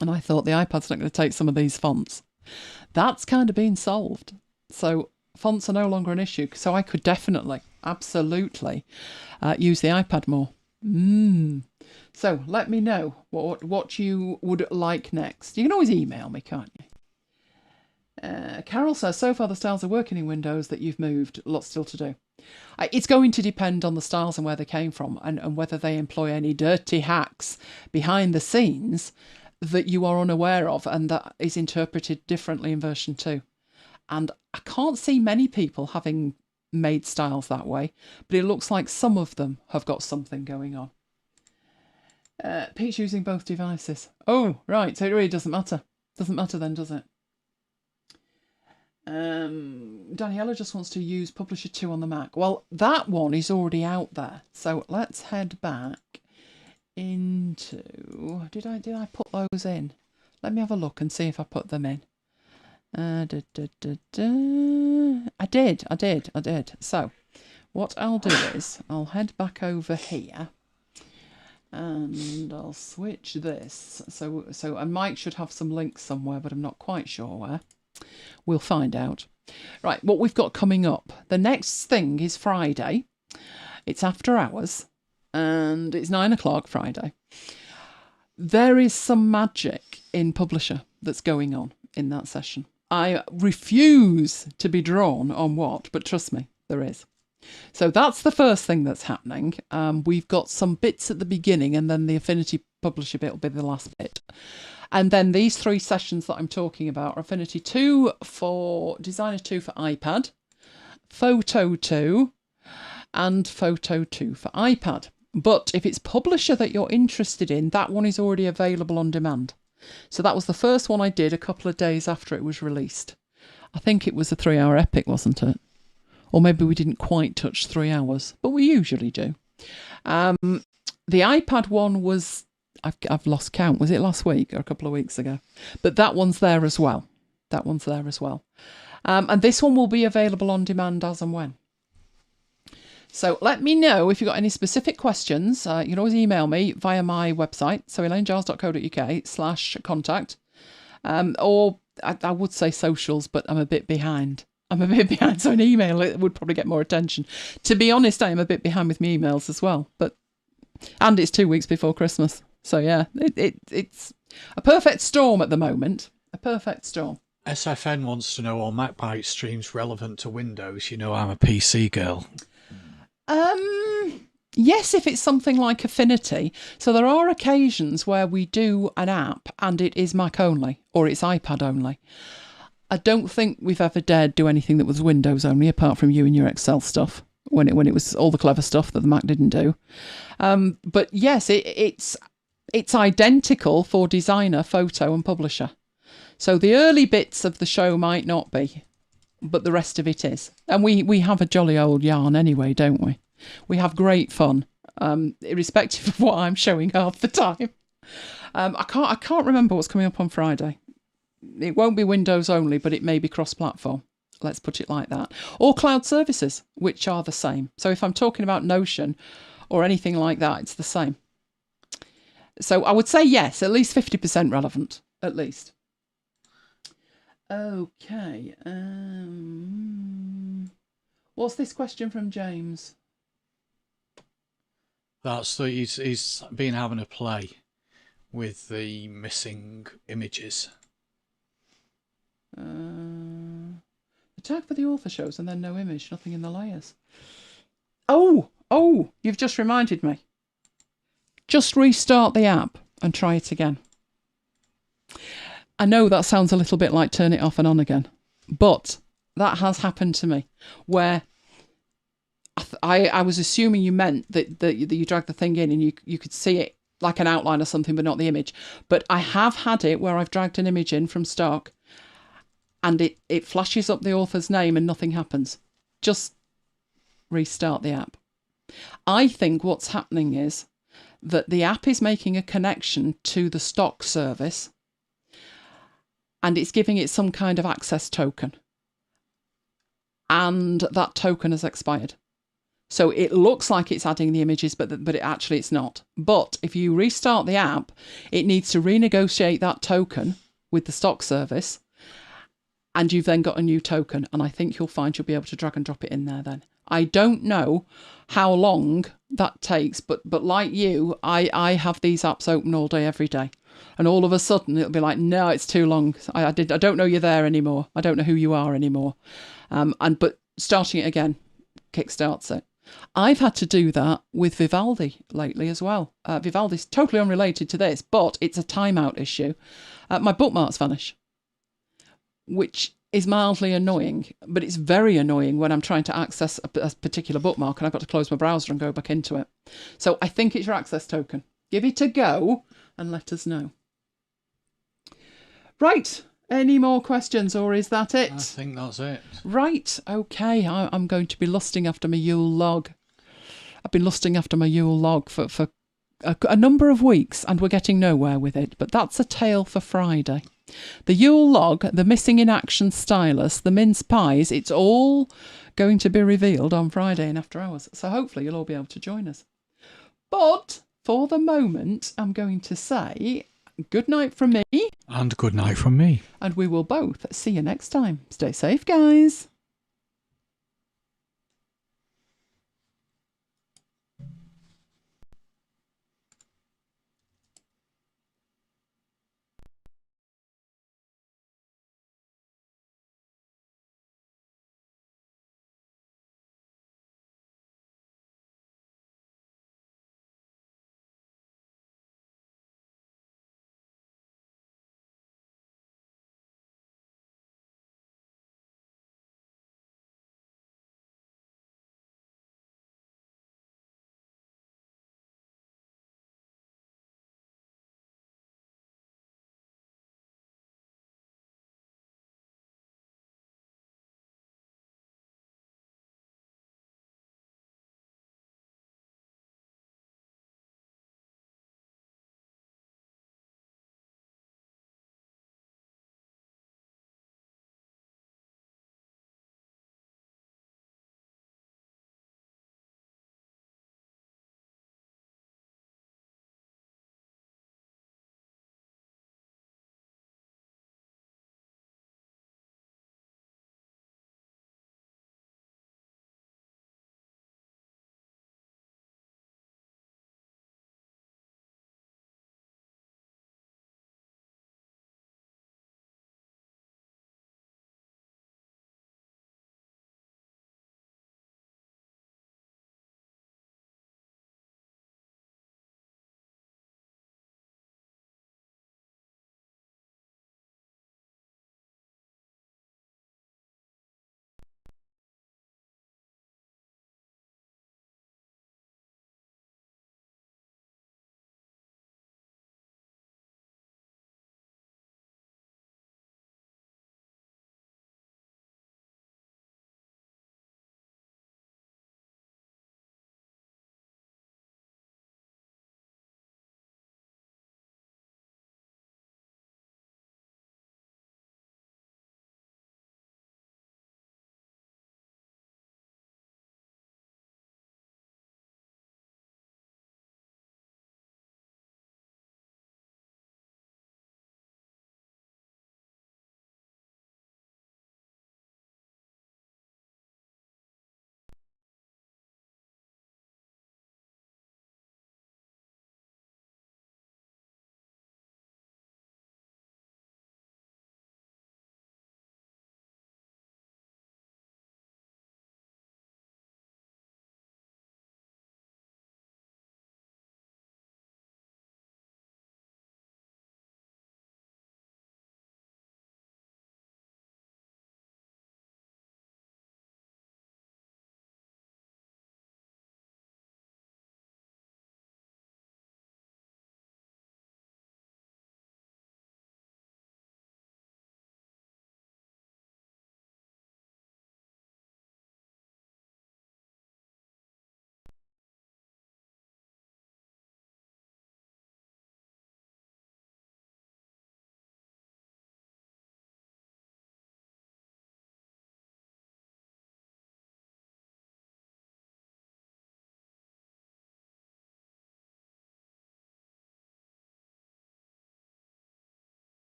S1: And I thought the iPad's not going to take some of these fonts. That's kind of been solved. So fonts are no longer an issue. So I could definitely, absolutely use the iPad more. So let me know what you would like next. You can always email me, can't you? Carol says, so far the styles are working in Windows that you've moved. Lots still to do. It's going to depend on the styles and where they came from and whether they employ any dirty hacks behind the scenes that you are unaware of and that is interpreted differently in version 2. And I can't see many people having made styles that way, but it looks like some of them have got something going on. Pete's using both devices. Oh, right, so it really doesn't matter. Doesn't matter then, does it? Daniela just wants to use Publisher 2 on the Mac. Well, that one is already out there. So let's head back into... Did I put those in? Let me have a look and see if I put them in. I did. So what I'll do is I'll head back over here and I'll switch this. So Mike should have some links somewhere, but I'm not quite sure where. We'll find out. Right, what we've got coming up. The next thing is Friday. It's after hours and it's 9 o'clock Friday. There is some magic in Publisher that's going on in that session. I refuse to be drawn on what, but trust me, there is. So that's the first thing that's happening. We've got some bits at the beginning and then the Affinity Publisher bit will be the last bit. And then these 3 sessions that I'm talking about are Affinity 2 for Designer 2 for iPad, Photo 2 and Photo 2 for iPad. But if it's Publisher that you're interested in, that one is already available on demand. So that was the first one I did a couple of days after it was released. I think it was a 3-hour epic, wasn't it? Or maybe we didn't quite touch 3 hours, but we usually do. The iPad one was... I've lost count. Was it last week or a couple of weeks ago? But that one's there as well. And this one will be available on demand as and when. So let me know if you've got any specific questions. You can always email me via my website, so elainegiles.co.uk/contact. Or I would say socials, but I'm a bit behind. So an email it would probably get more attention. To be honest, I am a bit behind with my emails as well. And it's 2 weeks before Christmas. So yeah, it's a perfect storm at the moment. A perfect storm.
S2: SFN wants to know, are MacBite streams relevant to Windows? You know I'm a PC girl.
S1: Yes, if it's something like Affinity. So there are occasions where we do an app and it is Mac only or it's iPad only. I don't think we've ever dared do anything that was Windows only, apart from you and your Excel stuff, when it was all the clever stuff that the Mac didn't do. But yes, it's identical for Designer, Photo and Publisher. So the early bits of the show might not be, but the rest of it is. And we have a jolly old yarn anyway, don't we? We have great fun, irrespective of what I'm showing half the time. I can't remember what's coming up on Friday. It won't be Windows only, but it may be cross-platform. Let's put it like that. Or cloud services, which are the same. So if I'm talking about Notion or anything like that, it's the same. So I would say yes, at least 50% relevant, at least. Okay. What's this question from James?
S2: He's been having a play with the missing images.
S1: The tag for the author shows and then no image, nothing in the layers. Oh, you've just reminded me. Just restart the app and try it again. I know that sounds a little bit like turn it off and on again, but that has happened to me where I was assuming you meant that you drag the thing in and you could see it like an outline or something, but not the image. But I have had it where I've dragged an image in from stock and it flashes up the author's name and nothing happens. Just restart the app. I think what's happening is that the app is making a connection to the stock service and it's giving it some kind of access token. And that token has expired. So it looks like it's adding the images, but it's not. But if you restart the app, it needs to renegotiate that token with the stock service, and you've then got a new token. And I think you'll find you'll be able to drag and drop it in there then. I don't know how long that takes, but like you, I have these apps open all day, every day. And all of a sudden it'll be like, no, it's too long. I don't know you're there anymore. I don't know who you are anymore. But starting it again kickstarts it. I've had to do that with Vivaldi lately as well. Vivaldi's totally unrelated to this, but it's a timeout issue. My bookmarks vanish, which is mildly annoying, but it's very annoying when I'm trying to access a particular bookmark and I've got to close my browser and go back into it. So I think it's your access token. Give it a go and let us know. Right. Any more questions, or is that it?
S2: I think that's it.
S1: Right, okay. I'm going to be lusting after my Yule log. I've been lusting after my Yule log for a number of weeks, and we're getting nowhere with it. But that's a tale for Friday. The Yule log, the missing in action stylus, the mince pies, it's all going to be revealed on Friday in After Hours. So hopefully you'll all be able to join us. But for the moment, I'm going to say good night from me.
S2: And good night from me.
S1: And we will both see you next time. Stay safe, guys.